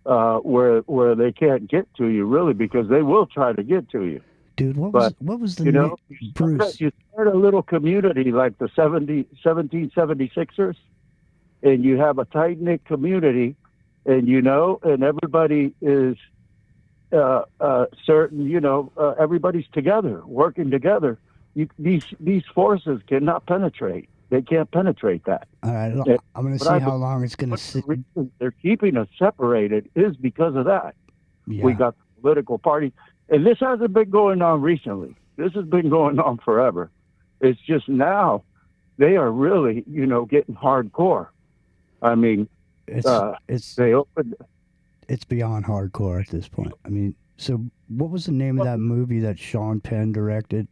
N: where they can't get to you, really, because they will try to get to you.
A: Dude, what was the Bruce?
N: You start a little community like the 1776ers, and you have a tight-knit community, and and everybody is certain, everybody's together, working together. These forces cannot penetrate. They can't penetrate that.
A: All right, I'm going to see how long it's going to sit.
N: The reason they're keeping us separated is because of that.
A: Yeah.
N: We got political parties, and this hasn't been going on recently. This has been going on forever. It's just now they are really, getting hardcore. I mean, they opened.
A: It's beyond hardcore at this point. I mean, so what was the name of that movie that Sean Penn directed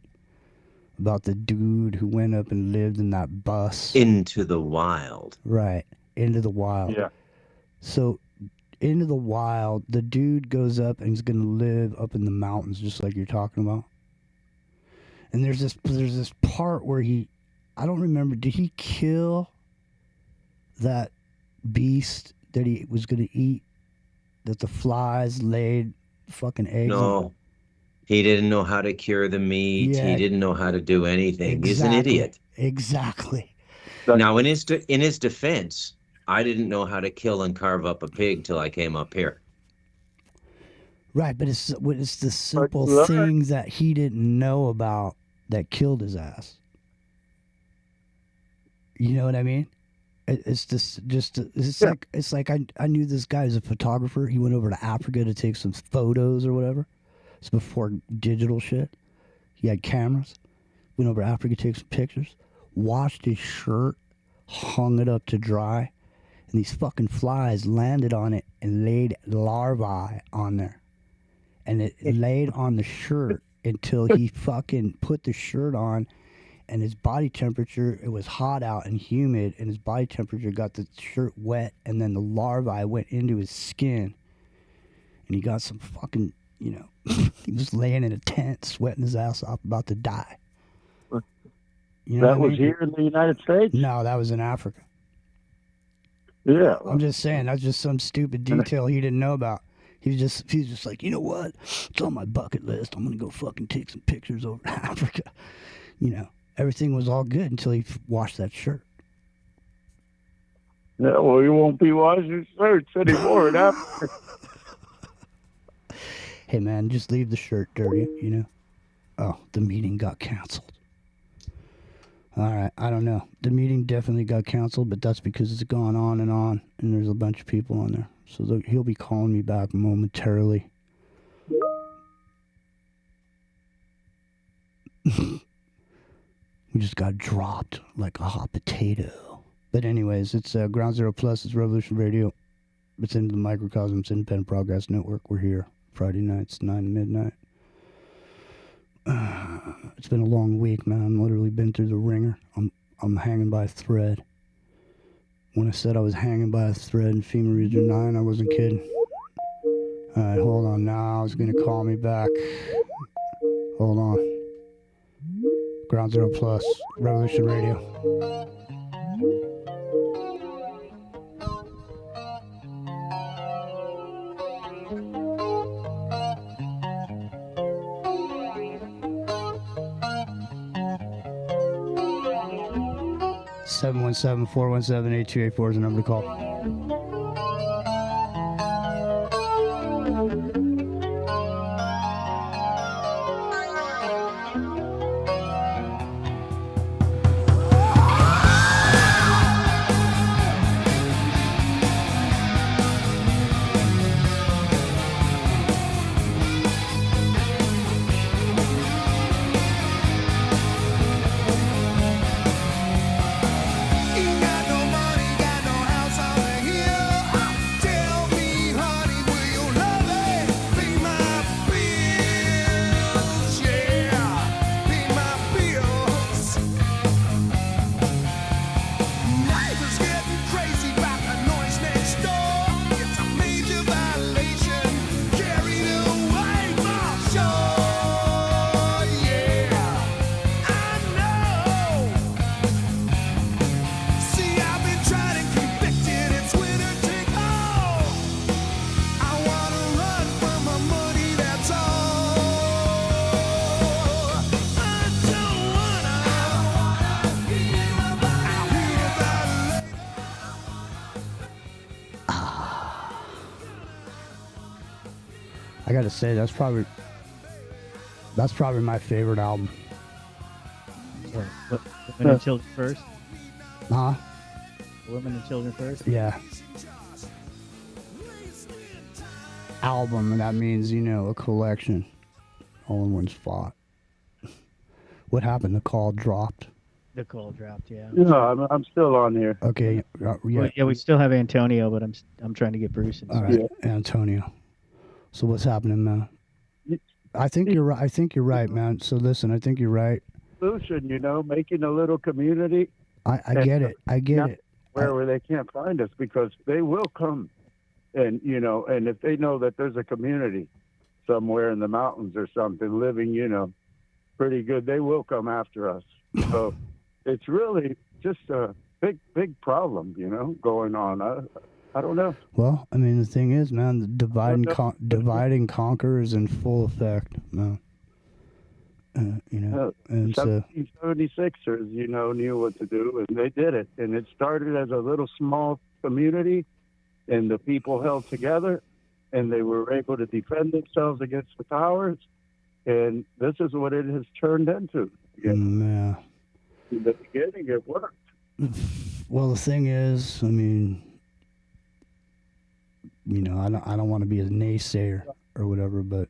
A: about the dude who went up and lived in that bus?
I: Into the Wild.
A: Right. Into the Wild.
N: Yeah.
A: So Into the Wild, the dude goes up and he's going to live up in the mountains just like you're talking about. And there's this part where I don't remember, did he kill that beast that he was going to eat? That the flies laid fucking eggs on?
I: No. He didn't know how to cure the meat.
A: Yeah.
I: He didn't know how to do anything.
A: Exactly.
I: He's an idiot.
A: Exactly.
I: Now, in his defense, I didn't know how to kill and carve up a pig till I came up here.
A: Right, but it's the simple
N: Look.
A: things that he didn't know about that killed his ass. You know what I mean? It's like I knew this guy was a photographer. He went over to Africa to take some photos or whatever. It's before digital shit. He had cameras. Went over to Africa to take some pictures. Washed his shirt, hung it up to dry, and these fucking flies landed on it and laid larvae on there. And it laid on the shirt until he fucking put the shirt on. And his body temperature, it was hot out and humid, and his body temperature got the shirt wet, and then the larvae went into his skin. And he got some fucking, he was laying in a tent, sweating his ass off, about to die. You know
N: That
A: what I
N: was
A: mean?
N: here in the United States?
A: No, that was in Africa.
N: Yeah.
A: I'm just saying, that's just some stupid detail he didn't know about. He was just like, you know what? It's on my bucket list. I'm going to go fucking take some pictures over to Africa. Everything was all good until he washed that shirt.
N: Yeah, well, you won't be washing shirts anymore in Africa.
A: Hey, man, just leave the shirt dirty, Oh, the meeting got canceled. All right, I don't know. The meeting definitely got canceled, but that's because it's gone on, and there's a bunch of people on there. So he'll be calling me back momentarily. We just got dropped like a hot potato. But anyways, it's Ground Zero Plus. It's Revolution Radio. It's into the Microcosm. It's Independent Progress Network. We're here Friday nights, 9 to midnight. It's been a long week, man. I've literally been through the ringer. I'm hanging by a thread. When I said I was hanging by a thread in FEMA Region 9, I wasn't kidding. All right, hold on now. It's going to call me back. Hold on. Ground Zero Plus, Revolution Radio. 717-417-8284 is the number to call. I gotta say, that's probably my favorite album.
F: What, Women and Children First?
A: Huh?
F: Women and Children First?
A: Yeah. Album, and that means, a collection. All in one spot. What happened? The call dropped.
F: The call dropped. Yeah.
N: No, I'm still on here.
A: Okay. Yeah.
F: Well, yeah, we still have Antonio, but I'm trying to get Bruce in.
A: All right, Antonio. So what's happening, man? I think you're right. I think you're right, man. So listen, I think you're right.
N: Solution, making a little community.
A: I get it. I get it.
N: Where they can't find us, because they will come, and and if they know that there's a community somewhere in the mountains or something living, pretty good, they will come after us. So it's really just a big problem, going on. I don't know.
A: Well, I mean, the thing is, man, the divide and conquer is in full effect, man. And so
N: 76ers, knew what to do, and they did it. And it started as a little small community, and the people held together, and they were able to defend themselves against the powers. And this is what it has turned into.
A: yeah.
N: In the beginning, it worked.
A: Well, the thing is, I mean, I don't want to be a naysayer or whatever, but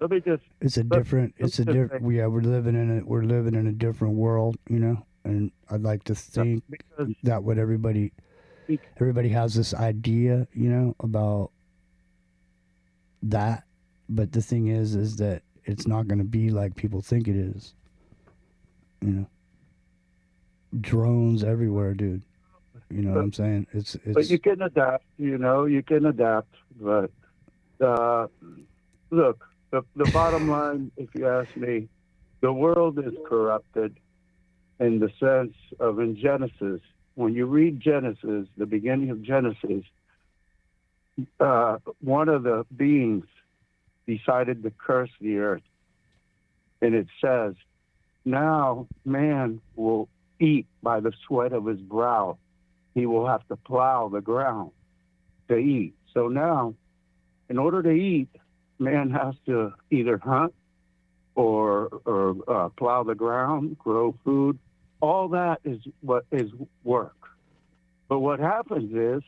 N: Let me just.
A: Yeah, we're living in a different world, and I'd like to think that what everybody has this idea, about that, but the thing is that it's not going to be like people think it is, drones everywhere, dude. You know what I'm saying? It's.
N: But you can adapt. You can adapt. But look, the bottom line, if you ask me, the world is corrupted in the sense of in Genesis. When you read Genesis, the beginning of Genesis, one of the beings decided to curse the earth, and it says, "Now man will eat by the sweat of his brow. He will have to plow the ground to eat." So now, in order to eat, man has to either hunt or plow the ground, grow food. All that is what is work. But what happens is,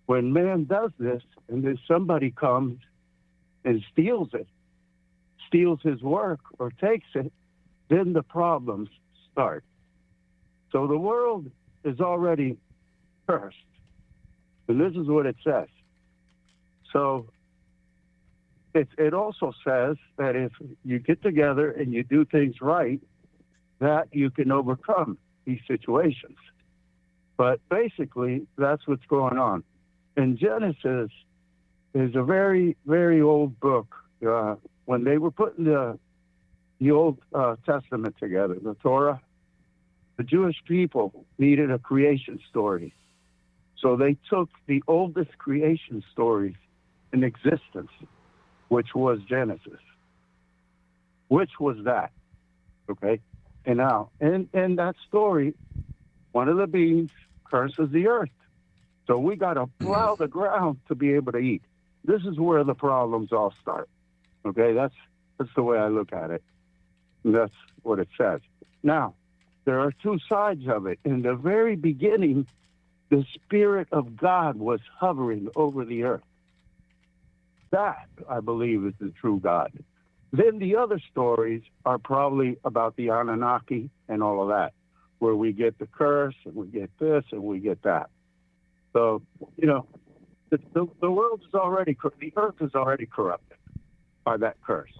N: when man does this, and then somebody comes and steals his work or takes it, then the problems start. So the world is already cursed. And this is what it says. So it also says that if you get together and you do things right, that you can overcome these situations. But basically, that's what's going on. And Genesis is a very, very old book. When they were putting the Old Testament together, the Torah, the Jewish people needed a creation story. So they took the oldest creation stories in existence, which was Genesis. Which was that? Okay? And now, in that story, one of the beings curses the earth. So we got to plow the ground to be able to eat. This is where the problems all start. Okay? That's the way I look at it. And that's what it says. Now, there are two sides of it. In the very beginning, the Spirit of God was hovering over the earth. That, I believe, is the true God. Then the other stories are probably about the Anunnaki and all of that, where we get the curse and we get this and we get that. So, the world is already, the earth is already corrupted by that curse.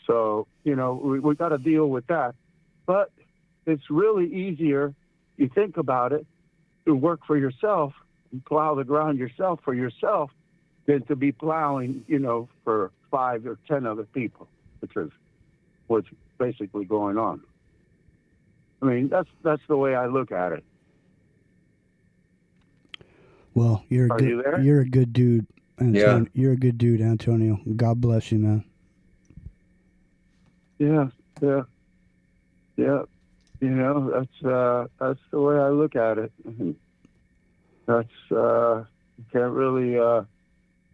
N: So, we got to deal with that. But it's really easier, you think about it, to work for yourself and plow the ground yourself for yourself than to be plowing, for 5 or 10 other people, which is what's basically going on. I mean, that's the way I look at it.
A: Well, you're a good dude, Antonio.
I: Yeah.
A: You're a good dude, Antonio. God bless you, man.
N: Yeah. That's the way I look at it. That's you can't really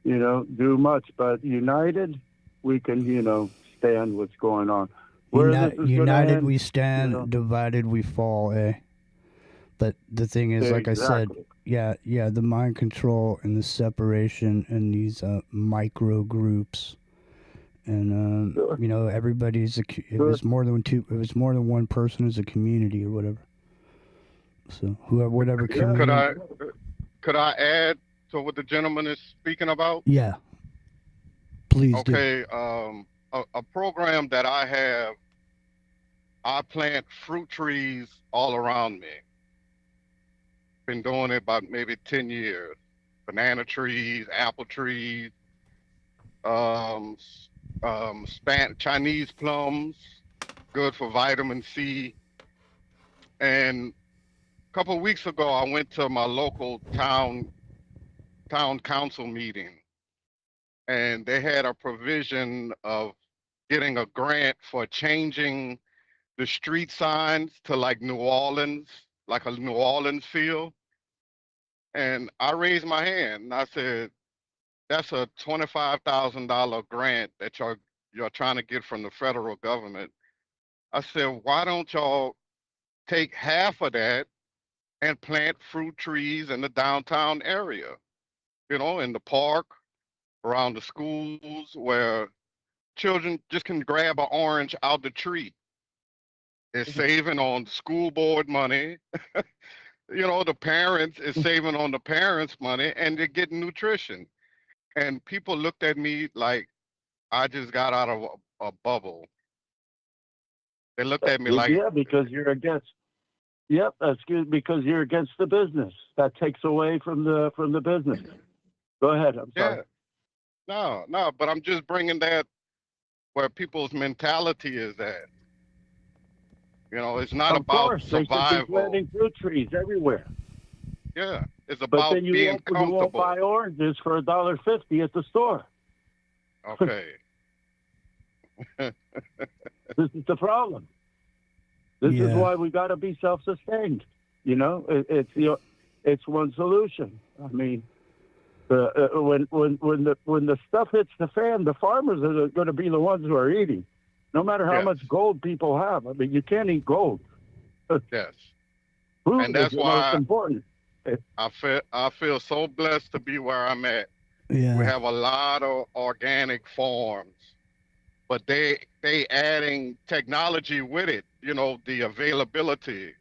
N: do much, but united we can stand what's going on.
A: United we stand, divided we fall, eh? But the thing is, like I said, the mind control and the separation and these micro groups and you know, everybody's if it's more than two, if it's more than one person, is a community or whatever. So whatever community.
L: Could I add to what the gentleman is speaking about?
A: Yeah. Please do.
L: Okay. A program that I have, I plant fruit trees all around me. Been doing it about maybe 10 years. Banana trees, apple trees, Chinese plums, good for vitamin C. And a couple of weeks ago, I went to my local town council meeting, and they had a provision of getting a grant for changing the street signs to like New Orleans, like a New Orleans feel. And I raised my hand and I said, that's a $25,000 grant that you're trying to get from the federal government. I said, why don't y'all take half of that and plant fruit trees in the downtown area, you know, in the park, around the schools, where children just can grab an orange out the tree. It's saving on school board money. You know, the parents is saving on the parents' money, and they're getting nutrition. And people looked at me like I just got out of a bubble. They looked at me like,
N: yeah, because you're against. Yep, that's good, because you're against the business. That takes away from the business. Go ahead. I'm sorry.
L: Yeah. No, but I'm just bringing that where people's mentality is at. You know, it's not about survival.
N: They should be planting fruit trees everywhere.
L: Yeah, it's about
N: but then you
L: being comfortable.
N: You won't buy oranges for $1.50 at the store.
L: Okay.
N: This is the problem. This is why we got to be self-sustained. You know, it's one solution. I mean, when the stuff hits the fan, the farmers are going to be the ones who are eating. No matter how much gold people have. I mean, you can't eat gold.
L: Yes.
N: Food
L: and that's
N: is
L: why
N: most important.
L: I feel so blessed to be where I'm at.
A: Yeah.
L: We have a lot of organic farms, but they adding technology with it. You know, the availability.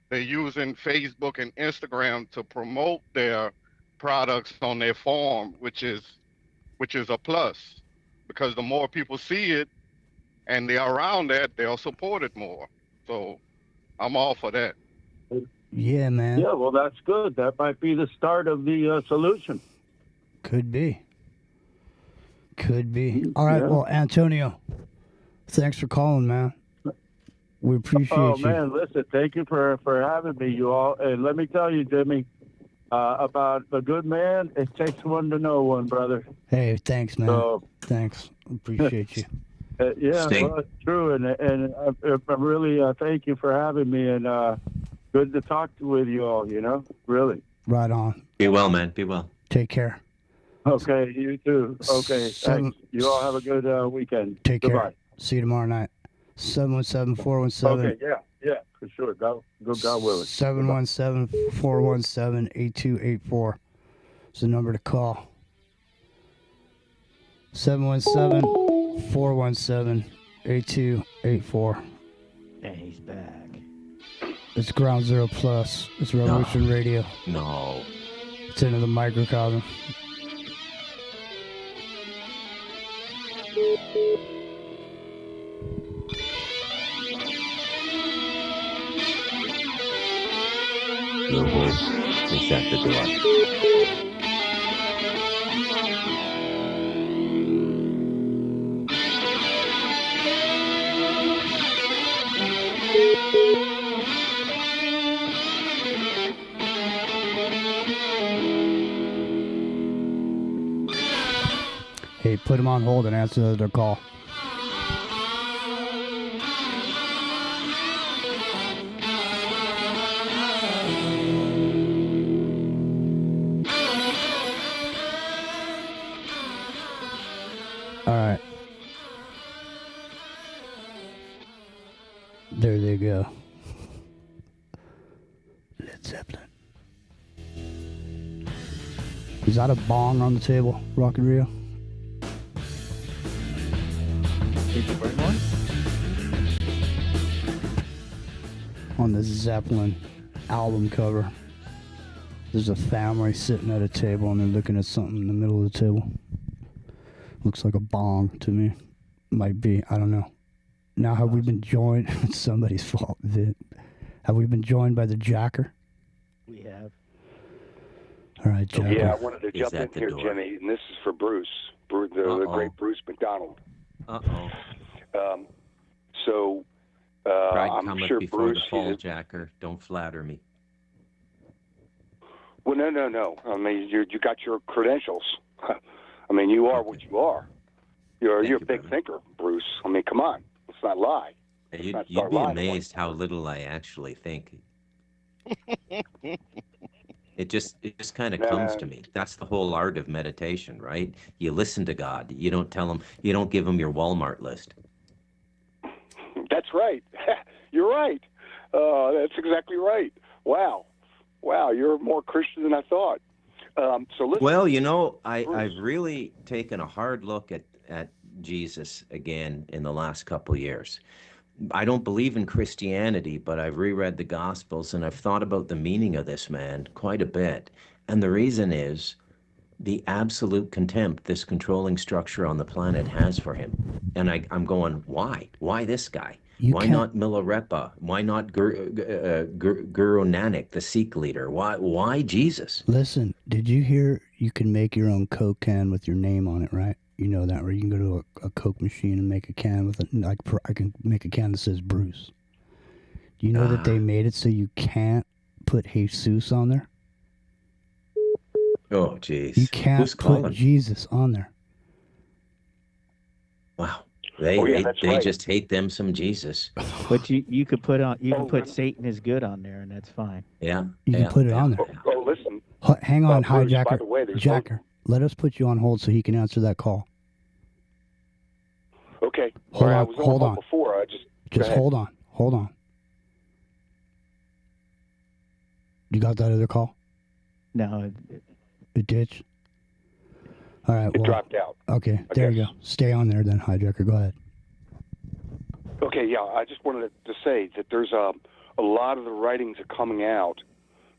L: They're using Facebook and Instagram to promote their products on their farm, which is a plus, because the more people see it, and they're around that, they'll support it more. So I'm all for that.
A: Yeah, man.
N: Yeah, well, that's good. That might be the start of the solution.
A: Could be. All right, well, Antonio, thanks for calling, man. We appreciate you.
N: Oh, man, listen, thank you for having me, you all. And let me tell you, Jimmy, about a good man, it takes one to know one, brother.
A: Hey, thanks, man. Thanks. Appreciate you.
N: Yeah, well, it's true, and I really thank you for having me, and good to talk with you all. You know, really.
A: Right on.
I: Be well, man. Be well.
A: Take care.
N: Okay, you too. Okay, thanks. You all have a good weekend.
A: Take
N: Goodbye.
A: care. See you tomorrow night. 717-417.
N: Okay, yeah, for sure. God willing.
A: 717-417-8284 is the number to call. 717-417-8284.
F: And he's back.
A: It's Ground Zero Plus. It's Revolution Radio.
I: No.
A: It's Into the Microcosm.
I: The voice is at the door.
A: Hey, put him on hold and answer their call. All right. There they go. Led Zeppelin. Is that a bong on the table, Rock and Rio? on the Zeppelin album cover. There's a family sitting at a table and they're looking at something in the middle of the table. Looks like a bong to me. Might be, I don't know. Now, have we been joined? It's somebody's fault. Have we been joined by the Jacker?
F: We have.
A: All right, Jacker.
K: Yeah, I wanted to jump in here, Jimmy, and this is for Bruce, the great Bruce McDonald. So,
I: Pride
K: I'm
I: cometh
K: sure
I: before
K: Bruce.
I: the fall, Jacker. Don't flatter me.
K: Well, no. I mean, you got your credentials. I mean, you are what you are. You're a big thinker, Bruce. I mean, come on, let's not lie.
I: You'd be amazed how little I actually think. It just kind of comes to me. That's the whole art of meditation, right? You listen to God. You don't tell him. You don't give him your Walmart list.
K: That's right. You're right. That's exactly right. Wow, you're more Christian than I thought. So listen.
I: Well, I've really taken a hard look at Jesus again in the last couple of years. I don't believe in Christianity, but I've reread the Gospels and I've thought about the meaning of this man quite a bit. And the reason is the absolute contempt this controlling structure on the planet has for him. And I'm going, why? Why this guy? Why not Milarepa? Why not Guru Nanak, the Sikh leader? Why Jesus?
A: Listen, did you hear you can make your own Coke can with your name on it, right? You know that, where you can go to a Coke machine and make a can with it. Like, I can make a can that says Bruce. Do you know that they made it so you can't put Jesus on there?
I: Oh, jeez.
A: You can't put Jesus on there.
I: Wow. They just hate them some Jesus.
F: But you could put put Satan is good on there, and that's fine.
I: Yeah.
A: You can put it on there.
K: Oh, listen.
A: Hang on,
K: Bruce,
A: hijacker.
K: by the way,
A: Jacker, let us put you on hold so he can answer that call.
K: Okay.
A: Hold
K: I
A: on.
K: was
A: Hold on.
K: Before. I
A: Just hold on. Hold on. You got that other call?
F: No.
A: It ditched? All right.
K: It dropped out.
A: Okay. There you go. Stay on there then, hijacker. Go ahead.
K: Okay, yeah, I just wanted to say that there's a lot of the writings are coming out,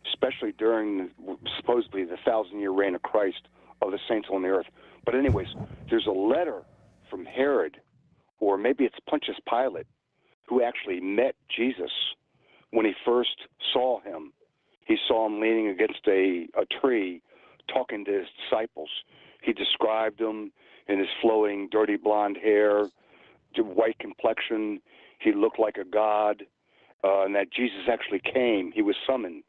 K: especially during supposedly the 1,000-year reign of Christ of the saints on the earth. But anyways, there's a letter from Herod, or maybe it's Pontius Pilate, who actually met Jesus when he first saw him. He saw him leaning against a tree talking to his disciples. He described him in his flowing, dirty blonde hair, white complexion. He looked like a god, and that Jesus actually came. He was summoned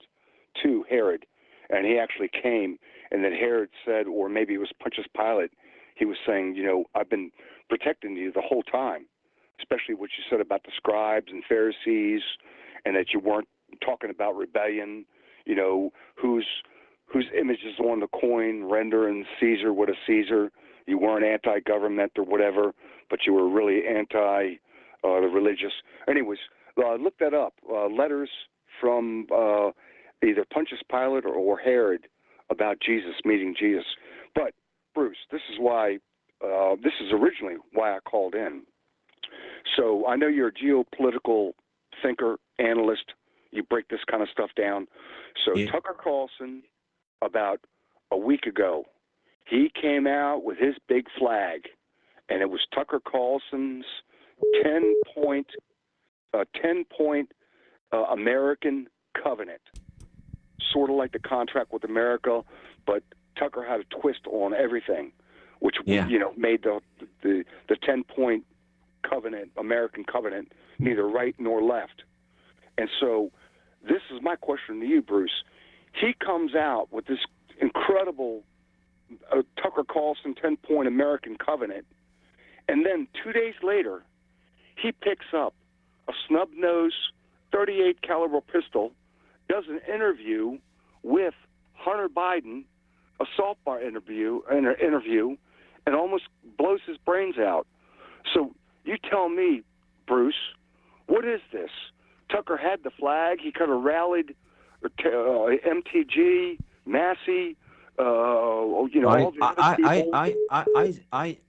K: to Herod, and he actually came. And then Herod said, or maybe it was Pontius Pilate, he was saying, I've been protecting you the whole time, especially what you said about the scribes and Pharisees, and that you weren't talking about rebellion, whose image is on the coin, rendering Caesar what a Caesar. You weren't anti-government or whatever, but you were really anti the religious. Anyways, look that up. Letters from either Pontius Pilate or Herod about Jesus, meeting Jesus. But, Bruce, this is originally why I called in. So I know you're a geopolitical thinker, analyst. You break this kind of stuff down. So yeah. Tucker Carlson, about a week ago, he came out with his big flag, and it was Tucker Carlson's 10-point American covenant, sort of like the contract with America, but Tucker had a twist on everything, which made the 10-point covenant, American covenant, neither right nor left. And so this is my question to you, Bruce. He comes out with this incredible Tucker Carlson 10-point American covenant, and then 2 days later, he picks up a snub-nosed 38 caliber pistol, does an interview with Hunter Biden, a softball interview, and almost blows his brains out. So you tell me, Bruce, what is this? Tucker had the flag. He could have rallied MTG, Massey, all the other people.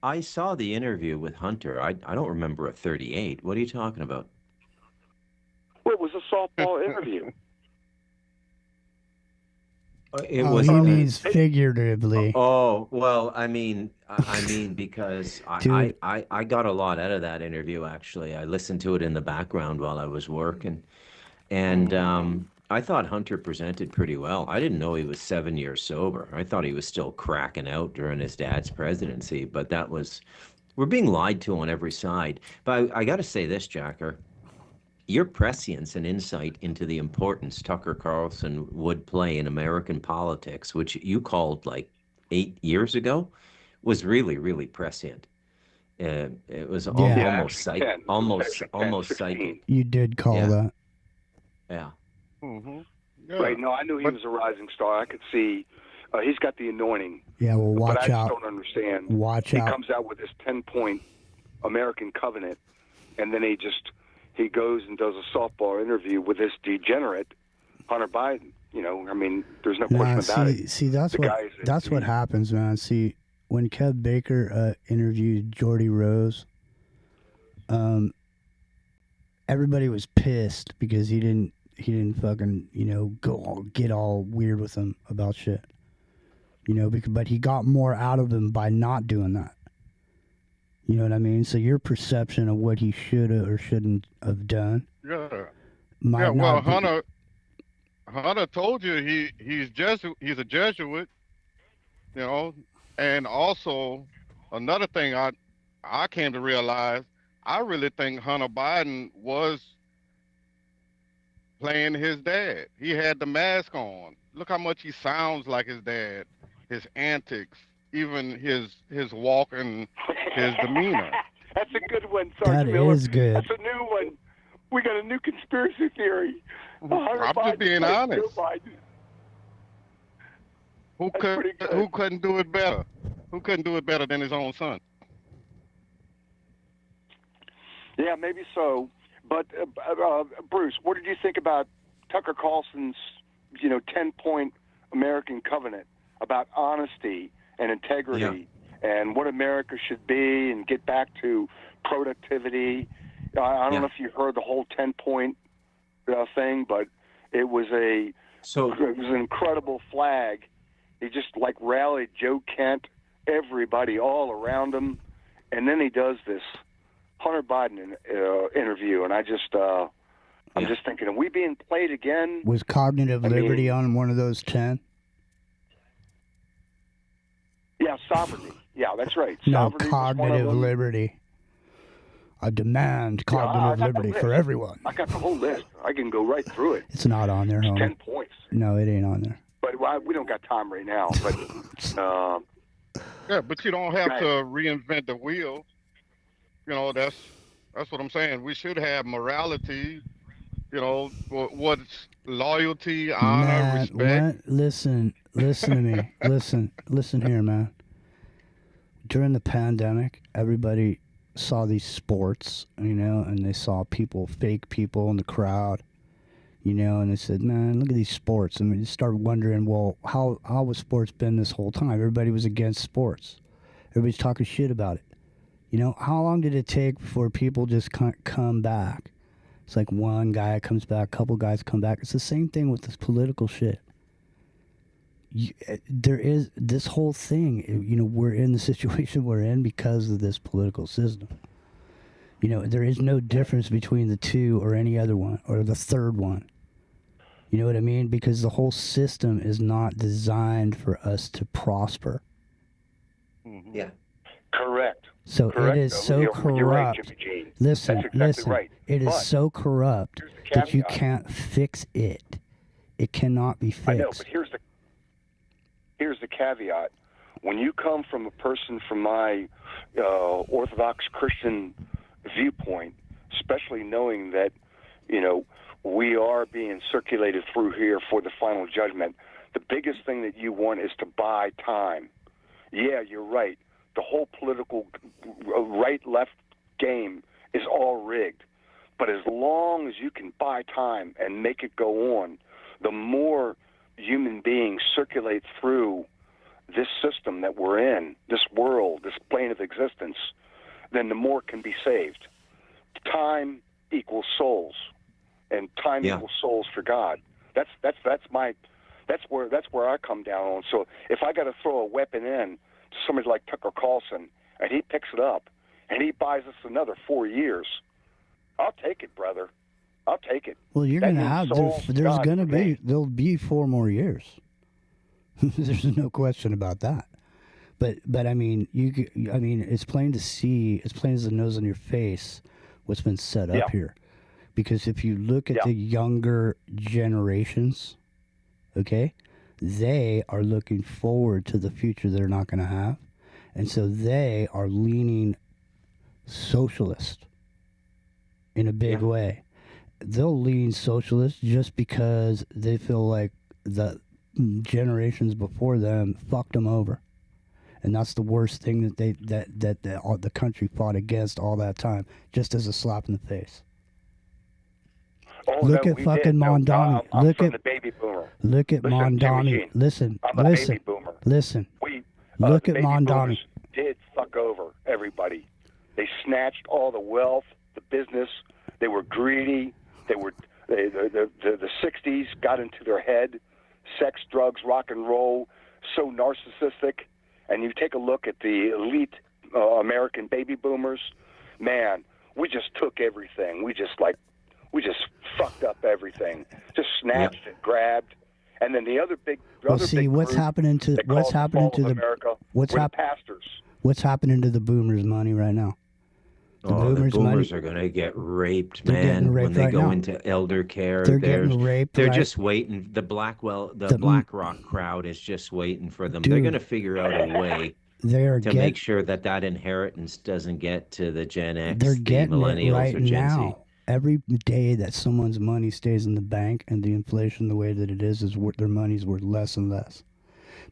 I: I saw the interview with Hunter. I don't remember a 38. What are you talking about?
K: Well, it was a softball interview.
I: It
A: Oh,
I: was.
A: he means figuratively.
I: Oh well, I mean because
A: Dude.
I: I got a lot out of that interview. Actually, I listened to it in the background while I was working, and I thought Hunter presented pretty well. I didn't know he was 7 years sober. I thought he was still cracking out during his dad's presidency. But we're being lied to on every side. But I got to say this, Jacker. Your prescience and insight into the importance Tucker Carlson would play in American politics, which you called like 8 years ago, was really, really prescient. It was
A: Yeah.
I: almost psychic. Almost psychic.
A: You did call
I: Yeah.
A: that.
I: Yeah.
L: Mm-hmm.
K: Right? No, I knew he was a rising star. I could see he's got the anointing.
A: Yeah, well,
K: but I
A: watch
K: just
A: out.
K: don't understand.
A: Watch
K: he
A: out.
K: comes out with this 10-point American covenant, and then he goes and does a softball interview with this degenerate Hunter Biden. You know, I mean, there's no question about it.
A: See, that's
K: The guy is
A: that's what happens, man. See, when Kev Baker interviewed Jordy Rose, everybody was pissed because he didn't fucking get all weird with him about shit. But he got more out of him by not doing that. You know what I mean? So your perception of what he should have or shouldn't have done.
L: Yeah.
A: might
L: Yeah. Well,
A: not be-
L: Hunter told you he's a Jesuit, and also another thing I came to realize, I really think Hunter Biden was playing his dad. He had the mask on. Look how much he sounds like his dad. His antics, even his walk and his demeanor.
K: That's a good one,
A: That
K: Sergeant Miller.
A: is good.
K: That's a new one. We got a new conspiracy theory. Hunter
L: I'm
K: Biden
L: just being
K: plays
L: honest.
K: Joe Biden.
L: Who couldn't do it better? Who couldn't do it better than his own son?
K: Yeah, maybe so. But Bruce, what did you think about Tucker Carlson's, 10-point American covenant about honesty and integrity and what America should be and get back to productivity? I don't know if you heard the whole 10-point thing, but it was it was an incredible flag. He just rallied Joe Kent, everybody all around him, and then he does this Hunter Biden interview, and I'm just thinking, are we being played again?
A: Was cognitive liberty on one of those 10?
K: Yeah, sovereignty. Yeah, that's right.
A: No,
K: Sovereignty was one of
A: cognitive
K: them.
A: liberty. I demand cognitive
K: I got the
A: liberty
K: list.
A: for everyone.
K: I got the whole list. I can go right through it.
A: It's not on there,
K: It's
A: homie.
K: 10 points.
A: No, it ain't on there.
K: But we don't got time right now. But
L: Yeah, but you don't have
K: Right.
L: to reinvent the wheel. That's what I'm saying. We should have morality. What's loyalty, honor,
A: Man,
L: respect.
A: listen to me. listen here, man. During the pandemic, everybody saw these sports, and they saw fake people in the crowd, and they said, man, look at these sports. And you start wondering, well, how was sports been this whole time? Everybody was against sports. Everybody's talking shit about it. How long did it take before people just come back? It's like one guy comes back, a couple guys come back. It's the same thing with this political shit. There is this whole thing, we're in the situation we're in because of this political system. There is no difference between the two or any other one or the third one. You know what I mean? Because the whole system is not designed for us to prosper.
I: Yeah.
K: correct.
A: So
K: Correct,
A: it is
K: though.
A: so
K: You're right,
A: corrupt.
K: Jimmy G.
A: Listen,
K: That's exactly
A: listen.
K: right.
A: It is
K: But
A: so corrupt
K: the
A: that you
K: caveat.
A: can't fix it. It cannot be fixed.
K: I know, but here's the caveat. When you come from a person from my Orthodox Christian viewpoint, especially knowing that, we are being circulated through here for the final judgment, the biggest thing that you want is to buy time. Yeah, you're right. The whole political right-left game is all rigged. But as long as you can buy time and make it go on, the more human beings circulate through this system that we're in, this world, this plane of existence, then the more can be saved. Time equals souls. and time
I: Yeah.
K: equals souls for God. That's where I come down on. So if I got to throw a weapon in to somebody like Tucker Carlson, and he picks it up, and he buys us another 4 years, I'll take it, brother. I'll take it.
A: Well, you're
K: That
A: going to
K: means
A: have
K: souls to
A: there's
K: God
A: going to
K: for me.
A: there'll be 4 more years. There's no question about that. But I mean, it's plain to see, it's plain as the nose on your face what's been set up
K: Yeah.
A: here. Because if you look at the younger generations, okay, they are looking forward to the future they're not going to have. And so they are leaning socialist in a big way. They'll lean socialist just because they feel like the generations before them fucked them over. And that's the worst thing that the country fought against all that time, just as a slap in the face.
K: Oh,
A: Look
K: no,
A: at
K: we
A: fucking
K: did. No,
A: Mondani.
K: I'm
A: Look
K: from
A: at
K: the baby boomer.
A: Look at
K: Listen, Jimmy
A: Mondani.
K: Jean,
A: Listen,
K: I'm a
A: listen,
K: baby boomer.
A: listen. Look
K: The
A: at
K: baby
A: Mondani.
K: boomers did fuck over everybody. They snatched all the wealth, the business. They were greedy. The 60s got into their head. Sex, drugs, rock and roll, so narcissistic. And you take a look at the elite American baby boomers, man, we just took everything. We just fucked up everything. Just snatched and grabbed. And then the other big
A: Well, see what's
K: group
A: happening to
K: they
A: what's
K: call it
A: happening
K: the
A: to
K: fall
A: the
K: of America
A: what's
K: were the
A: happening
K: pastors.
A: what's happening to the boomers' money right now.
I: The boomers
A: money.
I: are going to get raped,
A: They're getting
I: man.
A: raped
I: when they
A: right
I: go
A: now.
I: into elder care,
A: They're getting raped,
I: They're
A: right?
I: just waiting. The
A: The-
I: BlackRock crowd is just waiting for them. They're
A: Dude.
I: going to figure out a way
A: They are
I: to make sure that inheritance doesn't get to the Gen X,
A: They're
I: the
A: getting it
I: millennials,
A: right
I: or Gen Z.
A: now. Every day that someone's money stays in the bank and the inflation the way that it is their money's worth less and less.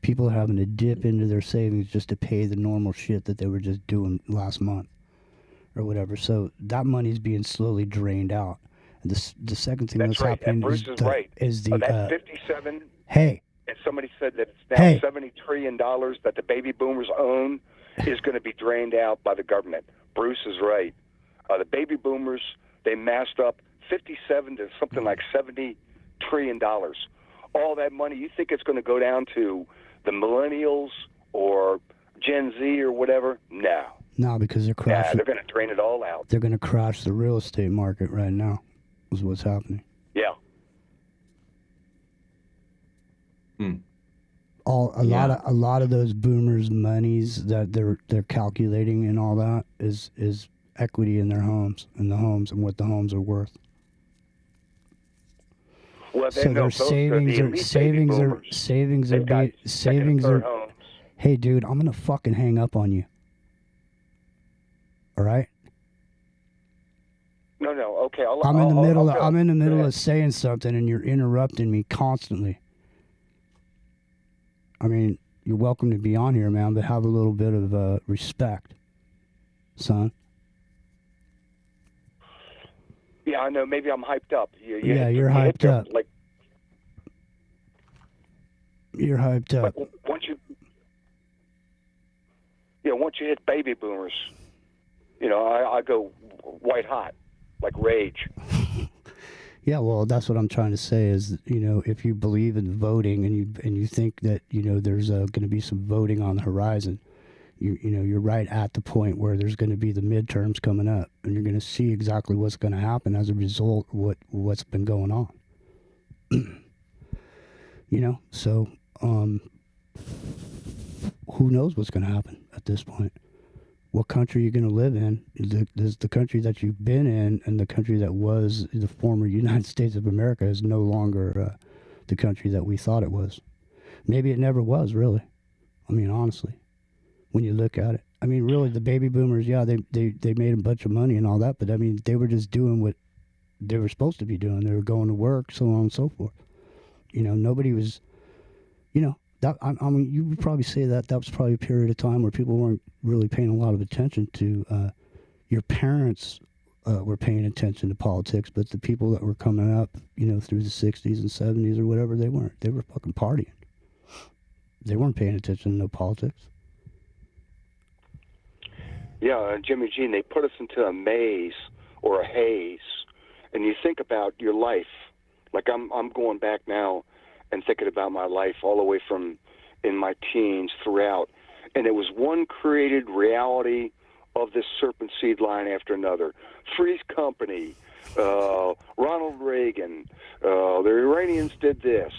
A: People are having to dip into their savings just to pay the normal shit that they were just doing last month or whatever. So that money's being slowly drained out. And the second thing that's
K: right.
A: happening
K: And Bruce is right.
A: is the
K: That 57.
A: hey,
K: And somebody said that it's now
A: Hey.
K: $70 trillion that the baby boomers own is going to be drained out by the government. Bruce is right. The baby boomers, they massed up 57 to something like $70 trillion. All that money, you think it's going to go down to the millennials or Gen Z or whatever? No.
A: no, because they're
K: Yeah,
A: crashing.
K: they're going to drain it all out.
A: They're going to crash the real estate market right now. Is what's happening.
K: Yeah.
A: A lot of those boomers' monies that they're calculating and all that is equity in their homes and what the homes are worth.
K: Well,
A: So their savings are. Hey, dude, I'm gonna fucking hang up on you. All right.
K: No, okay.
A: I'm in the middle.
K: I'll go.
A: I'm in the
K: Go
A: middle
K: ahead.
A: of saying something, and you're interrupting me constantly. I mean, you're welcome to be on here, man, but have a little bit of respect, son.
K: Yeah, I know. Maybe I'm hyped up.
A: Yeah, you're
K: you hit
A: hyped
K: the-
A: up.
K: Like
A: You're hyped up.
K: once you hit baby boomers, I go white hot, like rage.
A: Yeah, well, that's what I'm trying to say is, if you believe in voting and you think that, there's going to be some voting on the horizon, you're right at the point where there's going to be the midterms coming up, and you're going to see exactly what's going to happen as a result of what's been going on. So who knows what's going to happen at this point? What country you're going to live in? Is the country that you've been in and the country that was the former United States of America is no longer the country that we thought it was. Maybe it never was, really. I mean, honestly, when you look at it. I mean, really, the baby boomers, yeah, they made a bunch of money and all that, but I mean, they were just doing what they were supposed to be doing. They were going to work, so on and so forth. Nobody was, that. I mean, you would probably say that was probably a period of time where people weren't really paying a lot of attention to. Your parents were paying attention to politics, but the people that were coming up, through the 60s and 70s or whatever, they weren't. They were fucking partying. They weren't paying attention to no politics.
K: Yeah, Jimmy Jean, they put us into a maze or a haze, and you think about your life. Like I'm going back now and thinking about my life all the way from in my teens throughout, and it was one created reality of this serpent seed line after another. Three's Company, Ronald Reagan, the Iranians did this.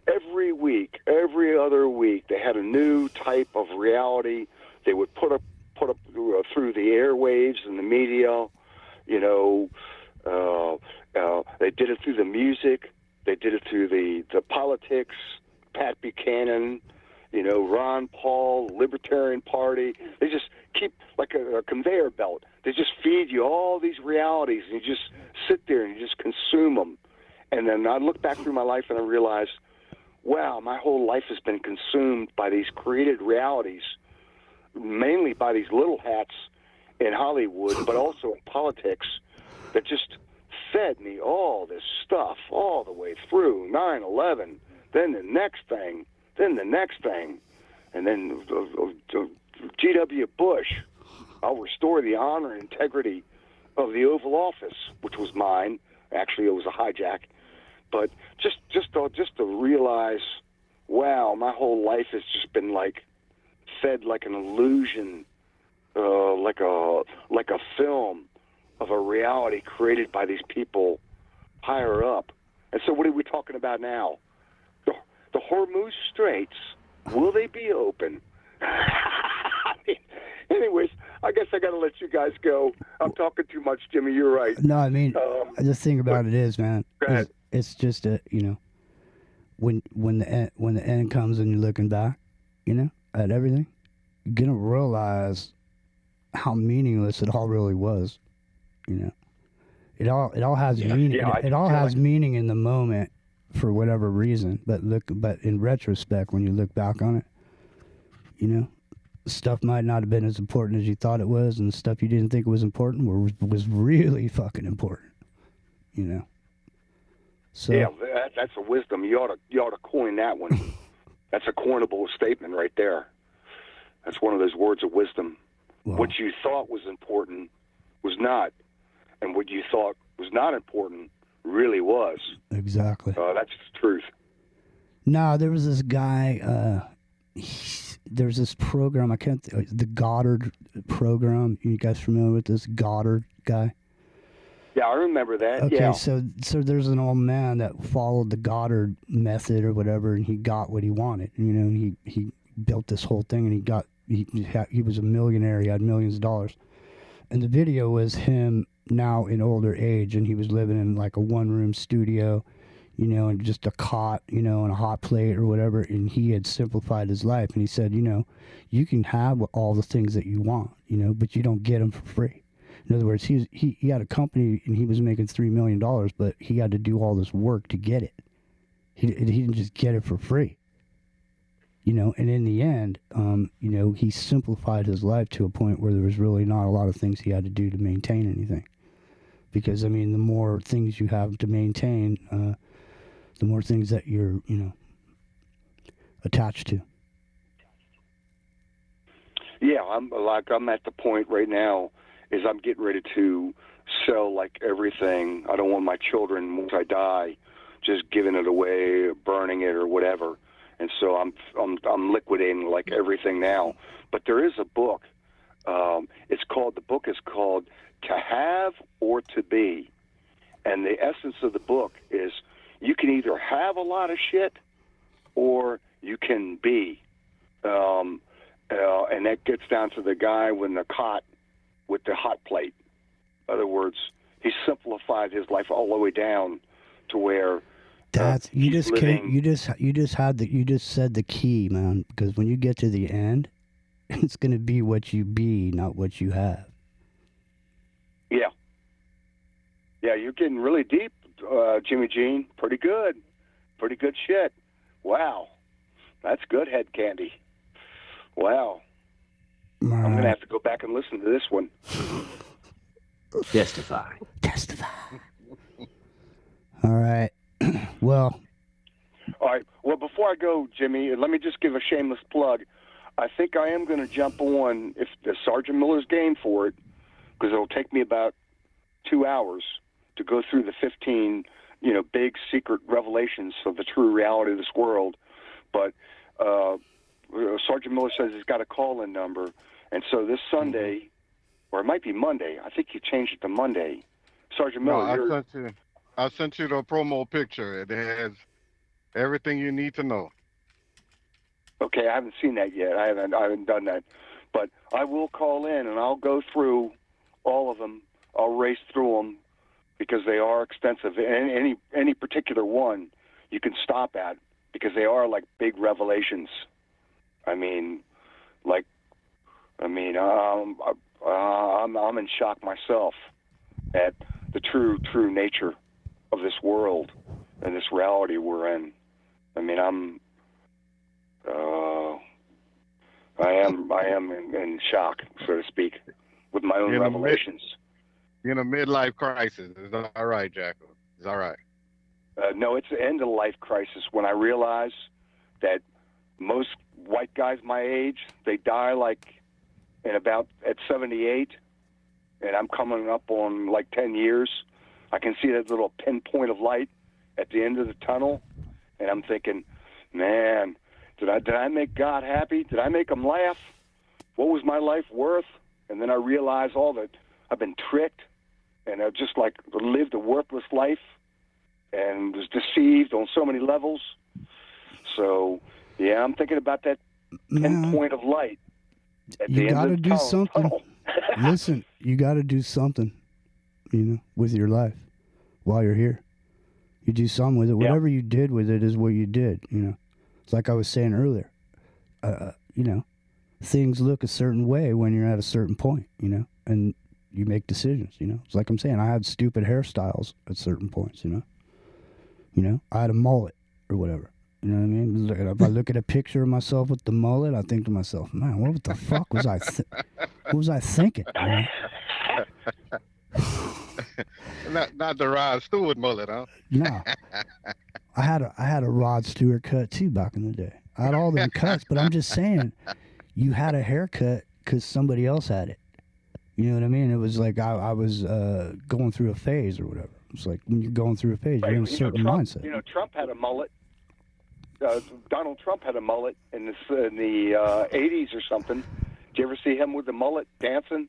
K: Every week, every other week, they had a new type of reality. They would put up through the airwaves and the media. You know, they did it through the music. They did it through the politics. Pat Buchanan, you know, Ron Paul, Libertarian Party. They just keep like a conveyor belt. They just feed you all these realities, and you just sit there and you just consume them. And then I look back through my life and I realize, wow, my whole life has been consumed by these created realities, mainly by these little hats in Hollywood, but also in politics, that just fed me all this stuff all the way through 9/11, then the next thing, then the next thing, and then G.W. Bush. I'll restore the honor and integrity of the Oval Office, which was mine. Actually, it was a hijack. But just to realize, wow, my whole life has just been like fed like an illusion, like a film of a reality created by these people higher up. And so, what are we talking about now? The Hormuz Straits, will they be open? Anyways, I guess I got to let you guys go. I'm talking too much, Jimmy. You're right.
A: No, I mean, the thing about it is, man, it's just a, you know, when the end comes and you're looking back, you know, at everything, you're gonna realize how meaningless it all really was. You know, it all has meaning. It all has meaning in the moment for whatever reason. But in retrospect, when you look back on it, you know, stuff might not have been as important as you thought it was, and stuff you didn't think was important was really fucking important. You know. So,
K: yeah, that's a wisdom. You ought to coin that one. That's a coinable statement right there. That's one of those words of wisdom.
A: Well,
K: what you thought was important was not, and what you thought was not important really was.
A: Exactly.
K: That's the truth.
A: No, there was this guy. There's this program. The Goddard program. You guys familiar with this Goddard guy?
K: Yeah, I remember that.
A: Okay,
K: yeah.
A: so there's an old man that followed the Goddard method or whatever, and he got what he wanted. You know, and he built this whole thing, and he was a millionaire. He had millions of dollars, and the video was him now in older age, and he was living in like a one-room studio, you know, and just a cot, you know, and a hot plate or whatever. And he had simplified his life, and he said, you know, you can have all the things that you want, you know, but you don't get them for free. In other words, he had a company and he was making $3 million, but he had to do all this work to get it. He didn't just get it for free. You know, and in the end, you know, he simplified his life to a point where there was really not a lot of things he had to do to maintain anything. Because, I mean, the more things you have to maintain, the more things that you're, you know, attached to.
K: Yeah, I'm at the point right now is I'm getting ready to sell like everything. I don't want my children, once I die, just giving it away, burning it, or whatever. And so I'm liquidating like everything now. But there is a book. The book is called To Have or To Be. And the essence of the book is you can either have a lot of shit or you can be. And that gets down to the guy with the cot with the hot plate. In other words, he simplified his life all the way down to where
A: you just said the key, man, because when you get to the end, it's going to be what you be, not what you have.
K: Yeah, you're getting really deep, Jimmy Jean. Pretty good shit. Wow, that's good head candy. Wow. I'm going to have to go back and listen to this one.
I: Testify.
A: All right. Well.
K: All right. Well, before I go, Jimmy, let me just give a shameless plug. I think I am going to jump on, if Sergeant Miller's game for it, because it'll take me about 2 hours to go through the 15, big secret revelations of the true reality of this world. But Sergeant Miller says he's got a call-in number, and so this Sunday, or it might be Monday. I think you changed it to Monday. Sergeant Miller,
L: I sent you the promo picture. It has everything you need to know.
K: Okay, I haven't seen that yet. I haven't done that, but I will call in and I'll go through all of them. I'll race through them because they are extensive. And any particular one you can stop at because they are like big revelations. I'm in shock myself at the true nature of this world and this reality we're in. I am in shock, so to speak, with my own revelations.
L: In a midlife crisis. It's all right, Jackal. It's all right.
K: No, it's the end of life crisis when I realize that most white guys my age, they die at 78, and I'm coming up on 10 years. I can see that little pinpoint of light at the end of the tunnel, and I'm thinking, man, did I make God happy? Did I make him laugh? What was my life worth? And then I realize all that I've been tricked, and I've just lived a worthless life and was deceived on so many levels. So, yeah, I'm thinking about that pinpoint of light at the end of the tunnel.
A: Something. Listen, you got to do something, with your life while you're here. You do something with it. Whatever you did with it is what you did, It's like I was saying earlier, things look a certain way when you're at a certain point, and you make decisions, It's like I'm saying, I had stupid hairstyles at certain points, I had a mullet or whatever. You know what I mean? If I look at a picture of myself with the mullet, I think to myself, man, what the fuck was I what was I thinking?
L: Not the Rod Stewart mullet, huh?
A: No. I had a Rod Stewart cut too back in the day. I had all them cuts, but I'm just saying, you had a haircut because somebody else had it. You know what I mean? It was like I was going through a phase or whatever. It's like when you're going through a phase, you're in a certain mindset.
K: Trump had a mullet. Donald Trump had a mullet in the 80s or something. Did you ever see him with the mullet dancing?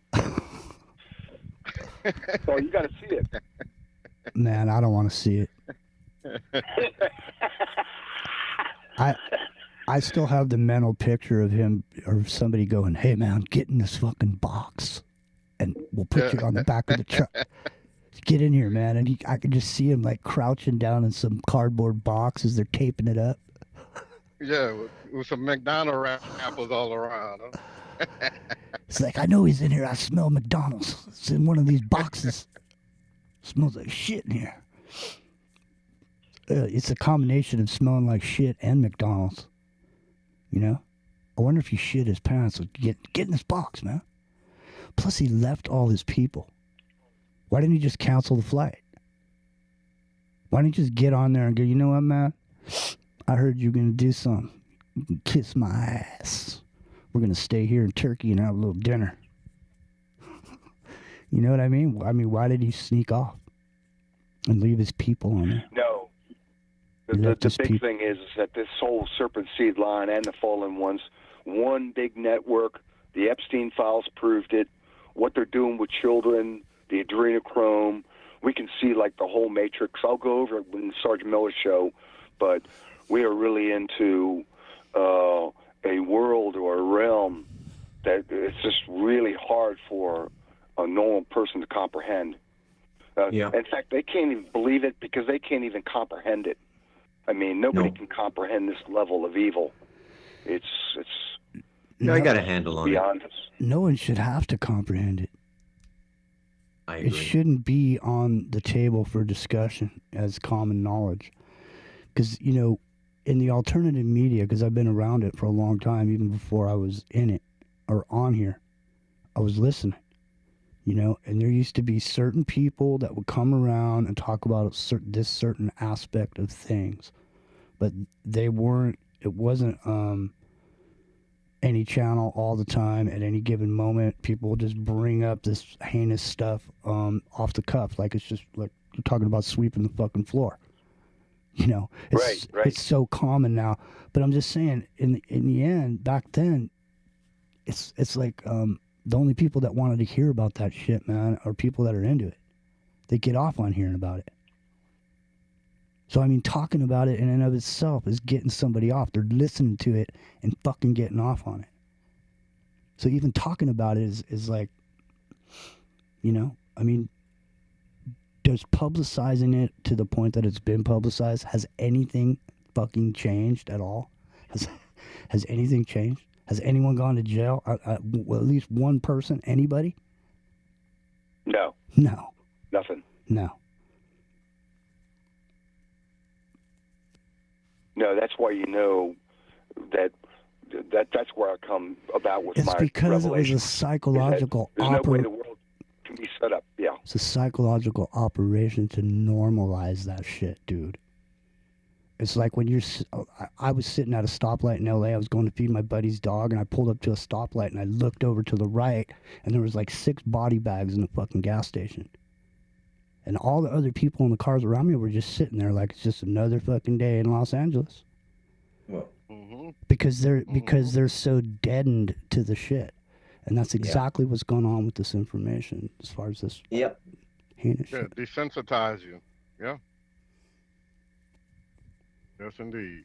K: Oh, you got to see it.
A: Man, I don't want to see it. I still have the mental picture of him or somebody going, "Hey man, get in this fucking box, and we'll put you on the back of the truck. Get in here, man." And I could just see him crouching down in some cardboard box as they're taping it up.
L: Yeah, with some McDonald's wrappers all around. Huh?
A: It's like, I know he's in here. I smell McDonald's. It's in one of these boxes. Smells like shit in here. It's a combination of smelling like shit and McDonald's. I wonder if he shit his pants. Get in this box, man. Plus, he left all his people. Why didn't he just cancel the flight? Why didn't he just get on there and go, you know what, man? I heard you're going to do something. You can kiss my ass. We're going to stay here in Turkey and have a little dinner. You know what I mean? Why did he sneak off and leave his people on there?
K: No. The big thing is that this whole Serpent Seed line and the Fallen Ones, one big network. The Epstein files proved it. What they're doing with children, the adrenochrome. We can see the whole matrix. I'll go over it in Sergeant Miller's show, but we are really into a world or a realm that it's just really hard for a normal person to comprehend. In fact, they can't even believe it because they can't even comprehend it. Nobody can comprehend this level of evil. It's
I: I got a handle on
K: beyond
I: it.
A: No one should have to comprehend it.
I: I agree.
A: It shouldn't be on the table for discussion as common knowledge. Because, in the alternative media, because I've been around it for a long time, even before I was in it or on here, I was listening, and there used to be certain people that would come around and talk about this certain aspect of things, but it wasn't any channel all the time at any given moment. People would just bring up this heinous stuff off the cuff, like it's just talking about sweeping the fucking floor. You know, it's,
K: Right.
A: It's so common now. But I'm just saying, in the end, back then, it's like the only people that wanted to hear about that shit, man, are people that are into it. They get off on hearing about it. So, I mean, talking about it in and of itself is getting somebody off. They're listening to it and fucking getting off on it. So even talking about it is like, you know, I mean, does publicizing it to the point that it's been publicized, has anything fucking changed at all? Has anything changed? Has anyone gone to jail? Well, at least one person? Anybody?
K: No.
A: No.
K: Nothing.
A: No.
K: No, that's why you know that's where I come about with
A: It's
K: my
A: because
K: revelation.
A: it was a psychological
K: There's no way
A: operation.
K: the world can be set up. Yeah.
A: It's a psychological operation to normalize that shit, dude. It's like when I was sitting at a stoplight in LA. I was going to feed my buddy's dog, and I pulled up to a stoplight, and I looked over to the right, and there was like 6 body bags in the fucking gas station. And all the other people in the cars around me were just sitting there like it's just another fucking day in Los Angeles.
I: Well,
A: Because they're so deadened to the shit. And that's exactly what's going on with this information as far as this heinous
L: Yeah,
A: shit.
L: desensitize you. Yeah. Yes, indeed.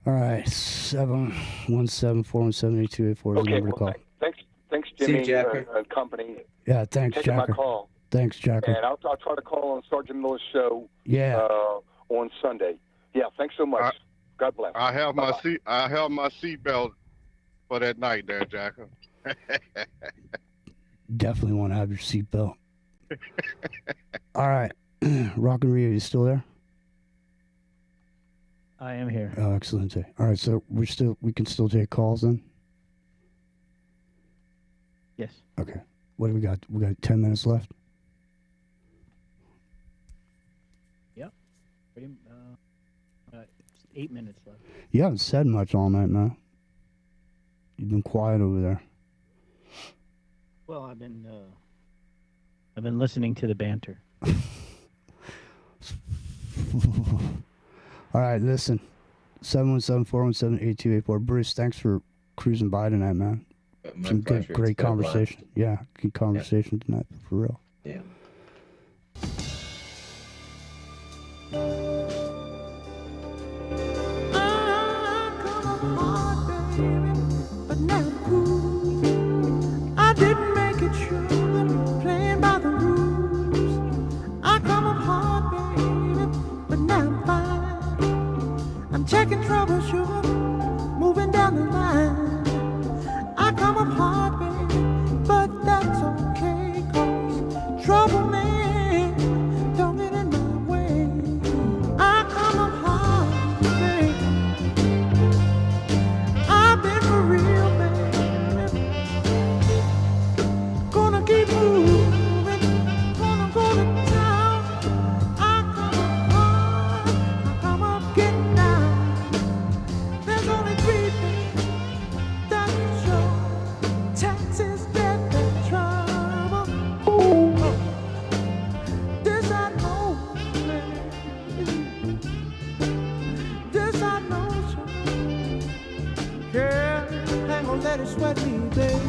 A: All right, 717-417-8284 is the number to call.
K: Thanks,
I: See you,
K: Jimmy
I: Jacker.
K: and company.
A: Yeah, thanks,
K: taking my
A: Jacker.
K: call.
A: Thanks, Jacker.
K: And I'll try to call on Sergeant Miller's show.
A: Yeah.
K: On Sunday. Yeah. Thanks so much. God bless.
L: I have my seatbelt for that night there, Jacker.
A: Definitely want to have your seatbelt. All right, Rock and Rio, you still there?
F: I am here.
A: Oh, excellent. All right, so we can still take calls then?
F: Yes.
A: Okay. What do we got? We got 10 minutes left?
F: Yep. 8 minutes left.
A: You haven't said much all night, man. You've been quiet over there.
F: Well, I've been listening to the banter.
A: All right, listen. 717-417-8284. Bruce, thanks for cruising by tonight, man.
I: My
A: Some
I: pleasure.
A: great
I: It's been a
A: conversation.
I: blast.
A: Yeah, good conversation tonight, for real.
I: Yeah.
M: But now I'm cool. I didn't make it sure, playing by the rules. I come up hard, baby, but now I'm fine. I'm checking troubleshoot, moving down the line. I come up hard, baby, but that's okay, 'cause trouble, man, don't get in my way. I come up hard, baby. I've been for real, baby. Gonna keep moving, gonna go to town. I come up hard, I come up getting down. There's only 3 things that can show: taxes, death, and trouble. This I know, baby. This I know, sure. Girl, ain't gonna let it sweat me, baby.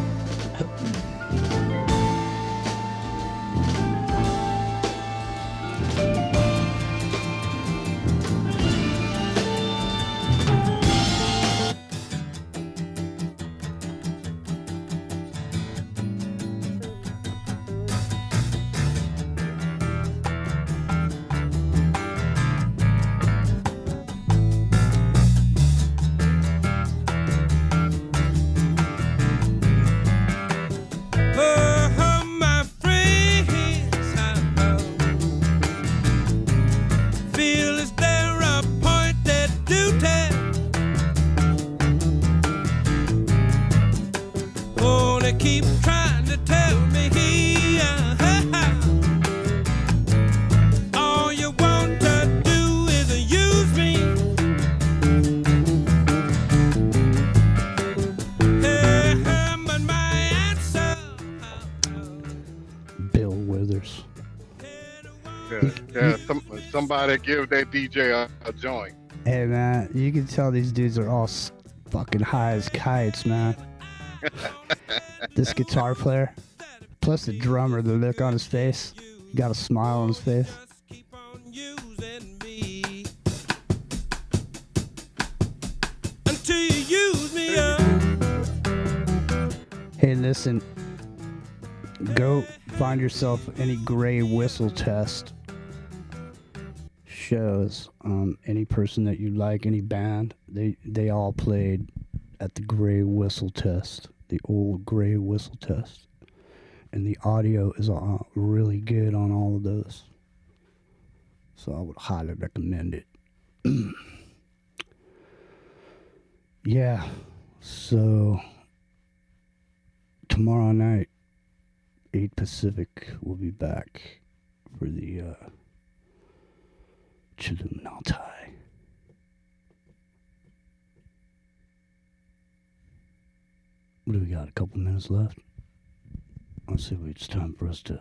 L: somebody give that DJ a joint.
A: Hey, man, you can tell these dudes are all fucking high as kites, man. This guitar player, plus the drummer, the look on his face, he got a smile on his face.
B: Until you use me up.
A: Hey, listen, go find yourself any Gray Whistle Test shows. Any person that you like, any band, they all played at the Gray Whistle Test, the old Gray Whistle Test, and the audio is really good on all of those. So I would highly recommend it. Yeah, so tomorrow night, 8 Pacific, we'll be back for the Chilluminati. What do we got? A couple minutes left? Let's see if it's time for us to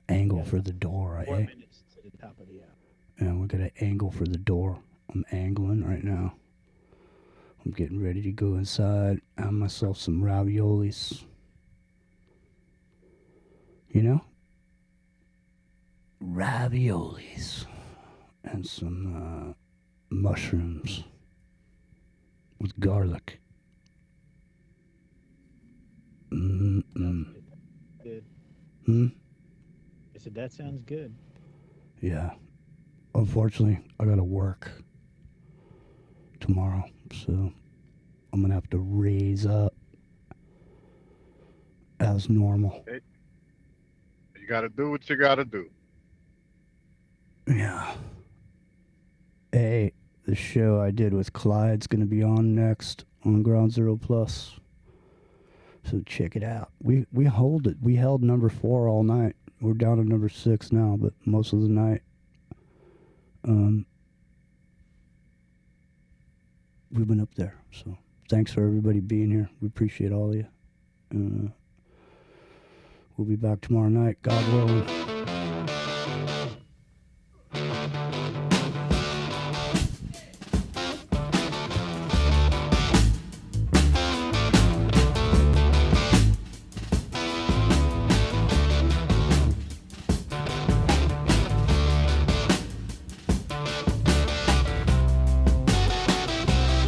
A: angle for the door,
F: 4
A: eh?
F: minutes to the top of the hour.
A: And we're gonna angle for the door. I'm angling right now. I'm getting ready to go inside. I have myself some raviolis. You know? Raviolis. And some mushrooms with garlic.
F: Good. I said, that sounds good.
A: Yeah. Unfortunately, I gotta work tomorrow, so I'm gonna have to raise up as normal.
L: You got to do what you got to do.
A: Yeah. Hey, the show I did with Clyde's gonna be on next on Ground Zero Plus. So check it out. We hold it. We held number 4 all night. We're down to number 6 now, but most of the night, we went up there. So thanks for everybody being here. We appreciate all of you. We'll be back tomorrow night, God willing.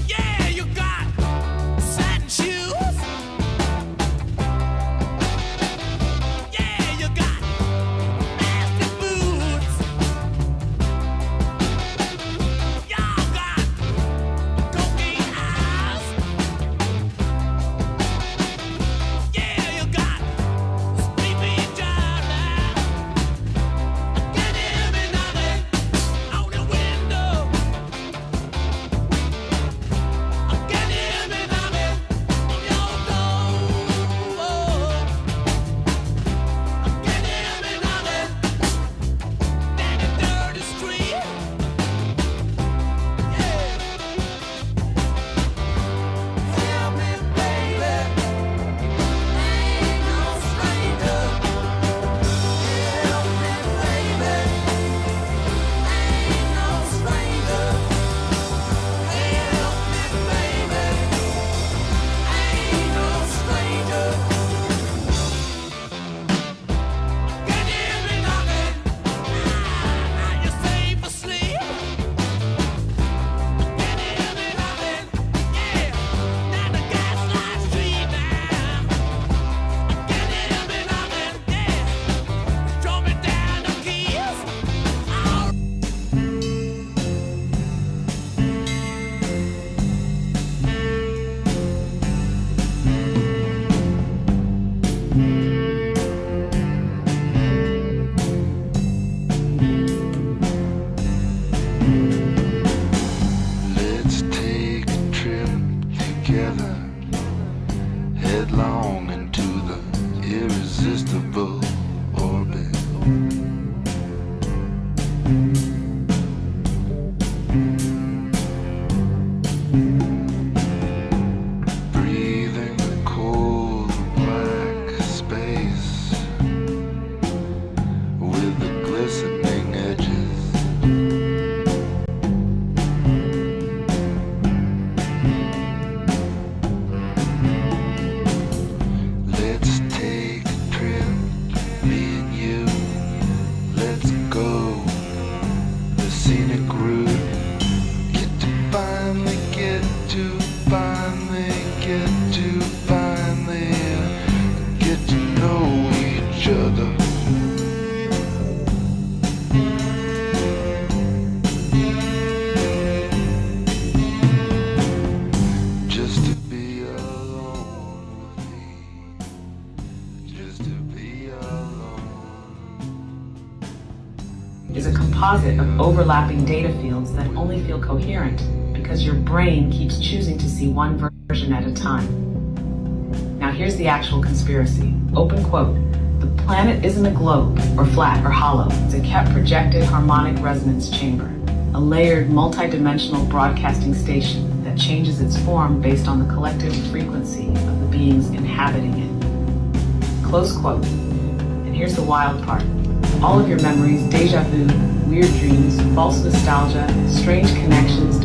B: Yeah, you got satin shoes. Yeah, you got nasty boots. Y'all got cocaine eyes. Yeah, you got sleepy darling. Can hear me knocking on the window. Can hear me knocking on your door. Can hear me knocking down the dirty street. Help me, baby. Ain't no stranger. Help me, baby. Ain't no stranger. Help me, baby. Ain't no stranger. Can hear me knocking? Are you safe asleep? Can hear me knocking? Yeah, down the Gaslight Street now. Can hear me knocking? Yeah, throw me down the keys.
O: Let's take a trip together, headlong into the irresistible orbit. Breathing the cold black space with the glistening edges
E: composite of overlapping data fields that only feel coherent because your brain keeps choosing to see one version at a time. Now here's the actual conspiracy. Open quote. The planet isn't a globe, or flat, or hollow. It's a kept projected harmonic resonance chamber, a layered multi-dimensional broadcasting station that changes its form based on the collective frequency of the beings inhabiting it. Close quote. And here's the wild part. All of your memories, deja vu, weird dreams, false nostalgia, strange connections,